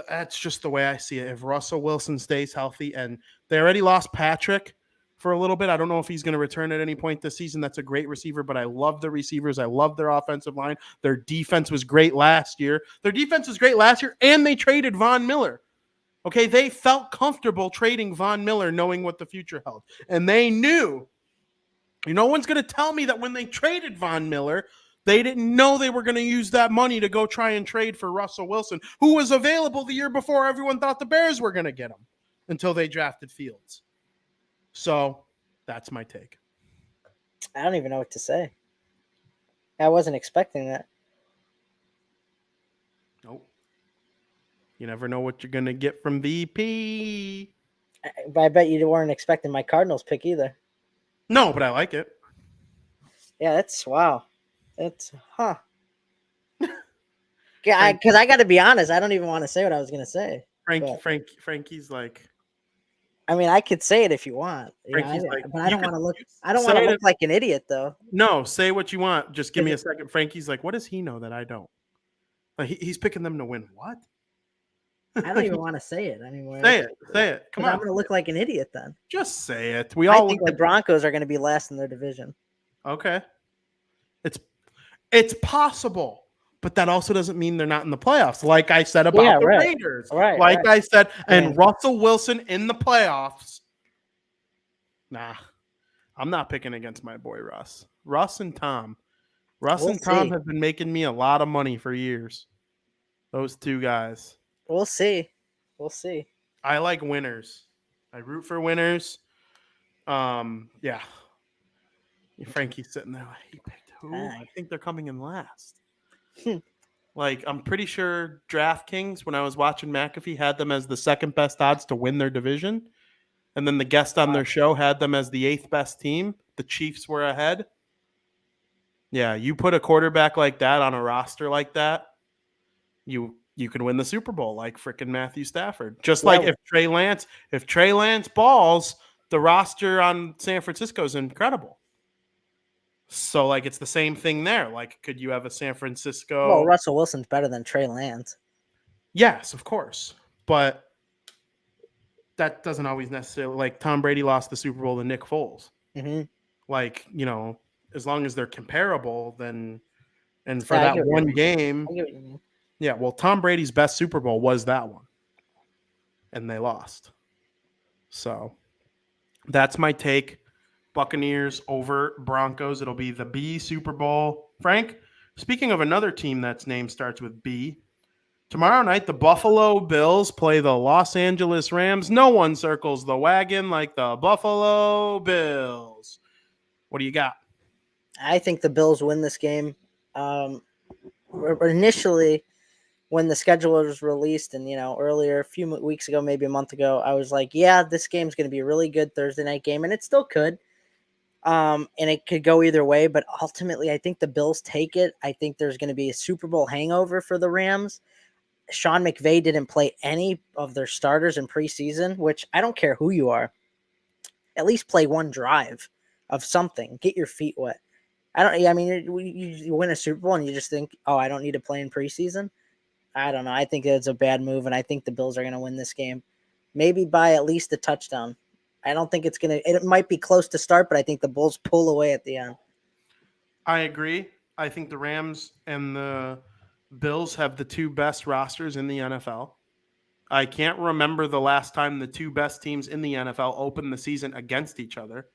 A: that's just the way I see it. If Russell Wilson stays healthy, and they already lost Patrick for a little bit. I don't know if he's going to return at any point this season. That's a great receiver, but I love the receivers. I love their offensive line. Their defense was great last year. And they traded Von Miller. Okay, they felt comfortable trading Von Miller knowing what the future held. And they knew, no one's going to tell me that when they traded Von Miller, they didn't know they were going to use that money to go try and trade for Russell Wilson, who was available the year before everyone thought the Bears were going to get him until they drafted Fields. So that's my take.
B: I don't even know what to say. I wasn't expecting that.
A: Nope. You never know what you're going to get from VP.
B: I bet you weren't expecting my Cardinals pick either.
A: No, but I like it.
B: Yeah, that's wow. That's Yeah, because I got to be honest, I don't even want to say what I was going to say.
A: Frankie's like,
B: I mean, I could say it if you want. But I don't want to look. I don't want to look like an idiot, though.
A: No, say what you want. Just give me a second. Frankie's like, what does he know that I don't? Like, he's picking them to win. What?
B: I don't even want to say it anymore.
A: Say it. Come on.
B: I'm going to look like an idiot then.
A: Just say it.
B: I think the Broncos are going to be last in their division.
A: Okay. It's possible. But that also doesn't mean they're not in the playoffs. Like I said about the Raiders.
B: Right.
A: I said, and Russell Wilson in the playoffs. Nah, I'm not picking against my boy Russ. Russ and Tom have been making me a lot of money for years. Those two guys.
B: We'll see.
A: I like winners. I root for winners. Yeah. Frankie's sitting there like, he picked who? I think they're coming in last. Like, I'm pretty sure DraftKings, when I was watching McAfee, had them as the second best odds to win their division. And then the guest on their show had them as the 8th best team. The Chiefs were ahead. Yeah, you put a quarterback like that on a roster like that, you can win the Super Bowl like freaking Matthew Stafford. Just like if Trey Lance balls, the roster on San Francisco is incredible. So, like, it's the same thing there. Like, could you have a San Francisco?
B: Well, Russell Wilson's better than Trey Lance.
A: Yes, of course. But that doesn't always necessarily, like, Tom Brady lost the Super Bowl to Nick Foles.
B: Mm-hmm.
A: Like, as long as they're comparable, then, and for that one game, yeah, well, Tom Brady's best Super Bowl was that one. And they lost. So that's my take. Buccaneers over Broncos. It'll be the B Super Bowl. Frank, speaking of another team that's name starts with B, tomorrow night the Buffalo Bills play the Los Angeles Rams. No one circles the wagon like the Buffalo Bills. What do you got?
B: I think the Bills win this game. Initially, when the schedule was released and, earlier, a few weeks ago, maybe a month ago, I was like, yeah, this game's going to be a really good Thursday night game, and it still could. And it could go either way, but ultimately, I think the Bills take it. I think there's going to be a Super Bowl hangover for the Rams. Sean McVay didn't play any of their starters in preseason, which I don't care who you are. At least play one drive of something. Get your feet wet. You win a Super Bowl and you just think, oh, I don't need to play in preseason. I don't know. I think it's a bad move, and I think the Bills are going to win this game. Maybe by at least a touchdown. I don't think it might be close to start, but I think the Bulls pull away at the end.
A: I agree. I think the Rams and the Bills have the two best rosters in the NFL. I can't remember the last time the two best teams in the NFL opened the season against each other.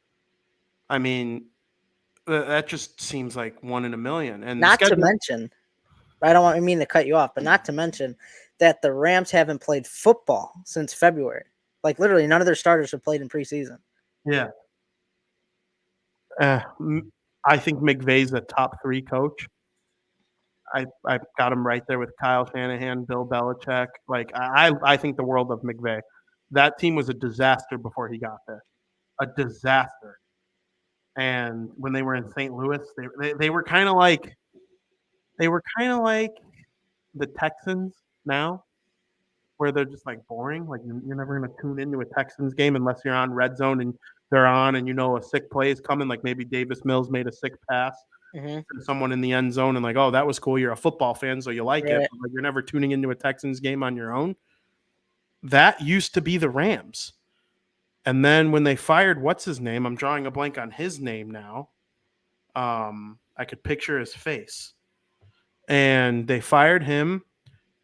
A: I mean, that just seems like one in a million. And
B: not to mention, I don't mean to cut you off, but not to mention that the Rams haven't played football since February. Like, literally, none of their starters have played in preseason.
A: Yeah. I think McVay's a top 3 coach. I've got him right there with Kyle Shanahan, Bill Belichick. Like, I think the world of McVay. That team was a disaster before he got there. A disaster. And when they were in St. Louis, they were kind of like the Texans now, where they're just like boring. Like, you're never going to tune into a Texans game unless you're on Red Zone and they're on and a sick play is coming. Like, maybe Davis Mills made a sick pass to someone in the end zone and like, oh, that was cool. You're a football fan, so you like it. But like, you're never tuning into a Texans game on your own. That used to be the Rams. And then when they fired, what's his name? I'm drawing a blank on his name now. I could picture his face. And they fired him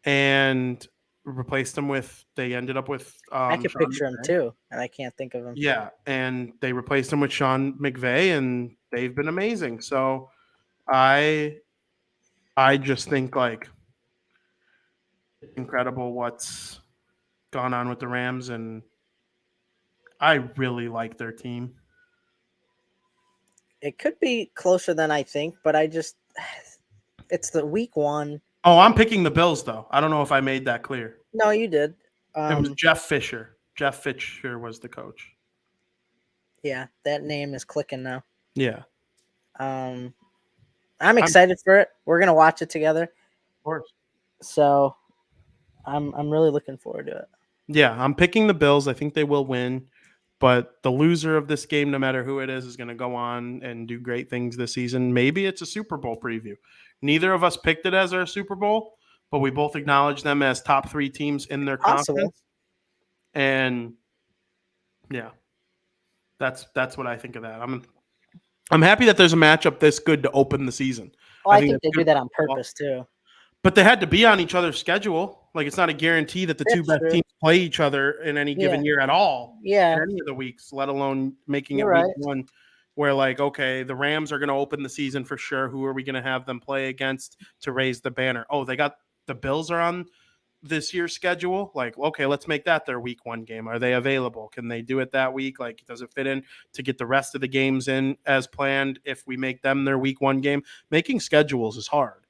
A: and replaced him with, they ended up with
B: I could picture him too, and I can't think of him.
A: Yeah, and they replaced him with Sean McVay, and they've been amazing. So I just think, like, it's incredible what's gone on with the Rams, and I really like their team.
B: It could be closer than I think, but it's the week 1.
A: Oh, I'm picking the Bills, though. I don't know if I made that clear.
B: No, you did.
A: It was Jeff Fisher. Jeff Fisher was the coach.
B: Yeah, that name is clicking now.
A: Yeah.
B: I'm excited for it. We're gonna watch it together.
A: Of course.
B: So I'm really looking forward to it.
A: Yeah, I'm picking the Bills. I think they will win. But the loser of this game, no matter who it is going to go on and do great things this season. Maybe it's a Super Bowl preview. Neither of us picked it as our Super Bowl, but we both acknowledge them as top 3 teams in their conference. And yeah, that's what I think of that. I'm happy that there's a matchup this good to open the season.
B: Well, I think they do that on purpose too.
A: But they had to be on each other's schedule. Like, it's not a guarantee that the two best teams play each other in any given year at all.
B: Yeah.
A: In any of the weeks, let alone making it week 1, where, like, okay, the Rams are going to open the season for sure. Who are we going to have them play against to raise the banner? Oh, they got the Bills are on this year's schedule. Like, okay, let's make that their week 1 game. Are they available? Can they do it that week? Like, does it fit in to get the rest of the games in as planned if we make them their week 1 game? Making schedules is hard.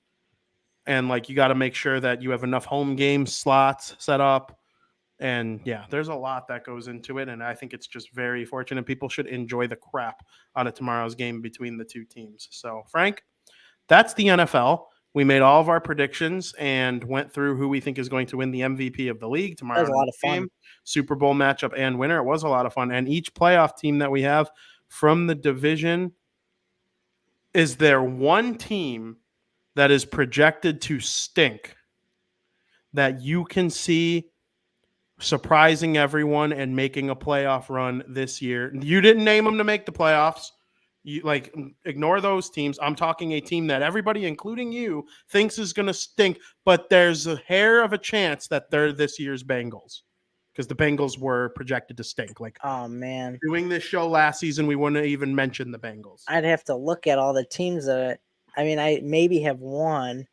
A: And like, you got to make sure that you have enough home game slots set up. And yeah, there's a lot that goes into it. And I think it's just very fortunate. People should enjoy the crap out of tomorrow's game between the two teams. So, Frank, that's the NFL. We made all of our predictions and went through who we think is going to win the MVP of the league tomorrow.
B: That was a lot of fun.
A: Super Bowl matchup and winner. It was a lot of fun. And each playoff team that we have from the division, is there one team that is projected to stink that you can see surprising everyone and making a playoff run this year? You didn't name them to make the playoffs. You like ignore those teams. I'm talking a team that everybody, including you, thinks is going to stink, but there's a hair of a chance that they're this year's Bengals, because the Bengals were projected to stink. Like,
B: oh man,
A: doing this show last season, we wouldn't even mention the Bengals.
B: I'd have to look at all the teams that I maybe have one.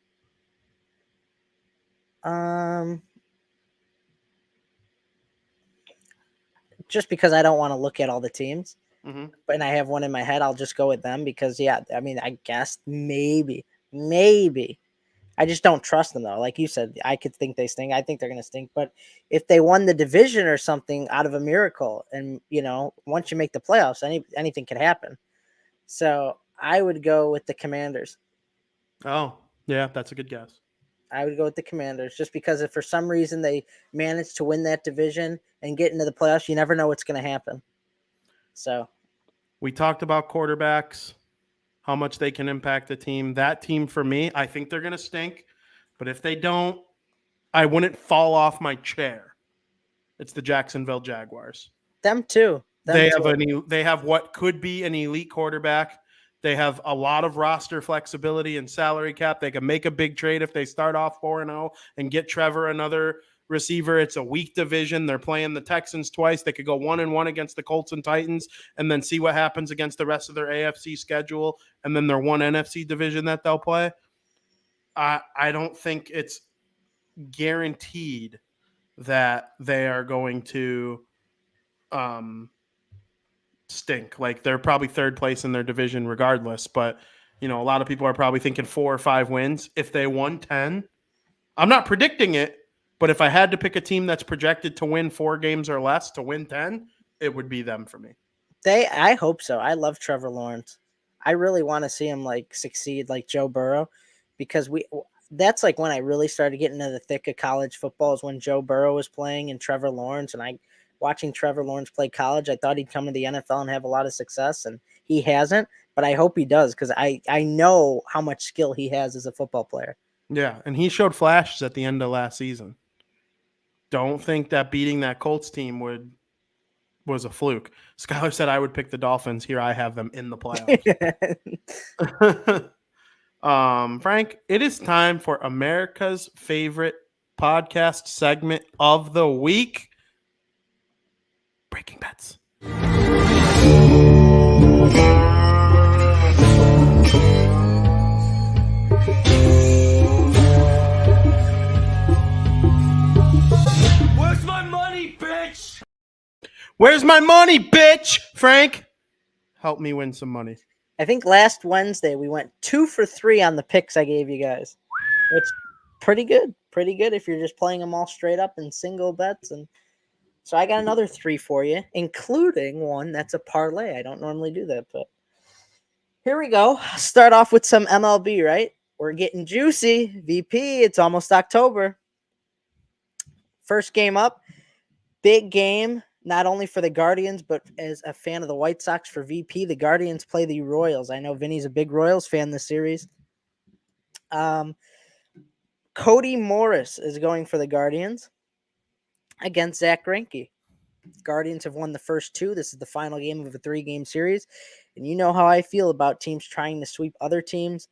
B: Just because I don't want to look at all the teams.
A: Mm-hmm.
B: But I have one in my head, I'll just go with them because, yeah, I mean, I guess maybe. I just don't trust them, though. Like you said, I could think they stink. I think they're going to stink. But if they won the division or something out of a miracle, and, you know, once you make the playoffs, anything could happen. So I would go with the Commanders.
A: Oh, yeah, that's a good guess.
B: I would go with the Commanders just because if for some reason they manage to win that division and get into the playoffs, you never know what's going to happen. So
A: we talked about quarterbacks, how much they can impact the team. That team, for me, I think they're going to stink. But if they don't, I wouldn't fall off my chair. It's the Jacksonville Jaguars.
B: Them too.
A: They have what could be an elite quarterback. They have a lot of roster flexibility and salary cap. They can make a big trade if they start off 4-0 and get Trevor another receiver. It's a weak division. They're playing the Texans twice. They could go 1-1 against the Colts and Titans and then see what happens against the rest of their AFC schedule and then their one NFC division that they'll play. I don't think it's guaranteed that they are going to stink. Like, they're probably third place in their division regardless, but you know, a lot of people are probably thinking 4 or 5 wins. If they won 10, I'm not predicting it, but if I had to pick a team that's projected to win 4 games or less to win 10, it would be them for me.
B: I hope so. I love Trevor Lawrence. I really want to see him like succeed like Joe Burrow, because that's like when I really started getting into the thick of college football is when Joe Burrow was playing and Trevor Lawrence, and watching Trevor Lawrence play college, I thought he'd come to the NFL and have a lot of success, and he hasn't, but I hope he does because I know how much skill he has as a football player.
A: Yeah, and he showed flashes at the end of last season. Don't think that beating that Colts team was a fluke. Skylar said I would pick the Dolphins. Here I have them in the playoffs. Frank, it is time for America's favorite podcast segment of the week. Breaking Bets.
C: Where's my money, bitch?
B: Where's my money, bitch? Frank,
A: help me win some money.
B: I think last Wednesday we went 2 for 3 on the picks I gave you guys. It's pretty good. Pretty good if you're just playing them all straight up in single bets. And so I got another 3 for you, including one that's a parlay. I don't normally do that, but here we go. Start off with some MLB, right? We're getting juicy. VP, it's almost October. First game up. Big game, not only for the Guardians, but as a fan of the White Sox for VP, the Guardians play the Royals. I know Vinny's a big Royals fan this series. Cody Morris is going for the Guardians against Zach Greinke. Guardians have won the first 2. This is the final game of a 3-game series. And you know how I feel about teams trying to sweep other teams.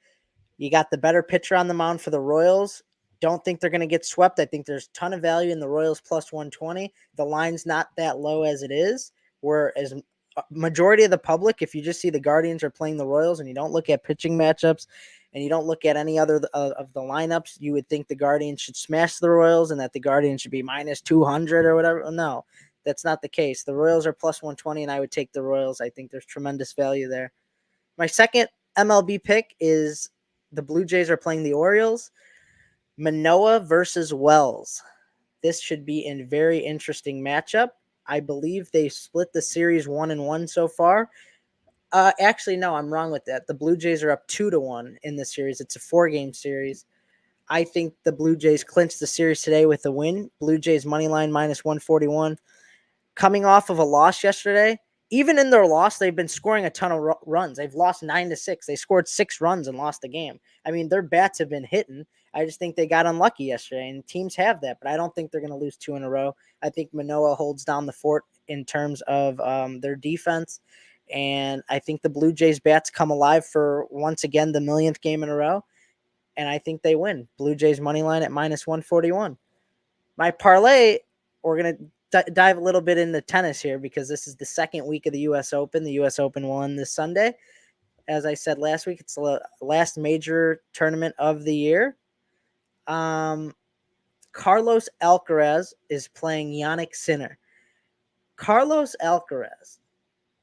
B: You got the better pitcher on the mound for the Royals. Don't think they're going to get swept. I think there's a ton of value in the Royals plus 120. The line's not that low as it is. We're as majority of the public, if you just see the Guardians are playing the Royals and you don't look at pitching matchups and you don't look at any other of the lineups, you would think the Guardians should smash the Royals and that the Guardians should be minus 200 or whatever. No, that's not the case. The Royals are plus 120, and I would take the Royals. I think there's tremendous value there. My second MLB pick is the Blue Jays are playing the Orioles. Manoah versus Wells. This should be a very interesting matchup. I believe they split the series 1-1 so far. Actually, no, I'm wrong with that. The Blue Jays are up 2-1 in the series. It's a 4-game series. I think the Blue Jays clinched the series today with a win. Blue Jays money line minus 141. Coming off of a loss yesterday, even in their loss, they've been scoring a ton of runs. They've lost 9-6. They scored 6 runs and lost the game. I mean, their bats have been hitting. I just think they got unlucky yesterday, and teams have that, but I don't think they're going to lose 2 in a row. I think Manoah holds down the fort in terms of their defense, and I think the Blue Jays bats come alive for, once again, the millionth game in a row, and I think they win. Blue Jays money line at minus 141. My parlay, we're going to dive a little bit into tennis here because this is the second week of the U.S. Open. The U.S. Open will end this Sunday. As I said last week, it's the last major tournament of the year. Carlos Alcaraz is playing Yannick Sinner. Carlos Alcaraz,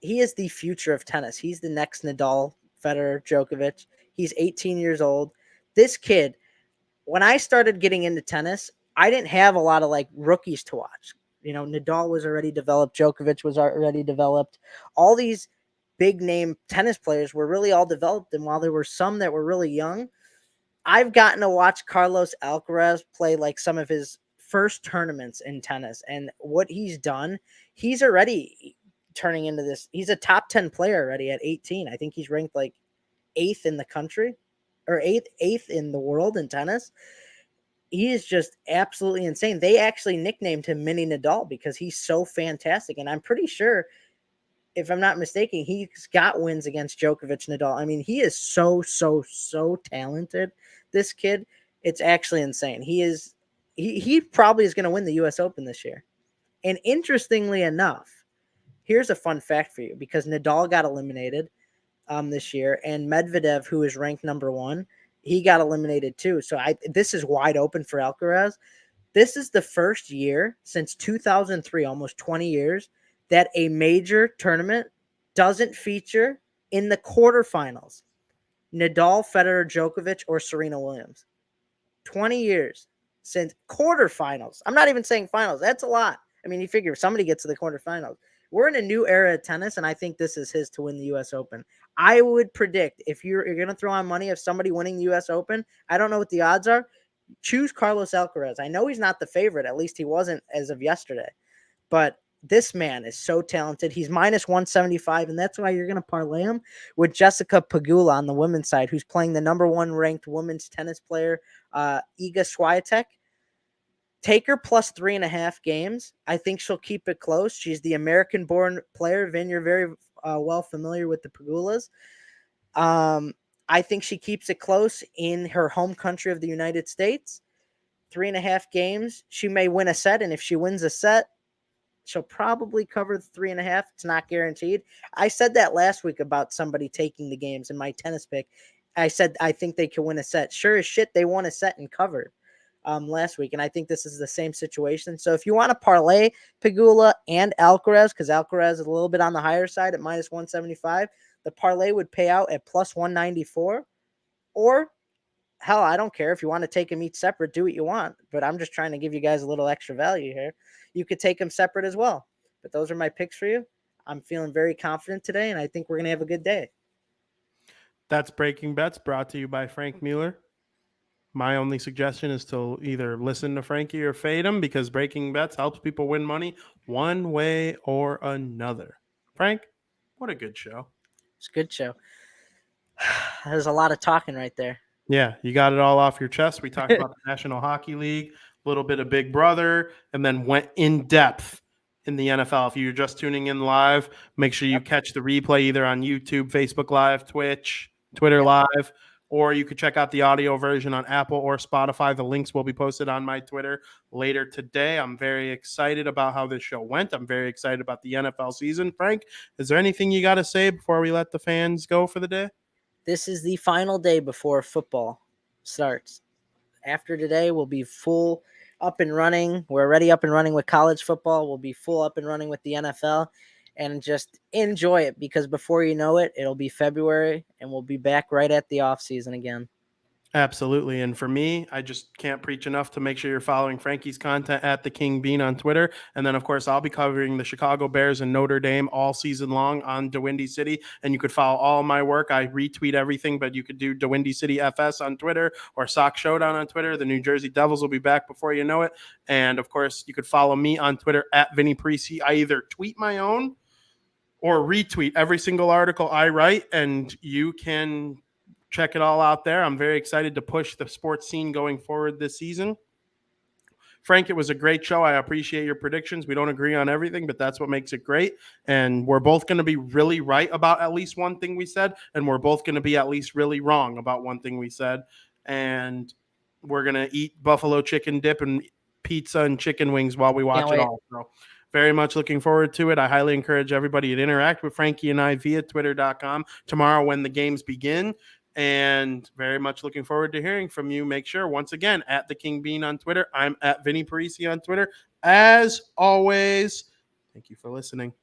B: he is the future of tennis. He's the next Nadal, Federer, Djokovic. He's 18 years old. This kid, when I started getting into tennis, I didn't have a lot of like rookies to watch. You know, Nadal was already developed. Djokovic was already developed. All these big name tennis players were really all developed. And while there were some that were really young, I've gotten to watch Carlos Alcaraz play like some of his first tournaments in tennis. And what he's done, he's already turning into this. He's a top 10 player already at 18. I think he's ranked like 8th in the country or 8th in the world in tennis. He is just absolutely insane. They actually nicknamed him Mini Nadal because he's so fantastic. And I'm pretty sure, if I'm not mistaken, he's got wins against Djokovic, Nadal. I mean, he is so talented. This kid, it's actually insane. He probably is going to win the U.S. Open this year. And interestingly enough, here's a fun fact for you because Nadal got eliminated this year, and Medvedev, who is ranked number 1, he got eliminated too. So this is wide open for Alcaraz. This is the first year since 2003, almost 20 years, that a major tournament doesn't feature in the quarterfinals Nadal, Federer, Djokovic, or Serena Williams. 20 years since quarterfinals. I'm not even saying finals. That's a lot. I mean, you figure somebody gets to the quarterfinals. We're in a new era of tennis, and I think this is his to win the U.S. Open. I would predict if you're going to throw on money of somebody winning the U.S. Open, I don't know what the odds are, choose Carlos Alcaraz. I know he's not the favorite. At least he wasn't as of yesterday. But this man is so talented. He's minus 175, and that's why you're going to parlay him with Jessica Pegula on the women's side, who's playing the number 1 ranked women's tennis player, Iga Swiatek. Take her plus 3.5 games. I think she'll keep it close. She's the American-born player. Vin, you're very well familiar with the Pegulas. I think she keeps it close in her home country of the United States. 3.5 games. She may win a set, and if she wins a set, she'll probably cover the 3.5. It's not guaranteed. I said that last week about somebody taking the games in my tennis pick. I said I think they can win a set. Sure as shit, they won a set and covered last week, and I think this is the same situation. So if you want to parlay Pegula and Alcaraz, because Alcaraz is a little bit on the higher side at minus 175, the parlay would pay out at plus 194. Or, hell, I don't care. If you want to take them each separate, do what you want. But I'm just trying to give you guys a little extra value here. You could take them separate as well. But those are my picks for you. I'm feeling very confident today, and I think we're going to have a good day.
A: That's Breaking Bets, brought to you by Frank Muller. My only suggestion is to either listen to Frankie or fade him, because Breaking Bets helps people win money one way or another. Frank, what a good show.
B: It's a good show. There's a lot of talking right there.
A: Yeah, you got it all off your chest. We talked about the National Hockey League, a little bit of Big Brother, and then went in depth in the NFL. If you're just tuning in live, make sure you catch the replay either on YouTube, Facebook Live, Twitch, Twitter Live. or you could check out the audio version on Apple or Spotify. The links will be posted on my Twitter later today. I'm very excited about how this show went. I'm very excited about the NFL season. Frank, is there anything you got to say before we let the fans go for the day?
B: This is the final day before football starts. After today, we'll be full up and running. We're already up and running with college football. We'll be full up and running with the NFL, and just enjoy it, because before you know it, it'll be February and we'll be back right at the off season again.
A: Absolutely. And for me, I just can't preach enough to make sure you're following Frankie's content at the King Bean on Twitter. And then, of course, I'll be covering the Chicago Bears and Notre Dame all season long on DeWindy City. And you could follow all my work. I retweet everything, but you could do DeWindy City FS on Twitter or Sock Showdown on Twitter. The New Jersey Devils will be back before you know it. And, of course, you could follow me on Twitter at Vinnie Paries. I either tweet my own or retweet every single article I write, and you can check it all out there. I'm very excited to push the sports scene going forward this season. Frank, it was a great show. I appreciate your predictions. We don't agree on everything, but that's what makes it great. And we're both going to be really right about at least one thing we said, and we're both going to be at least really wrong about one thing we said. And we're going to eat buffalo chicken dip and pizza and chicken wings while we watch it all. So very much looking forward to it. I highly encourage everybody to interact with Frankie and I via twitter.com tomorrow when the games begin. And very much looking forward to hearing from you. Make sure, once again, at the King Bean on Twitter. I'm at Vinnie Paries on Twitter. As always, thank you for listening.